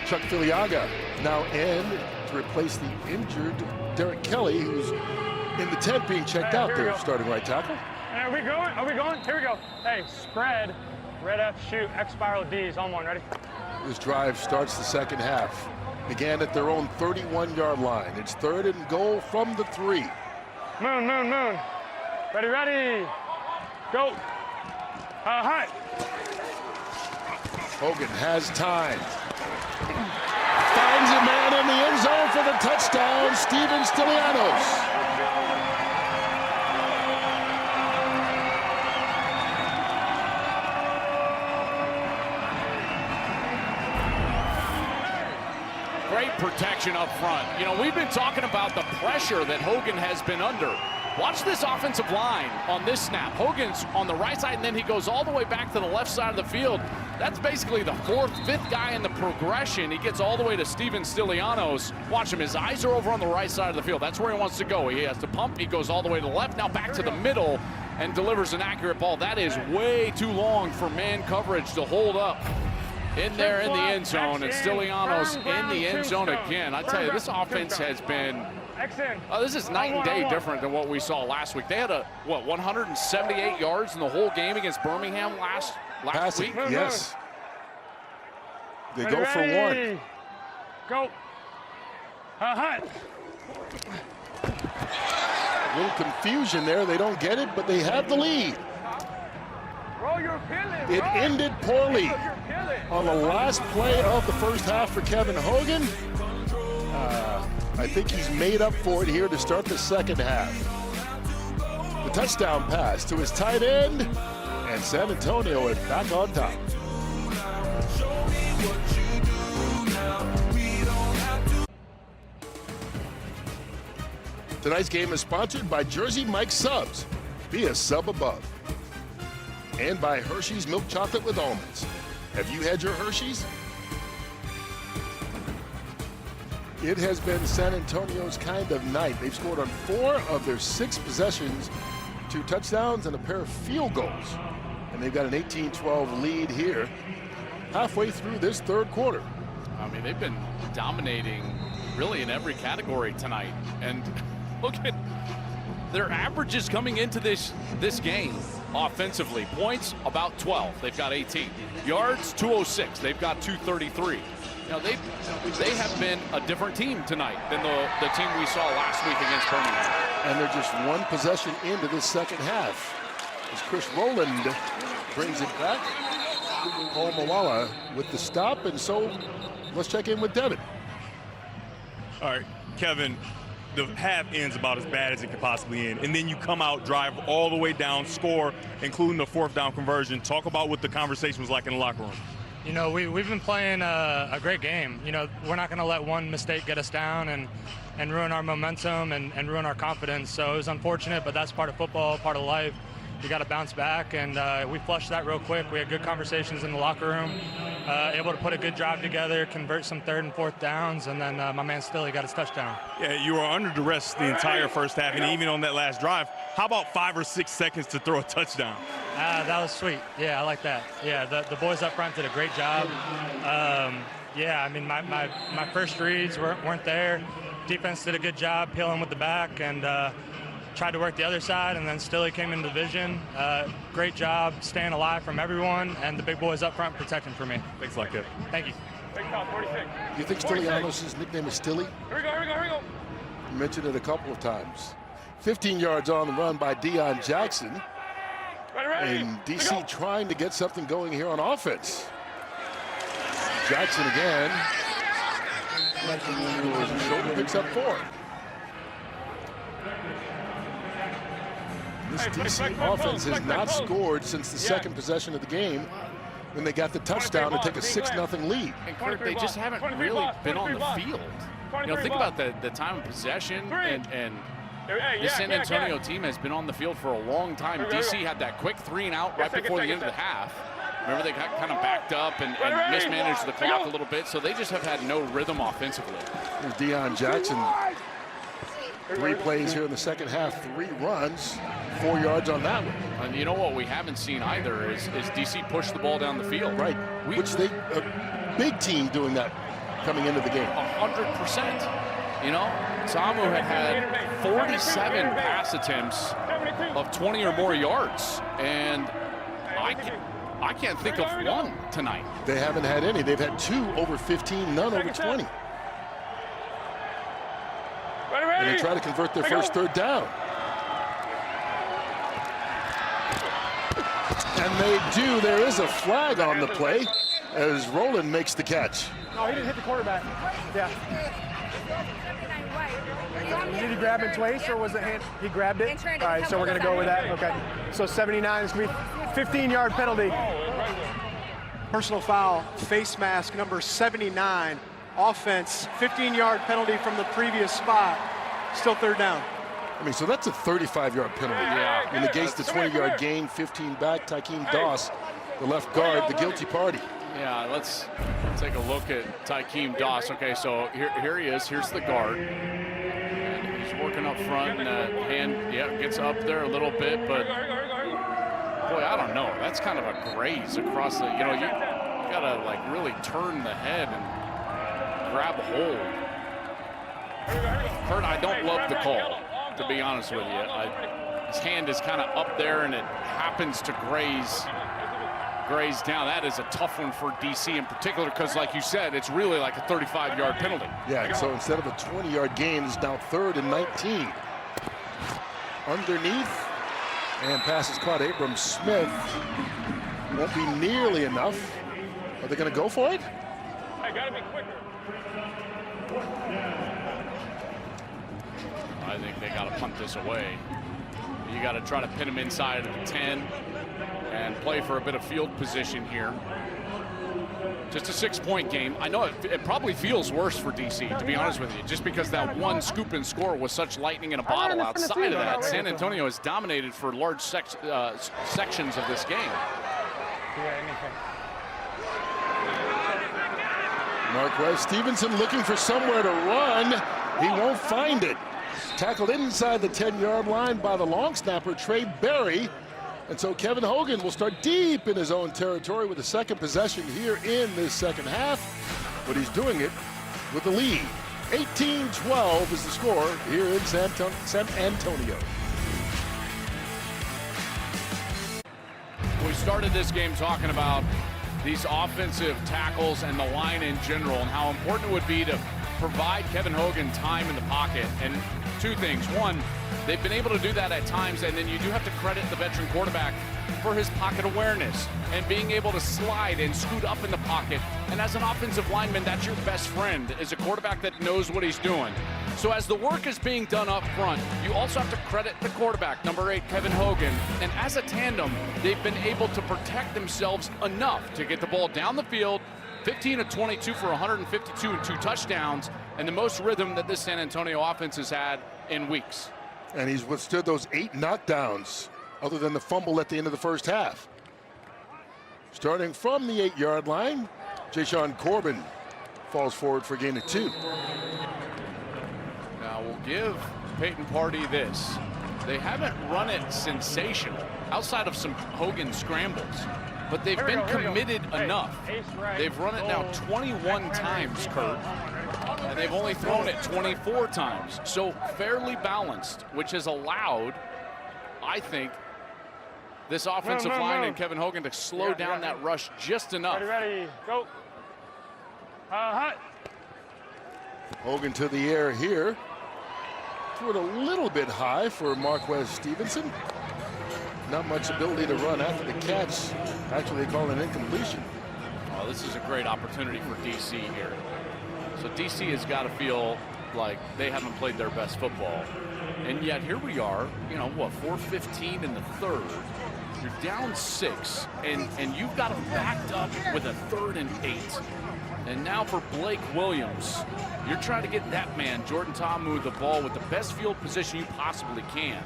Chuck Filiaga now in to replace the injured Derek Kelly, who's in the tent being checked out there, starting right tackle. Are we going? Are we going? Here we go. Hey, spread, red F, shoot, X spiral D's. On one, ready? This drive starts the second half. Began at their own 31-yard line. It's 3rd and goal from the 3. Moon, moon, moon. Ready, ready. Go. Hut. Hogan has time. Finds a man in the end zone for the touchdown, Steven Stylianos. Great protection up front. You know, we've been talking about the pressure that Hogan has been under. Watch this offensive line on this snap. Hogan's on the right side, and then he goes all the way back to the left side of the field. That's basically the 4th, 5th guy in the progression. He gets all the way to Steven Stylianos. Watch him. His eyes are over on the right side of the field. That's where he wants to go. He has to pump. He goes all the way to the left, now back to the middle, and delivers an accurate ball. That is way too long for man coverage to hold up in there in the end zone. And Stylianos in the end zone again. I tell you, this offense has been... this is night and day different than what we saw last week. They had 178 yards in the whole game against Birmingham last week? Yes. They go for 1. Go. Hut. A little confusion there. They don't get it, but they have the lead. It ended poorly on the last play of the first half for Kevin Hogan. I think he's made up for it here to start the second half. The touchdown pass to his tight end, and San Antonio is back on top. Tonight's game is sponsored by Jersey Mike's Subs. Be a sub above. And by Hershey's Milk Chocolate with Almonds. Have you had your Hershey's? It has been San Antonio's kind of night. They've scored on 4 of their 6 possessions, 2 touchdowns and a pair of field goals. And they've got an 18-12 lead here halfway through this 3rd quarter. I mean, they've been dominating really in every category tonight. And look at their averages coming into this game offensively. Points, about 12. They've got 18. Yards, 206. They've got 233. You know, they have been a different team tonight than the team we saw last week against Birmingham. And they're just 1 possession into the second half. As Chris Rowland brings it back. Paul Mawala with the stop, and so let's check in with Devin. All right, Kevin, the half ends about as bad as it could possibly end. And then you come out, drive all the way down, score, including the 4th down conversion. Talk about what the conversation was like in the locker room. You know, we've been playing a great game. You know, we're not going to let one mistake get us down and ruin our momentum and ruin our confidence. So it was unfortunate, but that's part of football, part of life. We got to bounce back, and we flushed that real quick. We had good conversations in the locker room, able to put a good drive together, convert some 3rd and 4th downs, and then my man Stilly got his touchdown. Yeah, you were under duress the entire first half, and even on that last drive. How about 5 or 6 seconds to throw a touchdown? That was sweet. Yeah, I like that. Yeah, the boys up front did a great job. Yeah, I mean, my first reads weren't there. Defense did a good job peeling with the back, and tried to work the other side, and then Stilly came into the vision. Great job staying alive from everyone, and the big boys up front protecting for me. Thanks a lot, Kevin. Thank you. Big call, 46. Do you think Stylianos' nickname is Stilly? Here we go, here we go, here we go. You mentioned it a couple of times. 15 yards on the run by Deion Jackson. Ready. And DC trying to get something going here on offense. Jackson again. Shoulder picks up 4. This DC offense has not scored since the second possession of the game when they got the touchdown to take a 6-0 lead. And Kurt, they just haven't really been on the field. You know, think about the time of possession, and this San Antonio team has been on the field for a long time. DC had that quick 3-and-out right before the end of the half. Remember, they got kind of backed up and mismanaged the clock a little bit, so they just have had no rhythm offensively. There's Deion Jackson. 3 plays here in the second half, 3 runs, 4 yards on that one. And you know what we haven't seen either is DC push the ball down the field. Right, which they, a big team doing that coming into the game. 100%. You know, Samu had 47 pass attempts of 20 or more yards, and I can't think of one tonight. They haven't had any. They've had 2 over 15, none over 20. And they try to convert their first third down. And they do. There is a flag on the play as Roland makes the catch. No, he didn't hit the quarterback. Yeah. Did he grab it twice, or was it hand? He grabbed it? All right, so we're going to go with that. Okay. So 79 is going to be 15-yard penalty. Personal foul, face mask number 79. Offense, 15-yard penalty from the previous spot. Still third down. I mean, so that's a 35-yard penalty. Yeah. And against the 20-yard gain, 15 back, Tykeem Doss, the left guard, the guilty party. Yeah, let's take a look at Tykeem Doss. Okay, so here he is. Here's the guard. And he's working up front, and hand, gets up there a little bit, but boy, I don't know. That's kind of a graze across the, you gotta like really turn the head and grab a hold. Kurt, I don't love the call, to be honest with you. His hand is kind of up there, and it happens to graze down. That is a tough one for DC in particular, because like you said, it's really like a 35-yard penalty. Yeah, so instead of a 20-yard gain, it's now 3rd and 19. Underneath, and pass is caught. Abram Smith won't be nearly enough. Are they going to go for it? I gotta be quicker. I think they got to punt this away. You got to try to pin him inside of the 10 and play for a bit of field position here. Just a 6-point game. I know it probably feels worse for DC, to be honest with you, just because that one scoop and score was such lightning in a bottle. Outside of that, San Antonio has dominated for large sections of this game. Marquez Stevenson looking for somewhere to run. He won't find it. Tackled inside the 10-yard line by the long snapper, Trey Berry. And so Kevin Hogan will start deep in his own territory with the second possession here in this second half. But he's doing it with the lead. 18-12 is the score here in San Antonio. We started this game talking about these offensive tackles and the line in general and how important it would be to provide Kevin Hogan time in the pocket. And 2 things. One, they've been able to do that at times, and then you do have to credit the veteran quarterback for his pocket awareness and being able to slide and scoot up in the pocket. And as an offensive lineman, that's your best friend, is a quarterback that knows what he's doing. So as the work is being done up front, you also have to credit the quarterback, number 8, Kevin Hogan. And as a tandem, they've been able to protect themselves enough to get the ball down the field, 15 of 22 for 152 and 2 touchdowns, and the most rhythm that this San Antonio offense has had in weeks. And he's withstood those 8 knockdowns, other than the fumble at the end of the first half. Starting from the 8-yard line, Jashawn Corbin falls forward for a gain of 2. Now we'll give Peyton Party this. They haven't run it sensational outside of some Hogan scrambles, but they've been committed enough. They've run it now 21 times, Kurt, and they've only thrown it 24 times. So fairly balanced, which has allowed, I think, this offensive line and Kevin Hogan to slow down that rush just enough. Ready, go. Hot. Hogan to the air here. Threw it a little bit high for Marquez Stevenson. Not much ability to run after the catch. Actually, they call it an incompletion. Oh, this is a great opportunity for DC here. So DC has got to feel like they haven't played their best football. And yet here we are, you know, what, 4:15 in the third. You're down 6, and you've got them backed up with a 3rd and 8. And now for Blake Williams, you're trying to get that man, Jordan Ta'amu, the ball with the best field position you possibly can.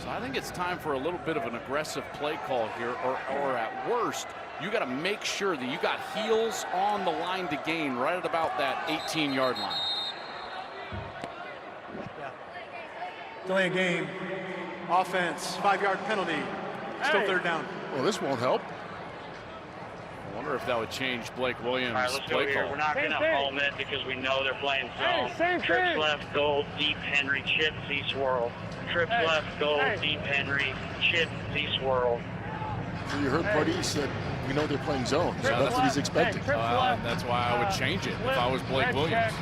So I think it's time for a little bit of an aggressive play call here, or at worst, you got to make sure that you got heels on the line to gain right at about that 18-yard line. Delay a game. Offense, 5-yard penalty. Still 3rd down. Well, this won't help. I wonder if that would change Blake Williams' All right, let's go play here. call. We're not going to home it because we know they're playing zone. Trips left, goal, deep Henry, chip, Z swirl. Trips left, goal, deep Henry, chip, Z swirl. You heard Pardee said we know they're playing zone, so that's what he's expecting. That's why I would change it if I was Blake Williams.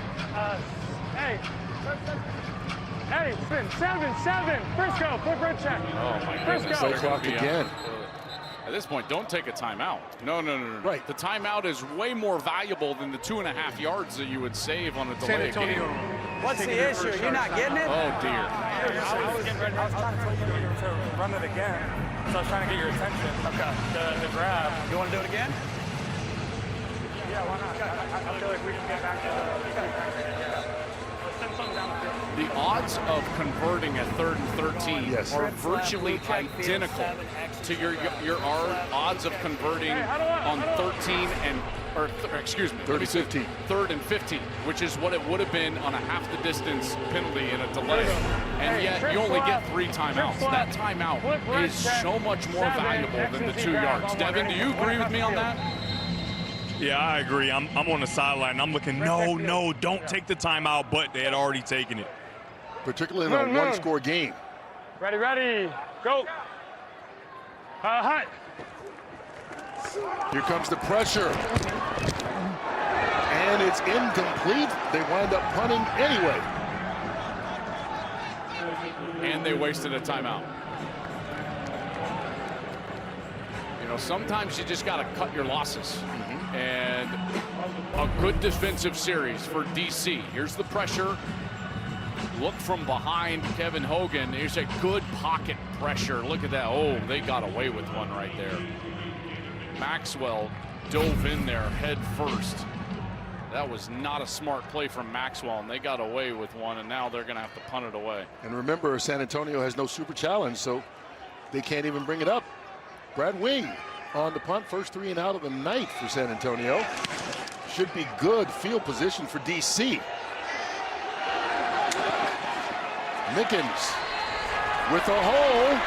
Hey, spin, 7-7, Frisco, quick red check. Oh my goodness. Play clock again. At this point, don't take a timeout. No. Right. The timeout is way more valuable than the 2.5 yards that you would save on a delay game. What's the issue? You're not getting it? Oh, dear. I was trying to tell you to run it again. So I was trying to get your attention. Okay. The grab. You want to do it again? Yeah, why not? I feel like we can get back to send something down the field. The odds of converting at 3rd and 13 are virtually identical to your odds of converting on 3rd and 15, which is what it would have been on a half the distance penalty in a delay. And yet you only get 3 timeouts. That timeout is so much more valuable than the 2 yards. Devin, do you agree with me on that? Yeah, I agree. I'm on the sideline. I'm looking, no, don't take the timeout, but they had already taken it. Particularly in a one-score game. Ready, go. Hut. Here comes the pressure. And it's incomplete. They wind up punting anyway. And they wasted a timeout. You know, sometimes you just got to cut your losses. And a good defensive series for DC. Here's the pressure. Look from behind Kevin Hogan. Here's a good pocket pressure. Look at that. Oh, they got away with one right there. Maxwell dove in there head first. That was not a smart play from Maxwell, and they got away with one, and now they're going to have to punt it away. And remember, San Antonio has no super challenge, so they can't even bring it up. Brad Wing on the punt, first 3 and out of the night for San Antonio. Should be good field position for DC. Mickens with a hole.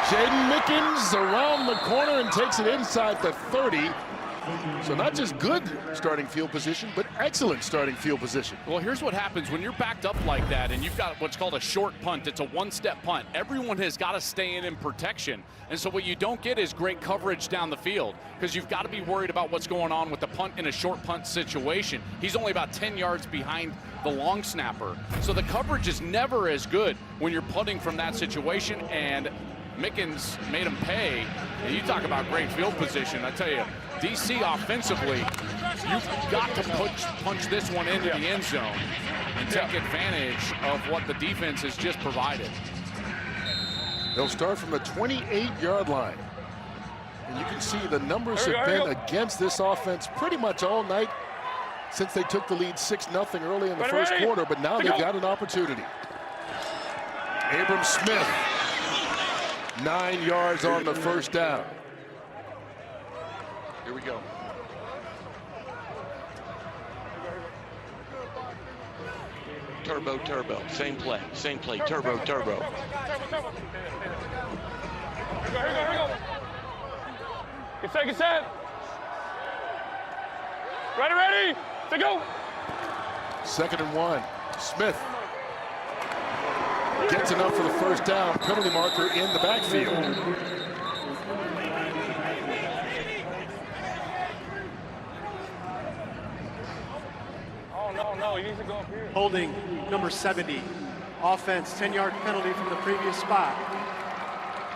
Jaden Mickens around the corner and takes it inside the 30. So not just good starting field position, but excellent starting field position. Well, here's what happens when you're backed up like that and you've got what's called a short punt. It's a one-step punt. Everyone has got to stay in protection. And so what you don't get is great coverage down the field because you've got to be worried about what's going on with the punt in a short punt situation. He's only about 10 yards behind the long snapper. So the coverage is never as good when you're punting from that situation, and Mickens made him pay. And you talk about great field position. I tell you, DC offensively, you've got to punch this one into the end zone and take advantage of what the defense has just provided. They'll start from the 28-yard line. And you can see the numbers have been against this offense pretty much all night since they took the lead 6-0 early in the first quarter, but now they've got an opportunity. Abram Smith, 9 yards on the first down. Here we go. Turbo, same play, turbo. Here we go. Get set. Ready, to go. 2nd and 1. Smith gets enough for the first down. Penalty marker in the backfield. No, he needs to go up here. Holding number 70. Offense, 10-yard penalty from the previous spot.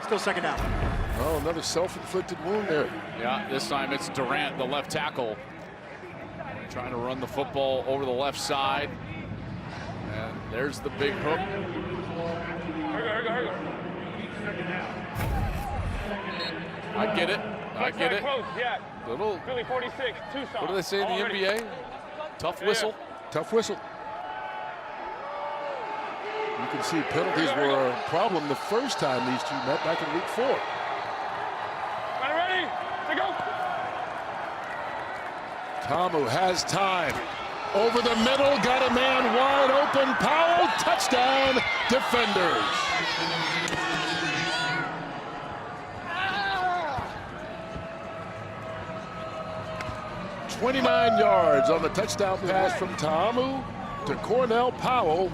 Still 2nd down. Oh, another self-inflicted wound there. Yeah, this time it's Durant, the left tackle. trying to run the football over the left side. And there's the big hook. I get it. I get it. Little. Philly 46, Tucson. What do they say in the NBA? Tough whistle. Tough whistle. You can see penalties were a problem the first time these two met back in week 4. Ready? To go. Tamu has time. Over the middle, got a man wide open. Powell, touchdown, defenders. "29 yards on the touchdown pass from Tamu to Cornell Powell.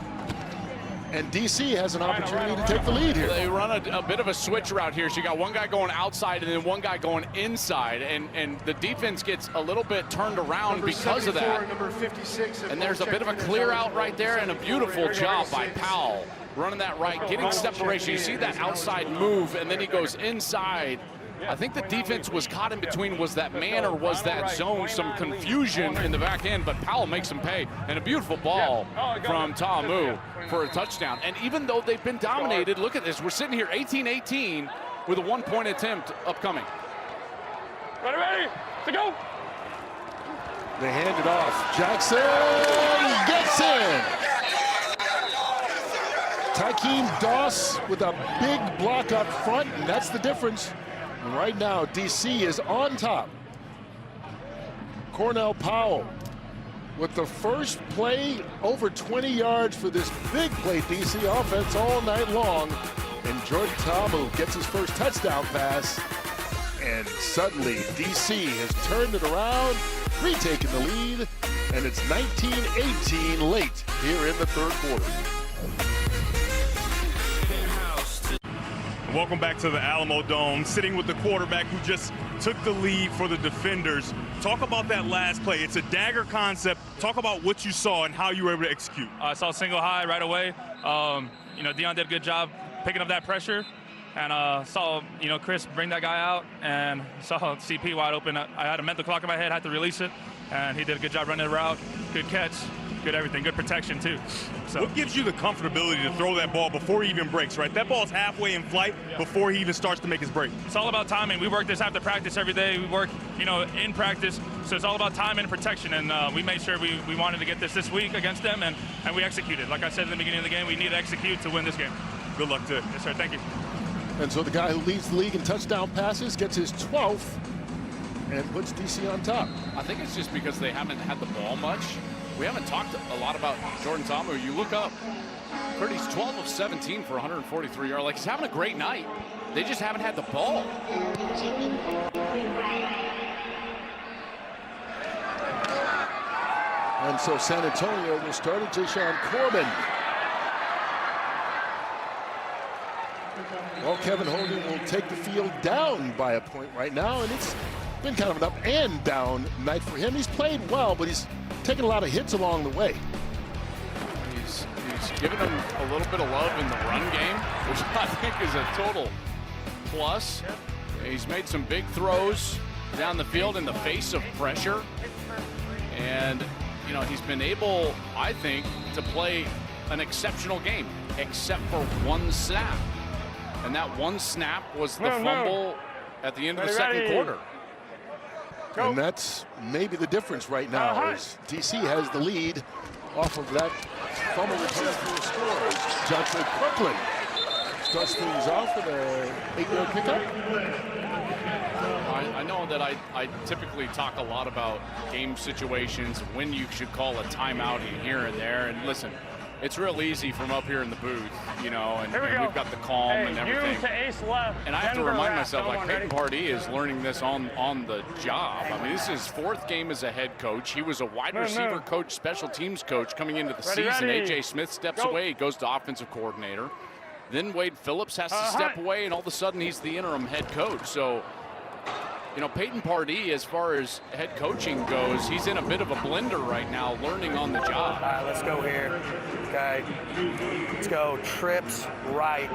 And DC has an opportunity to take the lead here. They run a bit of a switch route here. So you got one guy going outside and then one guy going inside. And the defense gets a little bit turned around because of that. Number 56. And there's a bit of a clear out right there and a beautiful job by Powell. Running that right, getting separation. You see that outside move and then he goes inside. I think the defense was caught in between. Was that man or was that zone? Some confusion in the back end, but Powell makes him pay. And a beautiful ball from Tamu for a touchdown. And even though they've been dominated, look at this. We're sitting here 18-18 with a 1-point attempt upcoming. Ready, to go. They hand it off. Jackson gets in. Tykeem Doss with a big block up front, and that's the difference. Right now, DC is on top. Cornell Powell with the first play over 20 yards for this big play DC offense all night long. And Jordan Tamu gets his first touchdown pass. And suddenly, DC has turned it around, retaken the lead, and it's 19-18 late here in the third quarter. Welcome back to the Alamo Dome, sitting with the quarterback who just took the lead for the defenders. Talk about that last play. It's a dagger concept. Talk about what you saw and how you were able to execute. I saw single high right away. Dion did a good job picking up that pressure. And saw, Chris bring that guy out and saw CP wide open. I had a mental clock in my head, had to release it. And he did a good job running the route. Good catch, good everything, good protection too. So. What gives you the comfortability to throw that ball before he even breaks, right? That ball's halfway in flight before he even starts to make his break. It's all about timing. We work this after practice every day. We work, in practice. So it's all about time and protection. And we made sure we wanted to get this week against them, and we executed. Like I said in the beginning of the game, we need to execute to win this game. Good luck to it. Yes, sir. Thank you. And so the guy who leads the league in touchdown passes gets his 12th and puts DC on top. I think it's just because they haven't had the ball much. We haven't talked a lot about Jordan Tamu. You look up, Purdy's 12 of 17 for 143 yards. Like, he's having a great night. They just haven't had the ball. And so San Antonio will start at Jashawn Corbin. Well, Kevin Hogan will take the field down by a point right now, and it's been kind of an up and down night for him. He's played well, but he's taken a lot of hits along the way. He's given him a little bit of love in the run game, which I think is a total plus. He's made some big throws down the field in the face of pressure. And, he's been able, I think, to play an exceptional game, except for one snap. And that one snap was the fumble at the end of the second quarter. And that's maybe the difference right now, as DC has the lead off of that fumble return for a score. Johnson Kirkland starts things off with a 8-yard pickup. I know that I typically talk a lot about game situations, when you should call a timeout here and there. And listen, it's real easy from up here in the booth, and we've got the calm and everything. To ace left, and I have to remind myself, like, Peyton Pardee is learning this on the job. I mean, this is his 4th game as a head coach. He was a wide receiver coach, special teams coach coming into the season. A.J. Smith steps away. He goes to offensive coordinator. Then Wade Phillips has to step away, and all of a sudden he's the interim head coach. So, Peyton Pardee, as far as head coaching goes, he's in a bit of a blender right now, learning on the job. All right, let's go here. Okay, let's go. Trips right,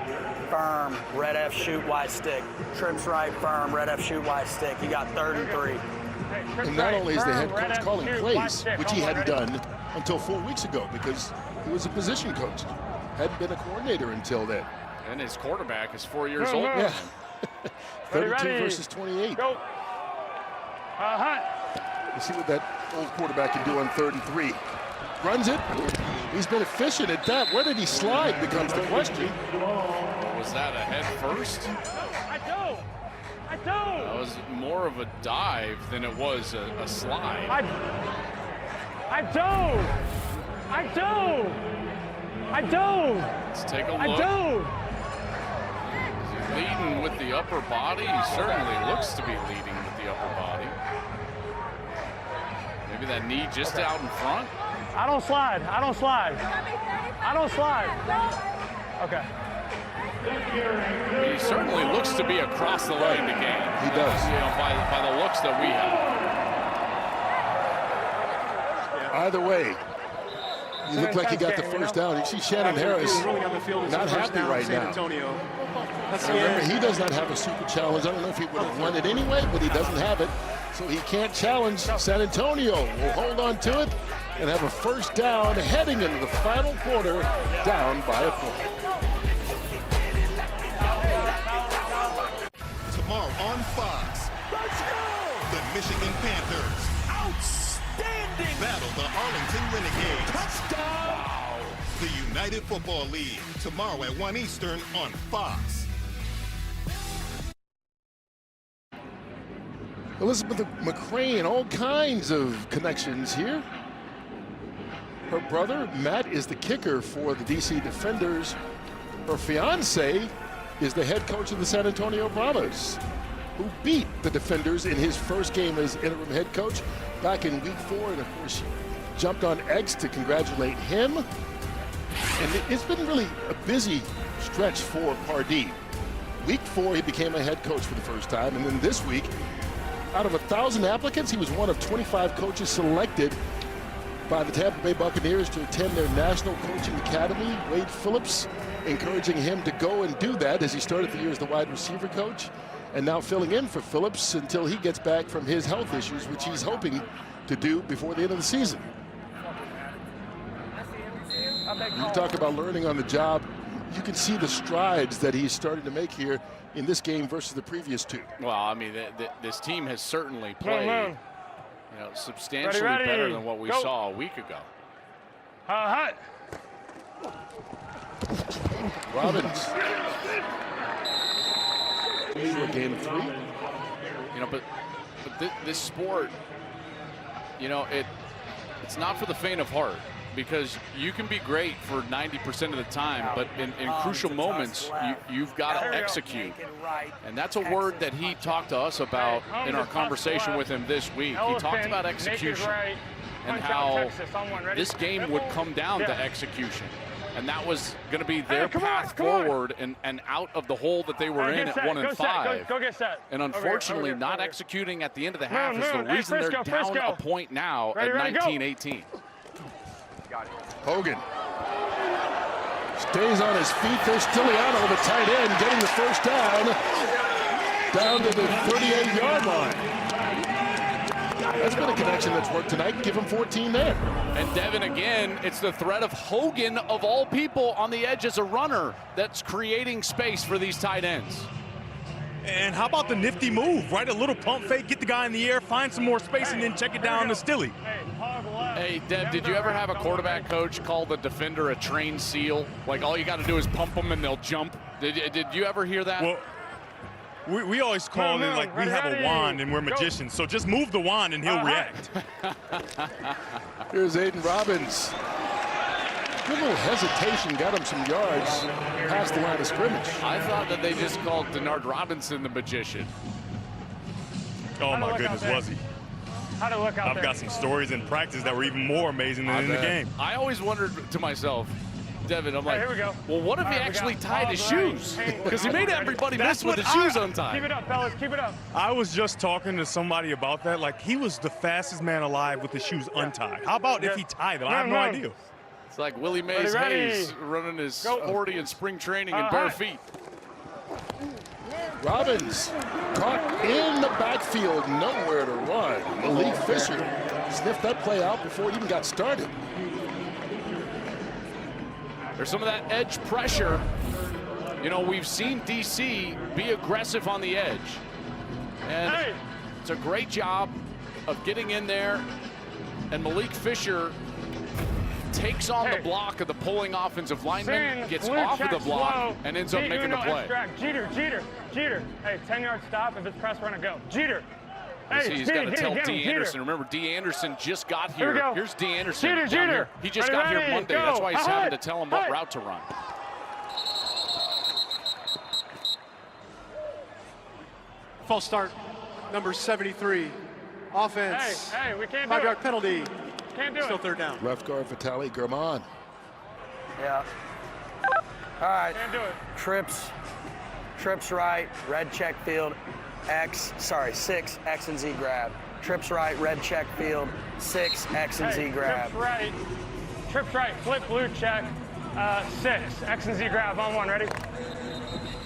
firm, red F, shoot, wide stick. Trips right, firm, red F, shoot, wide stick. You got 3rd and 3. And not only is the head coach calling plays, which he hadn't done until 4 weeks ago because he was a position coach. Hadn't been a coordinator until then. And his quarterback is 4 years old. Yeah. 32 versus 28. Go. Let's see what that old quarterback can do on 3rd and 3. Runs it. He's been efficient at that. Where did he slide becomes the question. Was that a head first? That was more of a dive than it was a slide. I dove. Let's take a look. I dove. Leading with the upper body. He certainly looks to be leading with the upper body. Maybe that knee just out in front. I don't slide. Okay. He certainly looks to be across the line to gain. He does. You know, by the looks that we have. Either way, he looked like he got the first down. You see Shannon Harris not happy right now. Remember, he does not have a super challenge. I don't know if he would have won it anyway, but he doesn't have it. So he can't challenge. San Antonio will hold on to it and have a first down heading into the final quarter, down by a point. Tomorrow on Fox. Let's go! The Michigan Panthers Outstanding! battle the Arlington Renegades. Touchdown! The United Football League. Tomorrow at 1 Eastern on Fox. Elizabeth McCrane, all kinds of connections here. Her brother, Matt, is the kicker for the DC Defenders. Her fiance is the head coach of the San Antonio Brahmas, who beat the Defenders in his first game as interim head coach back in week 4. And of course, jumped on X to congratulate him. And it's been really a busy stretch for Pardee. Week 4, he became a head coach for the first time. And then this week, out of 1,000 applicants, he was one of 25 coaches selected by the Tampa Bay Buccaneers to attend their National Coaching Academy. Wade Phillips encouraging him to go and do that as he started the year as the wide receiver coach, and now filling in for Phillips until he gets back from his health issues, which he's hoping to do before the end of the season. You talk about learning on the job. You can see the strides that he's starting to make here in this game versus the previous 2. Well, I mean, this team has certainly played substantially better than what we saw a week ago. Robbins. Short game of 3. You know, but this sport, you know, it's not for the faint of heart, because you can be great for 90% of the time, but in crucial moments, you've got to execute. And that's a word that he talked to us about in our conversation with him this week. He talked about execution and how this game would come down to execution. And that was going to be their path forward and out of the hole that they were in at 1 and 5. Go get set. And unfortunately, not executing at the end of the half is the reason they're down a point now at 19-18. Hogan stays on his feet. There's Stiliano, the tight end, getting the first down to the 38-yard line. That's been a connection that's worked tonight. Give him 14 there. And Devin, again, it's the threat of Hogan, of all people, on the edge as a runner that's creating space for these tight ends. And how about the nifty move, right? A little pump fake, get the guy in the air, find some more space, and then check it down to Stilly. Hey, Dev, did you ever have a quarterback coach call the defender a trained seal? Like, all you got to do is pump them and they'll jump. Did you ever hear that? Well, we always call it like we have a wand and we're magicians. So just move the wand and he'll react. Here's Aiden Robbins. Good little hesitation, got him some yards past the line of scrimmage. I thought that they just called Denard Robinson the magician. Oh my goodness, was he? How to look out I've there. got some stories in practice that were even more amazing than in the game. I always wondered to myself, Devin, I'm like, here we go. well, what if he actually tied his shoes? Because he made everybody miss with his shoes untied. Keep it up, fellas, keep it up. I was just talking to somebody about that. Like, he was the fastest man alive with his shoes untied. How about if he tied them? I have no idea. It's like Willie Mays Hayes running his 40 in spring training in bare feet. Robbins caught in the backfield, nowhere to run. Malik Fisher sniffed that play out before it even got started. There's some of that edge pressure. You know, we've seen DC be aggressive on the edge. And it's a great job of getting in there. And Malik Fisher takes on the block of the pulling offensive lineman, gets off of the block, and ends up making the play. Jeter. Hey, 10-yard stop. If it's press, run and go. Jeter. Hey, he's got to tell D. Anderson. Remember, D. Anderson just got here. Here's D. Anderson. Jeter. Here. He just got here Monday. Go. That's why he's having to tell him what route to run. False start, number 73. Offense. Hey, we can't do it. 5-yard penalty. Can't do Still it. third down. Left guard Vitaly German. Yeah. All right. Can't do it. Trips right, red check field, 6, X and Z grab. Trips right, red check field, 6, X and Z grab. Trips right, flip blue check, 6, X and Z grab on 1, ready?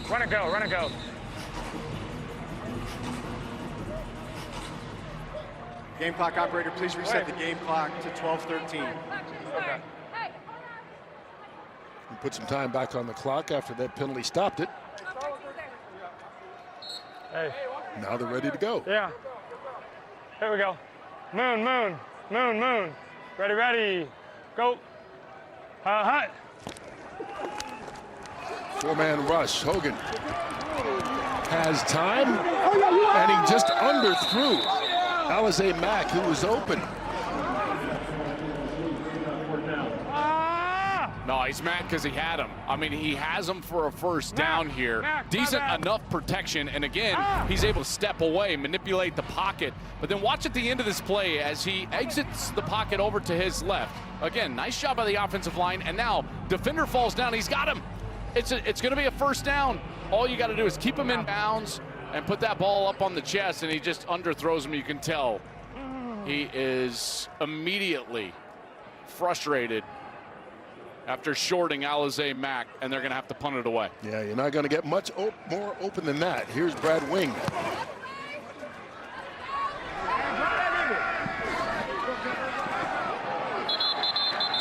Run and go. Game clock operator, please reset the game clock to 12:13. Okay. We put some time back on the clock after that penalty stopped it. Hey. Now they're ready to go. Yeah. Here we go. Moon. Ready. Go. Hut. Four-man rush. Hogan has time, and he just underthrew Alizé Mack, who was open. No, he's mad because he had him. I mean, he has him for a first down here. Decent enough protection, and again, he's able to step away, manipulate the pocket. But then watch at the end of this play as he exits the pocket over to his left. Again, nice job by the offensive line, and now defender falls down. He's got him. It's going to be a first down. All you got to do is keep him in bounds and put that ball up on the chest, and he just underthrows him. You can tell he is immediately frustrated after shorting Alizé Mack, and they're going to have to punt it away. Yeah, you're not going to get much more open than that. Here's Brad Wing.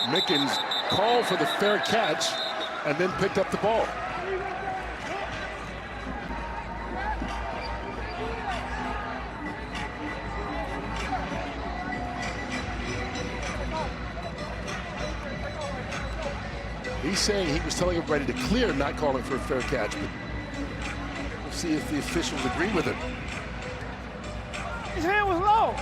Mickens called for the fair catch and then picked up the ball. He's saying he was telling everybody to clear, not calling for a fair catch, but we'll see if the officials agree with him. His hand was low.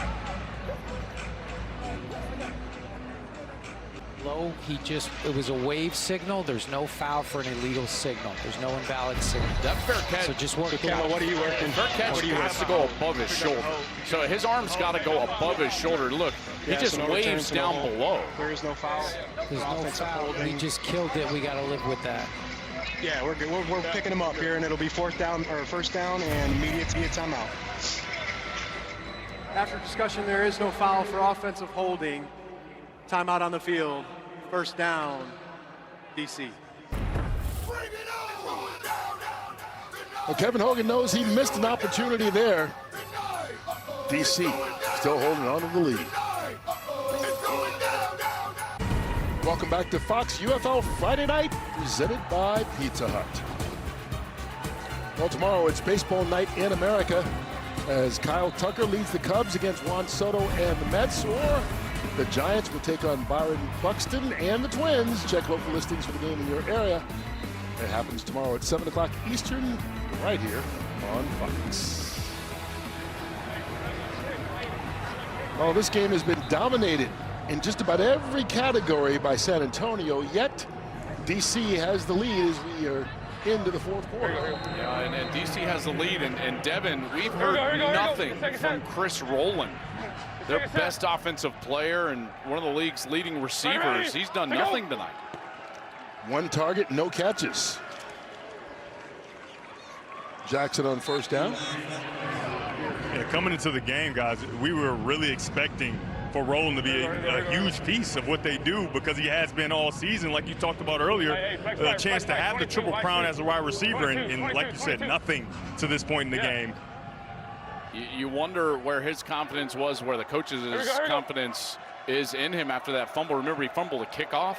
Low, it was a wave signal. There's no foul for an illegal signal. There's no invalid signal. That fair catch. So just work it out. What are you working? Fair catch has to go above his shoulder. So his arm's got to go above his shoulder. Look, he just waves down below. There is no foul. There's no foul. He just killed it. We got to live with that. Yeah, we're good. We're picking him up here, and it'll be first down and immediate timeout. After discussion, there is no foul for offensive holding. Timeout on the field. First down, DC. Well, Kevin Hogan knows he missed an opportunity there. DC still holding on to the lead. Welcome back to Fox UFL Friday Night, presented by Pizza Hut. Well, tomorrow it's baseball night in America as Kyle Tucker leads the Cubs against Juan Soto and the Mets, or the Giants will take on Byron Buxton and the Twins. Check local listings for the game in your area. It happens tomorrow at 7 o'clock Eastern, right here on Fox. Well, this game has been dominated in just about every category by San Antonio, yet DC has the lead as we are into the fourth quarter. Yeah, and DC has the lead, and Devin, we've heard nothing from Chris Rowland, their best offensive player and one of the league's leading receivers. He's done nothing tonight. One target, no catches. Jackson on first down. Yeah, coming into the game, guys, we were really expecting for Roland to be a huge piece of what they do, because he has been all season, like you talked about earlier, a chance to have the triple crown as a wide receiver, and like you said, nothing to this point in the game. You wonder where his confidence was, where the coach's confidence is in him after that fumble. Remember, he fumbled a kickoff,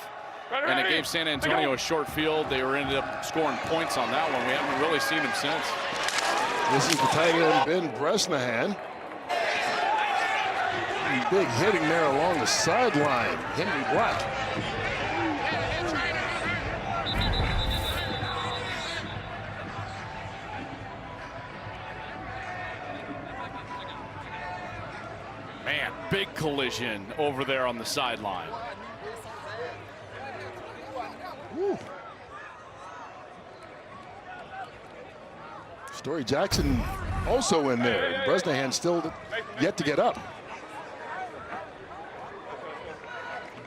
and it gave San Antonio a short field. They ended up scoring points on that one. We haven't really seen him since. This is the tight end, Ben Bresnahan. Big hitting there along the sideline. Henry Black. Man, big collision over there on the sideline. Woo. Story Jackson also in there. Bresnahan still yet to get up.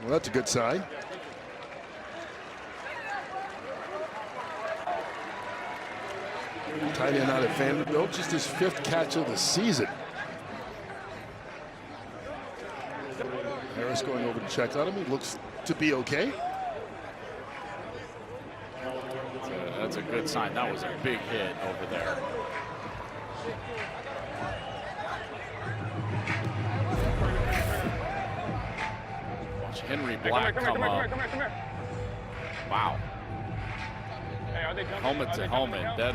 Well, that's a good sign. Tight end out at Vanderbilt, just his 5th catch of the season. Harris going over to check on him. He looks to be okay. That's a good sign. That was a big hit over there. Watch Henry Black come up. Wow. Helmet to helmet. That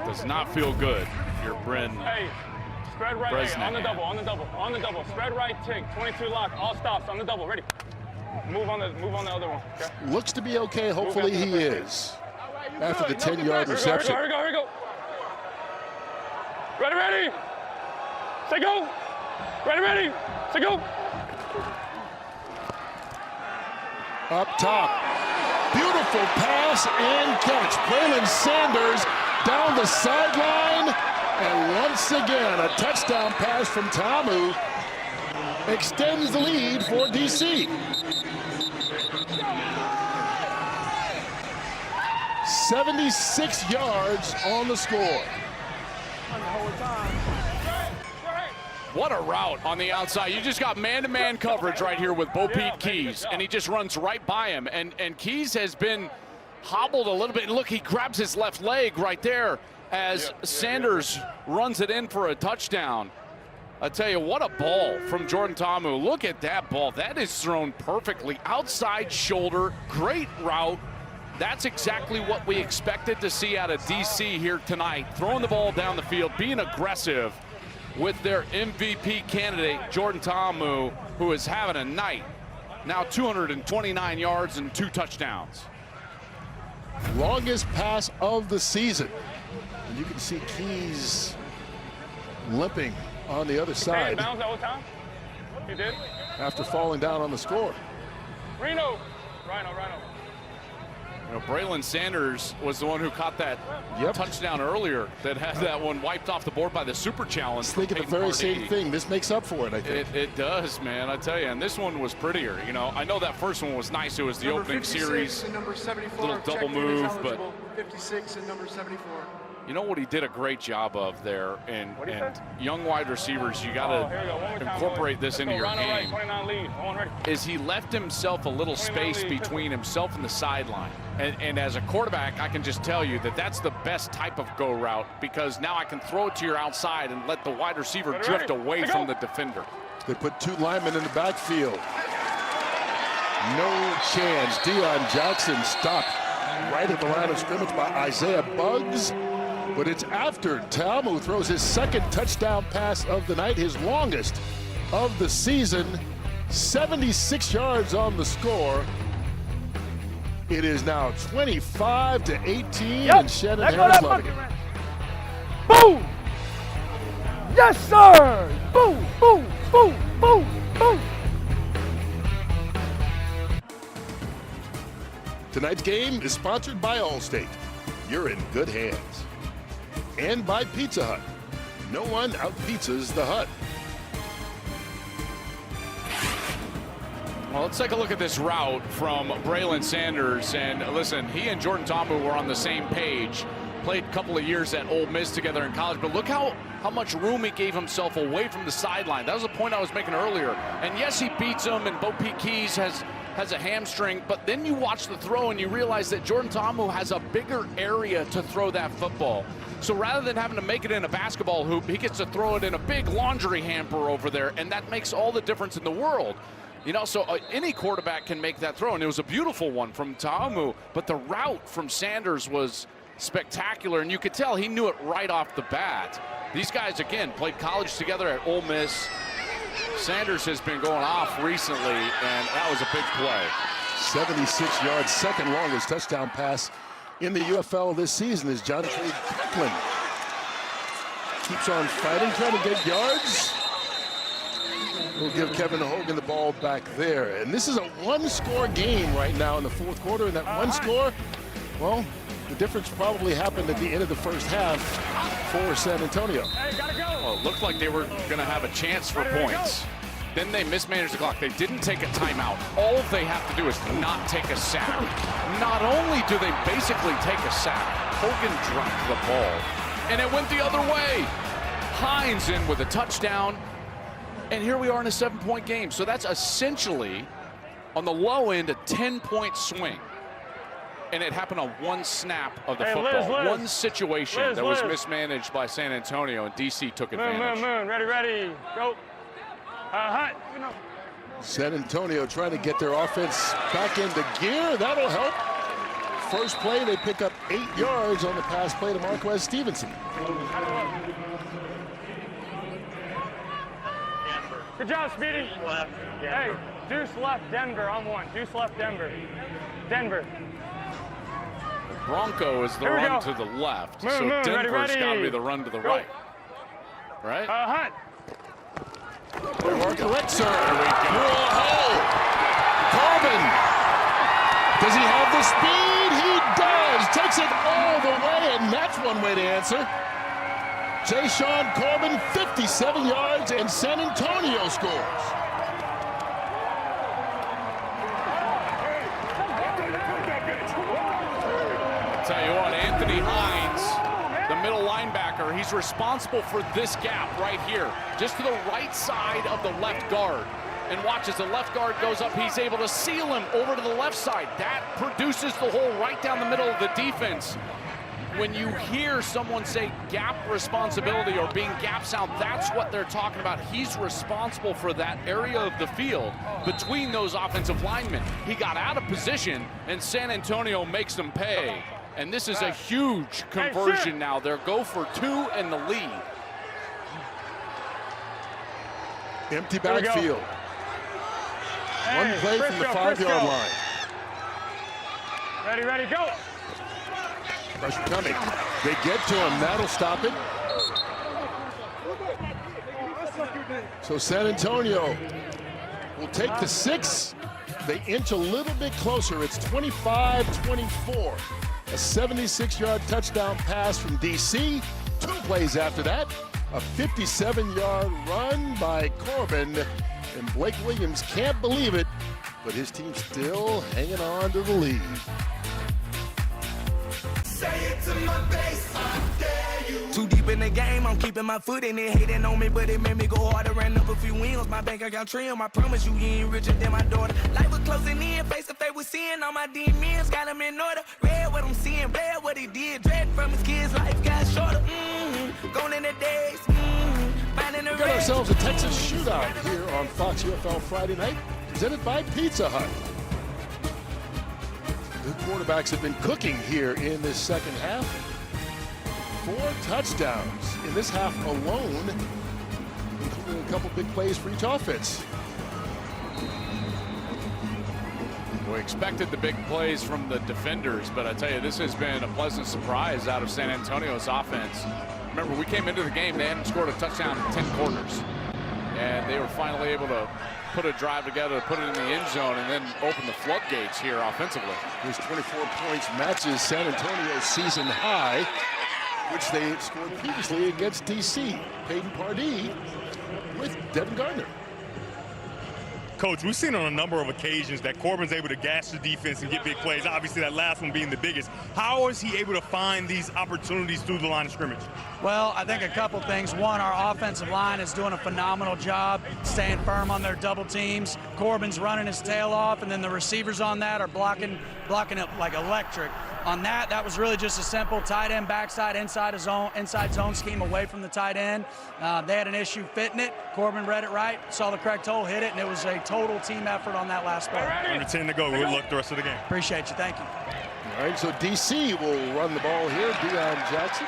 does not feel good if you're Bryn. Spread right, hey, on the double. Spread right, tick, 22 lock, all stops on the double. Ready? Move on the other one. Okay. Looks to be okay. Hopefully he is. After the 10-yard reception. Here we go. Ready. Say go. Ready. Say go. Up top. Beautiful pass and catch. Braylon Sanders down the sideline. And once again, a touchdown pass from Tamu extends the lead for DC. 76 yards on the score. What a route on the outside. You just got man-to-man coverage right here with Bo Pete Keys, and he just runs right by him. And Keys has been hobbled a little bit. Look, he grabs his left leg right there as Sanders runs it in for a touchdown. I tell you, what a ball from Jordan Ta'amu. Look at that ball. That is thrown perfectly. Outside shoulder, great route. That's exactly what we expected to see out of DC here tonight. Throwing the ball down the field, being aggressive with their MVP candidate, Jordan Ta'amu, who is having a night. Now 229 yards and 2 touchdowns. Longest pass of the season. And you can see Keys limping on the other side. Bounce that whole time? You did? After falling down on the score. Rhino. You know, Braylon Sanders was the one who caught that touchdown earlier that had that one wiped off the board by the Super Challenge. Thinking the very same thing. This makes up for it, I think. It does, man. I tell you, and this one was prettier. You know, I know that first one was nice. It was the opening series, little double move, but 56 and number 74. You know what he did a great job of there, and young wide receivers, you got to incorporate this into your game, is he left himself a little space between himself and the sideline. And as a quarterback, I can just tell you that that's the best type of go route, because now I can throw it to your outside and let the wide receiver drift away from the defender. They put 2 linemen in the backfield. No chance. Deion Jackson stopped right at the line of scrimmage by Isaiah Buggs. But it's after Ta'amu throws his 2nd touchdown pass of the night, his longest of the season. 76 yards on the score. It is now 25-18, and Shannon Harris loving it. Boom! Yes, sir! Boom, boom, boom, boom, boom! Tonight's game is sponsored by Allstate. You're in good hands. And by Pizza Hut. No one out-pizzas the Hut. Well, let's take a look at this route from Braylon Sanders. And listen, he and Jordan Ta'amu were on the same page. Played a couple of years at Ole Miss together in college. But look how how much room he gave himself away from the sideline. That was a point I was making earlier. And yes, he beats him, and Bo Peep Keys has a hamstring, but then you watch the throw and you realize that Jordan Ta'amu has a bigger area to throw that football. So rather than having to make it in a basketball hoop, he gets to throw it in a big laundry hamper over there, and that makes all the difference in the world. You know, so any quarterback can make that throw, and it was a beautiful one from Ta'amu, but the route from Sanders was spectacular, and you could tell he knew it right off the bat. These guys, again, played college together at Ole Miss. Sanders has been going off recently, and that was a big play. 76 yards, second longest touchdown pass in the UFL this season is John Trey Brooklyn. Keeps on fighting, trying to get yards. We'll give Kevin Hogan the ball back there. And this is a one-score game right now in the fourth quarter, and that one score, well, the difference probably happened at the end of the first half for San Antonio. Hey, gotta go. Well, it looked like they were going to have a chance for points. Then they mismanaged the clock. They didn't take a timeout. All they have to do is not take a sack. Not only do they basically take a sack, Hogan dropped the ball, and it went the other way. Hines in with a touchdown, and here we are in a 7-point game. So that's essentially, on the low end, a 10-point swing. And it happened on one snap of the football. Liz. One situation that was mismanaged by San Antonio, and DC took advantage. Moon. Ready. Go. Hunt. San Antonio trying to get their offense back into gear. That'll help. First play, they pick up 8 yards on the pass play to Marquez Stevenson. Good job, Speedy. Hey, deuce left, Denver on one. Deuce left, Denver. Bronco is the run to the left, so Denver's got to be the run to the right. Right? Hunt. They're working Lexer. Whoa! Corbin. Does he have the speed? He does. Takes it all the way, and that's one way to answer. Jay-Sean Corbin, 57 yards, and San Antonio scores. Tell you what, Anthony Hines, the middle linebacker, he's responsible for this gap right here, just to the right side of the left guard. And watch as the left guard goes up, he's able to seal him over to the left side. That produces the hole right down the middle of the defense. When you hear someone say gap responsibility or being gap sound, that's what they're talking about. He's responsible for that area of the field between those offensive linemen. He got out of position, and San Antonio makes them pay. And this is a huge conversion now. They're go for 2 in the lead. Empty backfield. One play from the 5-yard line. Ready, go. Pressure coming. They get to him. That'll stop it. So San Antonio will take the 6. They inch a little bit closer. It's 25-24. A 76-yard touchdown pass from DC. 2 plays after that. A 57-yard run by Corbin. And Blake Williams can't believe it, but his team's still hanging on to the lead. Say it to my face, I dare you. Too deep in the game, I'm keeping my foot in it. Hating on me, but it made me go harder. Ran up a few wins, my bank account trim. I promise you, he ain't richer than my daughter. Life was closing in, face to face with sin. All my demons got him in order. Read what I'm seeing, bad what he did. Dread from his kids, life got shorter. Gone in the days. We got ourselves a Texas shootout here on Fox UFL Friday night, presented by Pizza Hut. The quarterbacks have been cooking here in this second half. 4 touchdowns in this half alone, including a couple big plays for each offense. We expected the big plays from the defenders, but I tell you, this has been a pleasant surprise out of San Antonio's offense. Remember, we came into the game, they hadn't scored a touchdown in 10 quarters. And they were finally able to put a drive together, put it in the end zone, and then open the floodgates here offensively. His 24 points matches San Antonio's season high, which they had scored previously against DC. Peyton Pardee with Devin Gardner. Coach, we've seen on a number of occasions that Corbin's able to gash the defense and get big plays, obviously that last one being the biggest. How is he able to find these opportunities through the line of scrimmage? Well, I think a couple things. One, our offensive line is doing a phenomenal job staying firm on their double teams. Corbin's running his tail off, and then the receivers on that are blocking it like electric. On that was really just a simple tight end backside inside zone scheme away from the tight end. They had an issue fitting it. Corbin read it right, saw the correct hole, hit it, and it was a total team effort on that last play. Under 10 to go. Good luck the rest of the game. Appreciate you. Thank you. All right, so DC will run the ball here. Deion Jackson.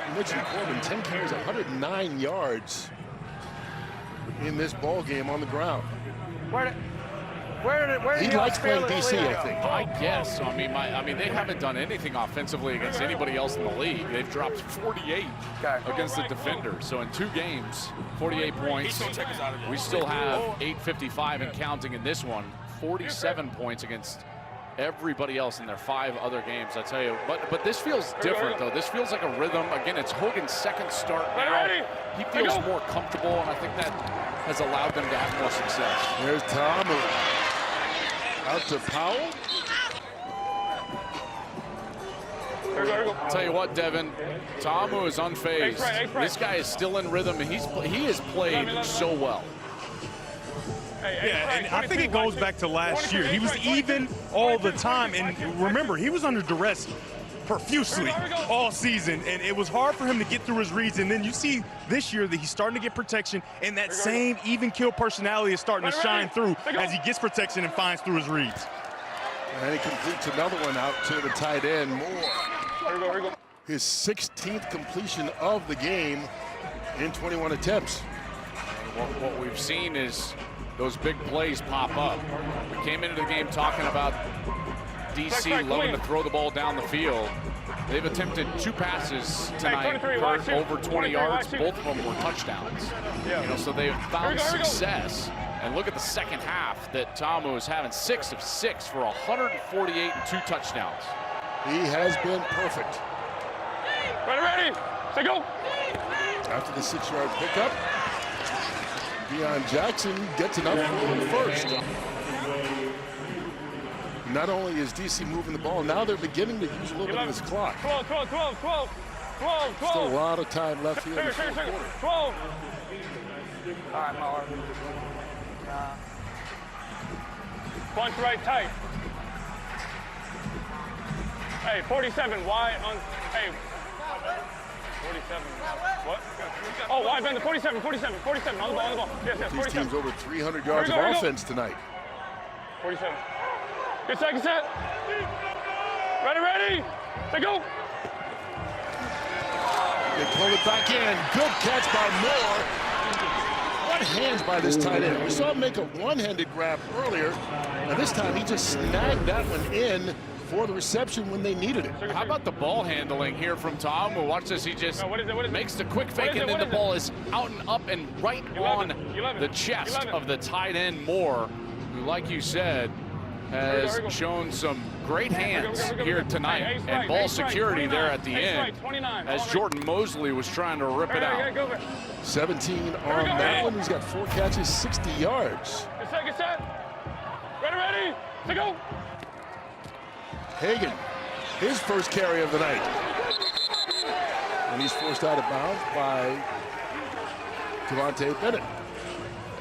You mentioned Corbin, 10 carries, 109 yards in this ball game on the ground. He likes playing DC, I think. I guess. I mean, they haven't done anything offensively against anybody else in the league. They've dropped 48 against the defenders. So in 2 games, 48 points. We still have 8:55 and counting in this one. 47 points against everybody else in their 5 other games, I tell you. But this feels different, though. This feels like a rhythm. Again, it's Hogan's second start now. He feels more comfortable, and I think that has allowed them to have more success. There's Tom. Out to Powell. Tell you what, Devin, Ta'amu is unfazed. This guy is still in rhythm, and he has played so well. Yeah, and I think it goes back to last year. He was even all the time, and remember, he was under duress profusely all season, and it was hard for him to get through his reads. And then you see this year that he's starting to get protection, and that same even kill personality is starting to shine through as he gets protection and finds through his reads. And he completes another one out to the tight end, Moore. His 16th completion of the game in 21 attempts. What we've seen is those big plays pop up. We came into the game talking about DC loving to throw the ball down the field. They've attempted 2 passes tonight for over 20 yards. Both of them were touchdowns. You know, so they've found success. And look at the second half that Ta'amu is having, 6 of 6 for 148 and 2 touchdowns. He has been perfect. Ready, say go. After the 6-yard pickup, Deion Jackson gets enough for the first. Not only is DC moving the ball, now they're beginning to use a little bit of this clock. 12. Still a lot of time left here in the fourth quarter. 12. All right, Mauer. Punch right tight. Hey, 47 wide on. Hey, 47. What? Oh, wide bend. 47 on the ball. Yes, 47. These teams over 300 yards of offense tonight. 47. Good second set. Ready. Say go. They pull it back in. Good catch by Moore. What hands by this tight end. We saw him make a one-handed grab earlier, and this time he just snagged that one in for the reception when they needed it. How about the ball handling here from Ta'amu? Watch this. He just makes the quick fake, and then the ball is out and up and right on the chest of the tight end Moore, who, like you said, has shown some great hands here tonight, and ball security there at the end as Jordan Mosley was trying to rip it out. 17 on that one. He's got 4 catches, 60 yards. Good set. Ready. Say go. Hagan, his first carry of the night. And he's forced out of bounds by Devontae Bennett.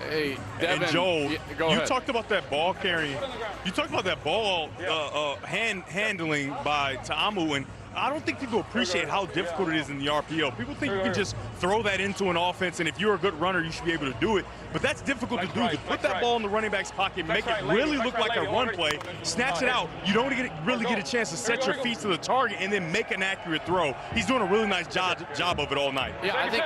Hey, Devin, and Joel, go you ahead. talked about that ball carrying. You talked about that ball handling by Ta'amu, and I don't think people appreciate how difficult it is in the RPO. People think you can just throw that into an offense, and if you're a good runner, you should be able to do it. But that's difficult to do. To put that ball in the running back's pocket, make it really look like a run play, snatch it out. You don't really get a chance to set your feet to the target and then make an accurate throw. He's doing a really nice job of it all night. Yeah, I think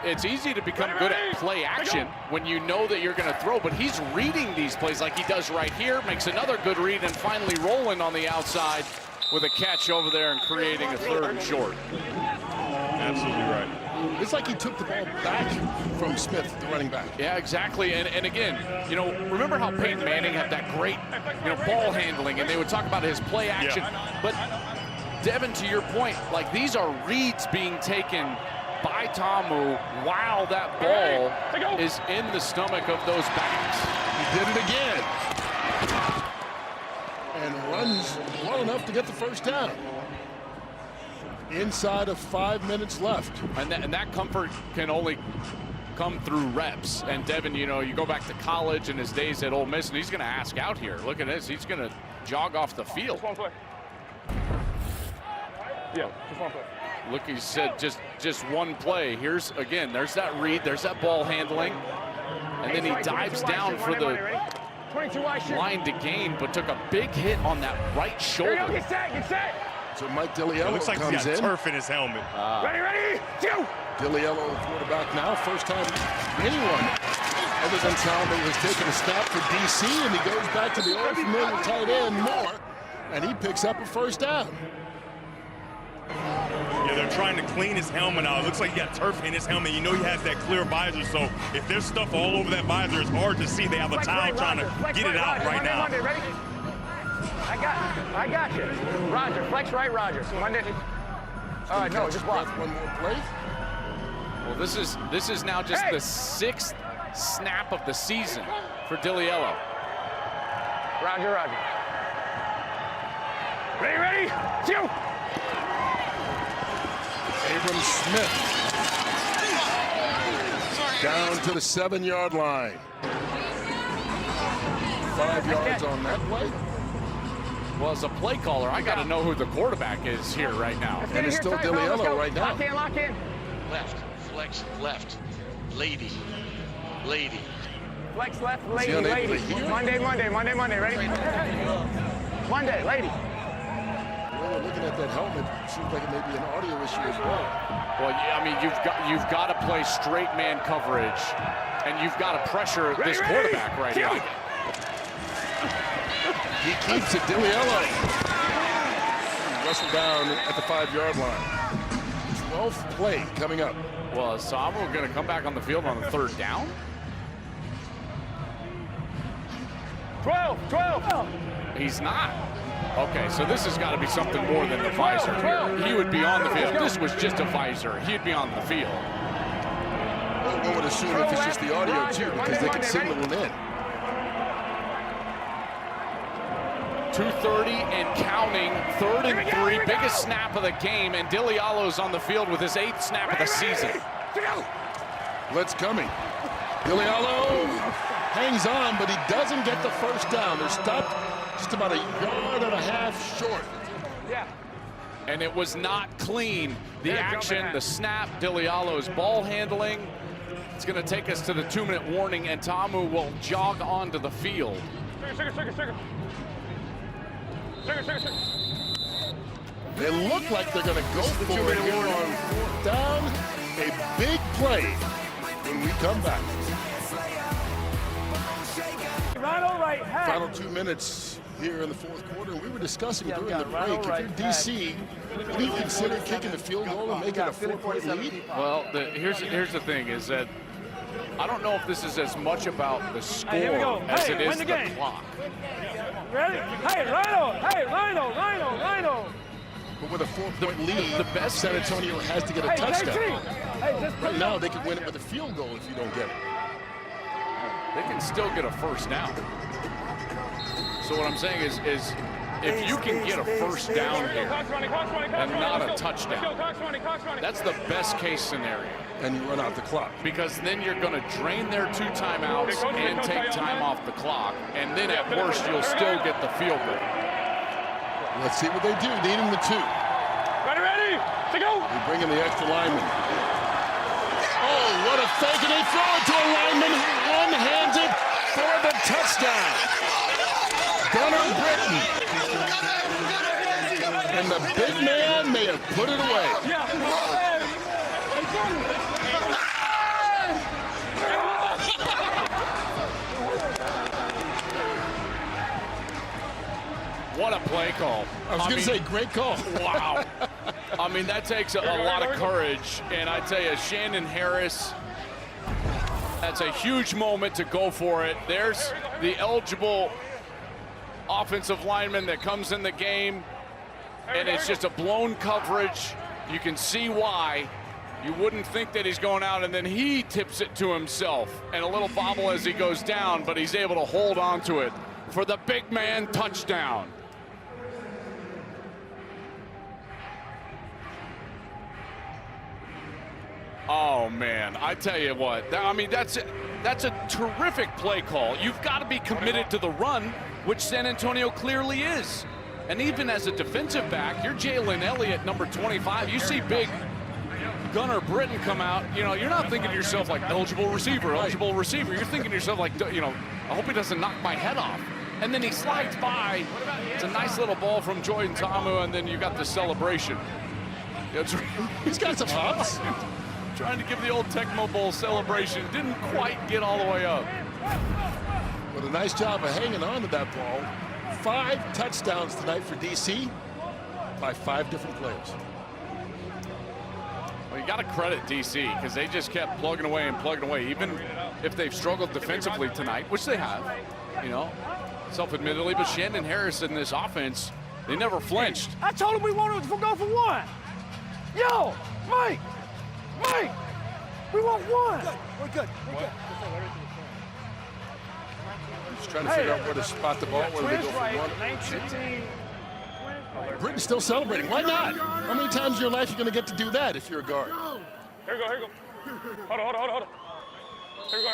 it's easy to become good at play action when you know that you're going to throw, but he's reading these plays like he does right here, makes another good read, and finally rolling on the outside with a catch over there and creating a 3rd and short. Absolutely right. It's like he took the ball back from Smith, the running back. Yeah, exactly. And again, you know, remember how Peyton Manning had that great, you know, ball handling, and they would talk about his play action. Yeah. But Devin, to your point, like, these are reads being taken by Tamu while that ball is in the stomach of those backs. He did it again. And runs well enough to get the first down. Inside of 5 minutes left. And that comfort can only come through reps. And Devin, you know, you go back to college and his days at Ole Miss, and he's going to ask out here. Look at this. He's going to jog off the field. Just one play. Yeah, just one play. Look, he said just one play. Here's, again, there's that read. There's that ball handling. And then he dives down for the line to gain, but took a big hit on that right shoulder. Get set, get set. So Mike DiLiello looks like comes he's got in. turf in his helmet. Ready, go! DiLiello, quarterback now. First time anyone other than Salmi has taken a snap for DC, and he goes back to the old familiar tight end, Moore, and he picks up a first down. Yeah, they're trying to clean his helmet out. It looks like he got turf in his helmet. You know he has that clear visor, so if there's stuff all over that visor, it's hard to see. They have a towel trying to get it out right now. Monday, ready? I got you. Roger, flex right, Roger. Monday. All right, no, just block. One more play. Well, this is now just the 6th snap of the season for DiLiello. Roger, Roger. Ready, go! Abram Smith down to the 7-yard line. 5 yards on that play. Well, as a play caller, I got to know who the quarterback is here right now. And it's still DiLiello right now. Lock in. Left, flex, left, lady. Flex left, lady. Monday, ready? Monday, lady. Well, looking at that helmet, seems like it may be an audio issue as well. Well, I mean, you've got to play straight man coverage, and you've got to pressure this quarterback right now. He keeps it, DiLiello. Wrestled down at the 5-yard line. 12th play coming up. Well, is Samu going to come back on the field on the 3rd down? 12. He's not. Okay, so this has got to be something more than the visor here. He would be on the field. If this was just a visor, he'd be on the field. One would assume if it's just the audio too, because they can signal it in. 2:30 and counting, 3rd and 3, biggest snap of the game, and DiLiello's on the field with his 8th snap of the season. Blitz coming. DiLiello hangs on, but he doesn't get the first down. They're stopped just about 1.5 yards short. Yeah. And it was not clean. The action, the snap, DiLiello's ball handling. It's going to take us to the 2-minute warning, and Tamu will jog onto the field. Sugar. They look like they're going to go for it here on 4th down. A big play when we come back. Final 2 minutes here in the 4th quarter. We were discussing during the break, if you're DC, would you consider kicking the field goal and making a 4-point lead? Well, here's the thing, is that I don't know if this is as much about the score as it is the clock. Ready? Hey, Rhino. But with a 4-point lead, the best San Antonio has to get a touchdown. Right now, they can win it with a field goal if you don't get it. They can still get a first down. So what I'm saying is if you can get a first down here and not a touchdown, that's the best case scenario. And you run out the clock. Because then you're going to drain their 2 timeouts and take time off the clock, and then at worst you'll still get the field goal. Let's see what they do, needing the 2. Ready, to go. They bring in the extra lineman. Oh, what a fake, and they throw it to a lineman who one-handed for the touchdown. Gunnar Britton. And the big man may have put it away. What a play call. I was going to say, great call. Wow. I mean, that takes a lot of courage. And I tell you, Shannon Harris, that's a huge moment to go for it. There's the eligible offensive lineman that comes in the game, and it's just a blown coverage. You can see why. You wouldn't think that he's going out, and then he tips it to himself. And a little bobble as he goes down, but he's able to hold on to it for the big man touchdown. Oh, man, I tell you what, I mean, that's a terrific play call. You've got to be committed to the run, which San Antonio clearly is. And even as a defensive back, you're Jalen Elliott, number 25. You see big Gunnar Britton come out, you know, you're not thinking to yourself like eligible receiver. You're thinking to yourself like, you know, I hope he doesn't knock my head off. And then he slides by. It's a nice little ball from Jordan Ta'amu, and then you got the celebration. He's got some hops. Trying to give the old Tecmo Bowl celebration. Didn't quite get all the way up. But a nice job of hanging on to that ball. 5 touchdowns tonight for DC by 5 different players. Well, you got to credit DC because they just kept plugging away and plugging away, even if they've struggled defensively tonight, which they have, you know, self-admittedly. But Shandon Harris in this offense, they never flinched. I told him we wanted to go for 1. Yo, Mike, we want 1. We're good. Just trying to figure out where to spot the ball, where they go for 1. Britton's still celebrating. Why not? How many times in your life are you going to get to do that if you're a guard? Here we go. Hold on. Here we go.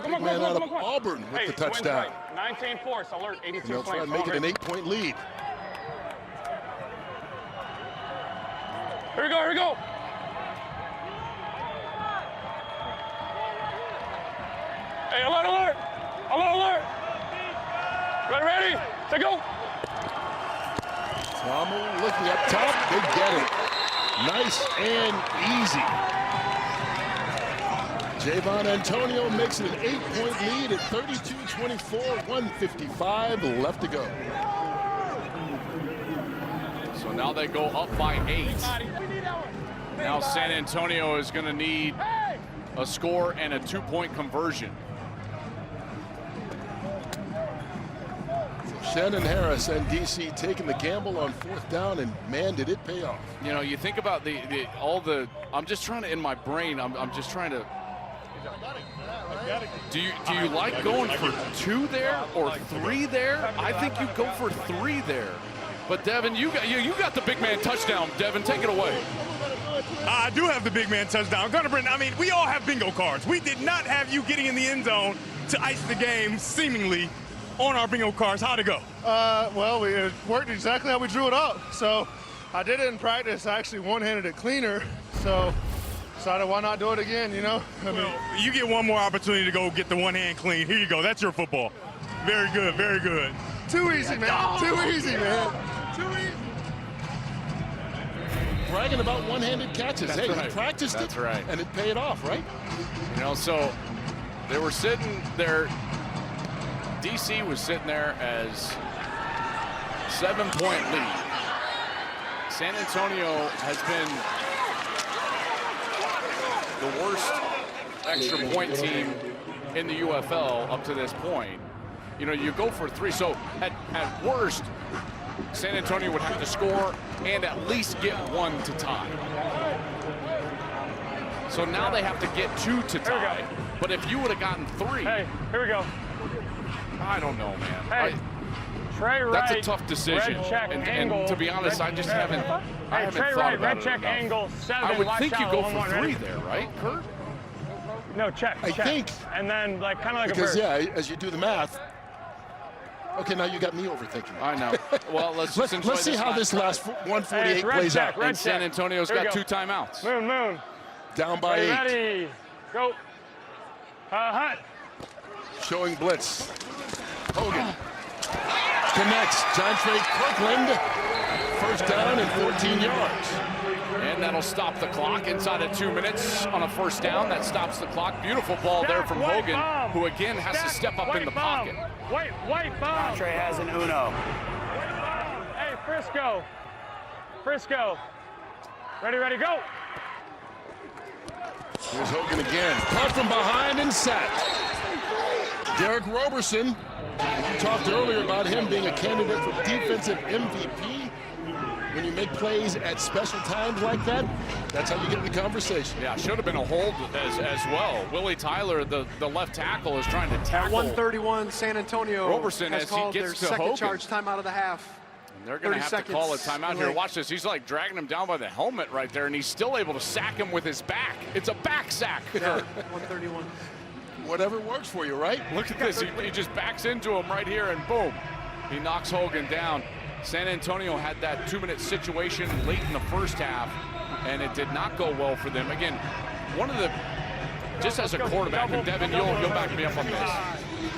Come on. Man out of Auburn with the touchdown. 19 force, alert, 82 And they'll try and make it an 8-point lead. Here we go. Hey, alert. Ready? Take go. Ta'amu looking up top. They get it. Nice and easy. Javon Antonio makes it an 8-point lead at 32-24, 1:55 left to go. So now they go up by 8. Now San Antonio is going to need a score and a 2-point conversion. Shannon Harris and DC taking the gamble on 4th down, and man, did it pay off. You know, you think about I'm just trying to, in my brain, I'm just trying to. Do you like going for 2 there or 3 there? I think you go for 3 there. But Devin, you got the big man touchdown. Devin, take it away. I do have the big man touchdown. Gunnar Britton, I mean, we all have bingo cards. We did not have you getting in the end zone to ice the game, seemingly, on our bingo cards. How'd it go? Well, it worked exactly how we drew it up. So I did it in practice. I actually one-handed it cleaner. So decided why not do it again, you know? Well, you get one more opportunity to go get the one hand clean. Here you go. That's your football. Very good. Too easy, man. Too easy. Bragging about one-handed catches. That's hey, right. He practiced That's it, right. and it paid off, right? You know, so they were sitting there. DC was sitting there as 7-point lead. San Antonio has been the worst extra point team in the UFL up to this point. You know, you go for 3. So at worst, San Antonio would have to score and at least get 1 to tie. So now they have to get 2 to tie. But if you would have gotten 3. Hey, here we go. I don't know, man. Hey, Trey Wright. That's a tough decision. Red check and to be honest, I just haven't. I haven't Trey thought Wright, about red it check enough. angle 7. I would watch think you out, go 1-1, for 3 ready? there, right, Kurt? No, check. I think. And then, like, kind of like because, a bird. yeah, as you do the math. Okay, now you got me overthinking. I know. Well, let's see how this last 148 plays out. And San Antonio's got 2 timeouts. Moon. Down by 8. Ready. Go. Hut. Showing blitz. Hogan connects. John Trey Kirkland. 1st down and 14 yards. And that'll stop the clock inside of 2 minutes on a 1st down. That stops the clock. Beautiful ball there from Hogan, who again has to step up in the pocket. White bomb. Trey has an Uno. Hey, Frisco. Ready, go. Here's Hogan again. Caught from behind and sacked. Derek Roberson. We talked earlier about him being a candidate for defensive MVP. when you make plays at special times like that, that's how you get in the conversation. Yeah, should have been a hold as well. Willie Tyler, the left tackle, is trying to tackle. At 1:31, San Antonio Roberson has as he called gets their to second Hogan. charge timeout of the half. And they're going to have to call a timeout here. Watch this. He's like dragging him down by the helmet right there, and he's still able to sack him with his back. It's a back sack. Yeah, 131. Whatever works for you, right? Look at this. He just backs into him right here, and boom. He knocks Hogan down. San Antonio had that 2-minute situation late in the first half, and it did not go well for them. Again, one of the, just as a quarterback, and Devin, you'll back me up on this.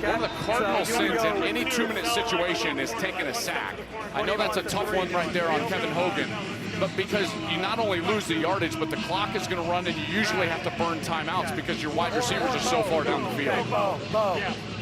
One of the cardinal sins in any 2-minute situation is taking a sack. I know that's a tough one right there on Kevin Hogan, but because you not only lose the yardage, but the clock is going to run, and you usually have to burn timeouts because your wide receivers are so far down the field.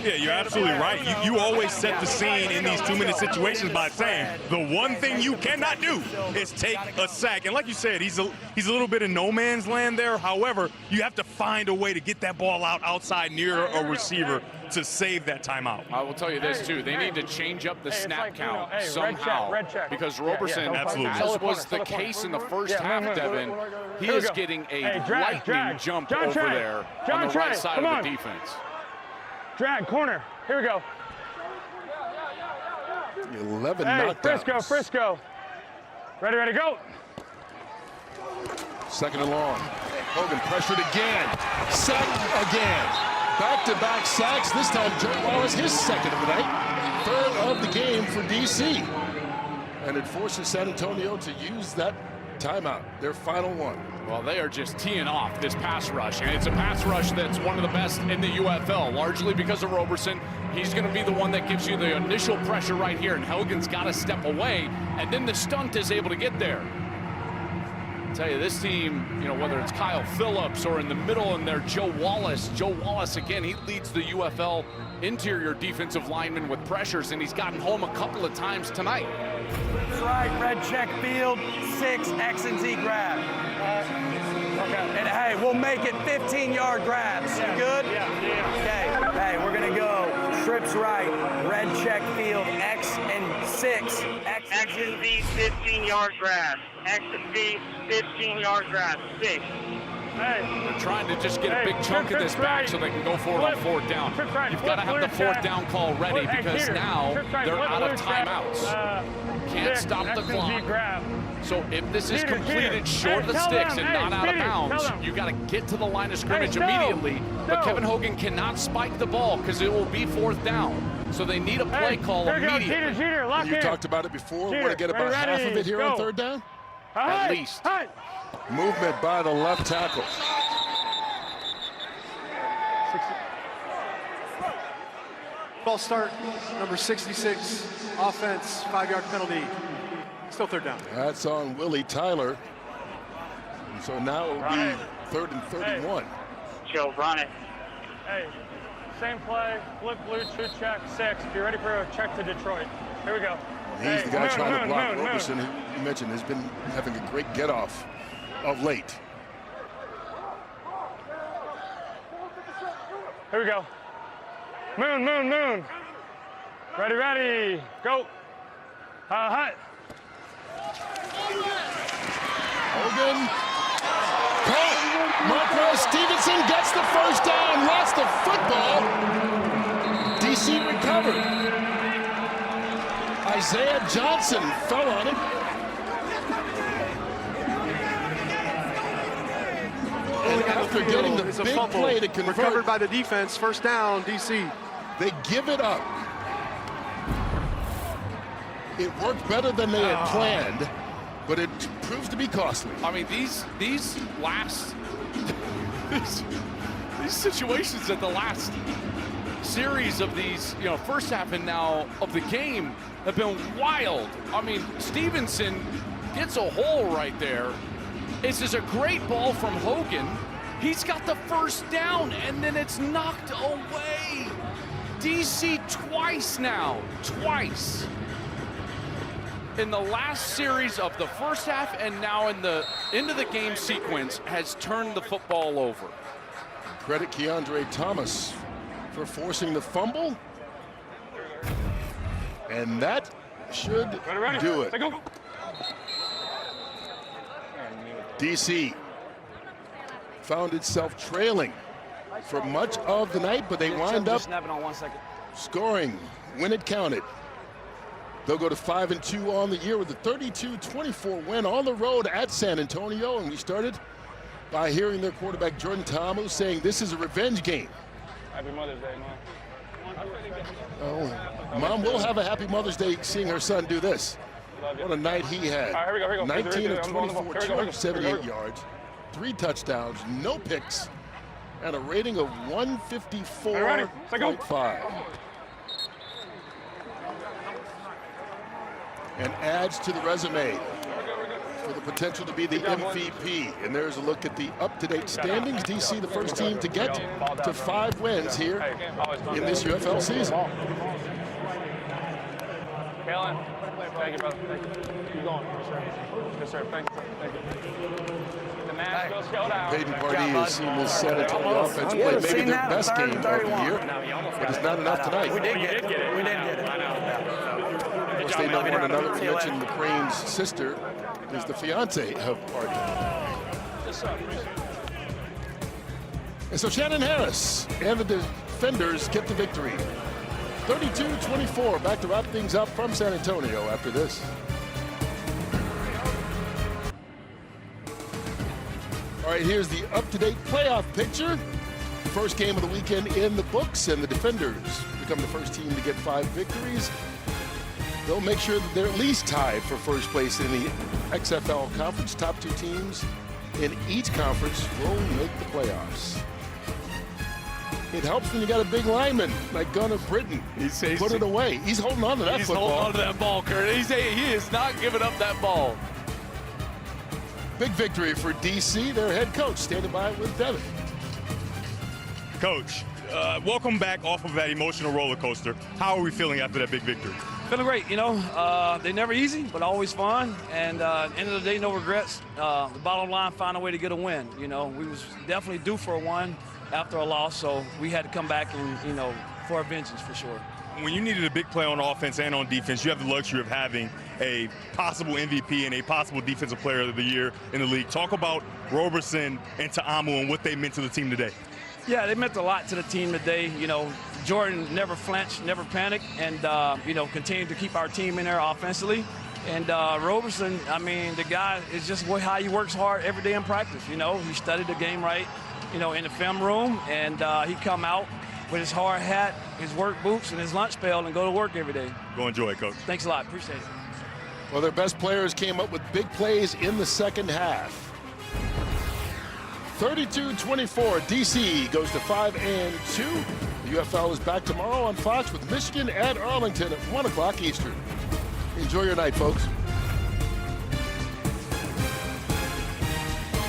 Yeah, you're absolutely right. You always set the scene in these 2-minute situations by saying the one thing you cannot do is take a sack. And like you said, he's a little bit in no man's land there. However, you have to find a way to get that ball out outside near a receiver to save that timeout. I will tell you this too, they need to change up the snap count somehow, because Roberson, as was the case in the first half, Devin, he is getting a lightning jump over there on the right side of the defense. Drag, corner. Here we go. 11 knockdowns. Frisco. Ready, go. Second and long. Hogan pressured again. Sacked again. Back-to-back sacks. This time, Joe Wallace, his second of the night. Third of the game for DC. And it forces San Antonio to use that timeout, their final one. Well, they are just teeing off this pass rush, and it's a pass rush that's one of the best in the UFL, largely because of Roberson. He's going to be the one that gives you the initial pressure right here, and Hogan's got to step away, and then the stunt is able to get there. I'll tell you, this team, whether it's Kyle Phillips or in the middle and there Joe Wallace. Joe Wallace, again, he leads the UFL interior defensive lineman with pressures, and he's gotten home a couple of times tonight. Right, red check field, 6 X and Z grab. Okay. And hey, we'll make it 15-yard grabs. You good? Yeah. Okay. Hey, we're gonna go trips right, red check field, X and 6. X and Z, 15-yard grabs. X and Z, 15-yard grabs. 6. They're trying to just get a big chunk of this back so they can go forward on fourth down. You've got to have the fourth down call ready because now they're out of timeouts. Can't stop the clock. So if this is completed short of the sticks and not out of bounds, you got to get to the line of scrimmage immediately. But Kevin Hogan cannot spike the ball because it will be fourth down. So they need a play call immediately. You talked about it before. Want to get about half of it here on third down? At least. Movement by the left tackle. Ball start, number 66, offense, 5-yard penalty. Still third down. That's on Willie Tyler. And so now it will be 3rd and 31. Joe, run it. Hey, same play, flip blue, true check, 6. If you're ready for a check to Detroit. Here we go. He's the guy trying to block Roberson, who you mentioned has been having a great get-off of late. Here we go. Moon. Ready, go. Hut. Hogan. Caught. Marquez Stevenson gets the first down, lost the football. DC recovered. Isaiah Johnson fell on it. And after getting the big play to convert, recovered by the defense, first down, DC. They give it up. It worked better than they had planned, but it proves to be costly. I mean, these last these situations at the last series of these, first half and now of the game have been wild. I mean, Stevenson gets a hole right there. This is a great ball from Hogan. He's got the first down, and then it's knocked away. DC twice now, twice. In the last series of the first half and now in the end of the game sequence has turned the football over. Credit Keandre Thomas for forcing the fumble. And that should do it. DC found itself trailing for much of the night, but they wind up scoring when it counted. They'll go to 5-2 on the year with a 32-24 win on the road at San Antonio. And we started by hearing their quarterback, Jordan Ta'amu, saying this is a revenge game. Happy Mother's Day, Mom. Oh, Mom will have a happy Mother's Day seeing her son do this. What a night he had. All right, here we go. 19 of 24, 278 yards, 3 touchdowns, no picks, and a rating of 154.5. And adds to the resume for the potential to be the MVP. And there's a look at the up-to-date standings. DC, the first team to get to 5 wins here in this UFL season. Kalen, thank you, brother. Thank you. Keep going. Yes, sir. Thank you. Thank you. The Nashville Showdown. Peyton Pardee has seen this San Antonio offense play maybe their best game of the year, but it's not enough tonight. We did get it. We did get it. Of course, they know one another. We mentioned McCrane's sister is the fiance of Pardee. And so Shannon Harris and the defenders get the victory. 32-24, back to wrap things up from San Antonio after this. All right, here's the up-to-date playoff picture. First game of the weekend in the books, and the defenders become the first team to get 5 victories. They'll make sure that they're at least tied for first place in the XFL conference. Top 2 teams in each conference will make the playoffs. It helps when you got a big lineman like Gunnar Britton. Put it away. He's holding on to that football. He's holding on to that ball, Kurt. He is not giving up that ball. Big victory for DC, their head coach, standing by with Devin. Coach, welcome back off of that emotional roller coaster. How are we feeling after that big victory? Feeling great, you know. They're never easy, but always fun. And end of the day, no regrets. The bottom line, find a way to get a win. You know, we was definitely due for a one after a loss, so we had to come back and, you know, for a vengeance for sure. When you needed a big play on offense and on defense, you have the luxury of having a possible MVP and a possible defensive player of the year in the league. Talk about Roberson and Ta'amu and what they meant to the team today. Yeah, they meant a lot to the team today. You know, Jordan never flinched, never panicked, and, you know, continued to keep our team in there offensively. And Roberson, I mean, the guy is just how he works hard every day in practice. You know, he studied the game right, you know, in the film room, and he come out with his hard hat, his work boots, and his lunch pail and go to work every day. Go enjoy it, Coach. Thanks a lot. Appreciate it. Well, their best players came up with big plays in the second half. 32-24, DC goes to 5-2. The UFL is back tomorrow on Fox with Michigan at Arlington at 1 o'clock Eastern. Enjoy your night, folks.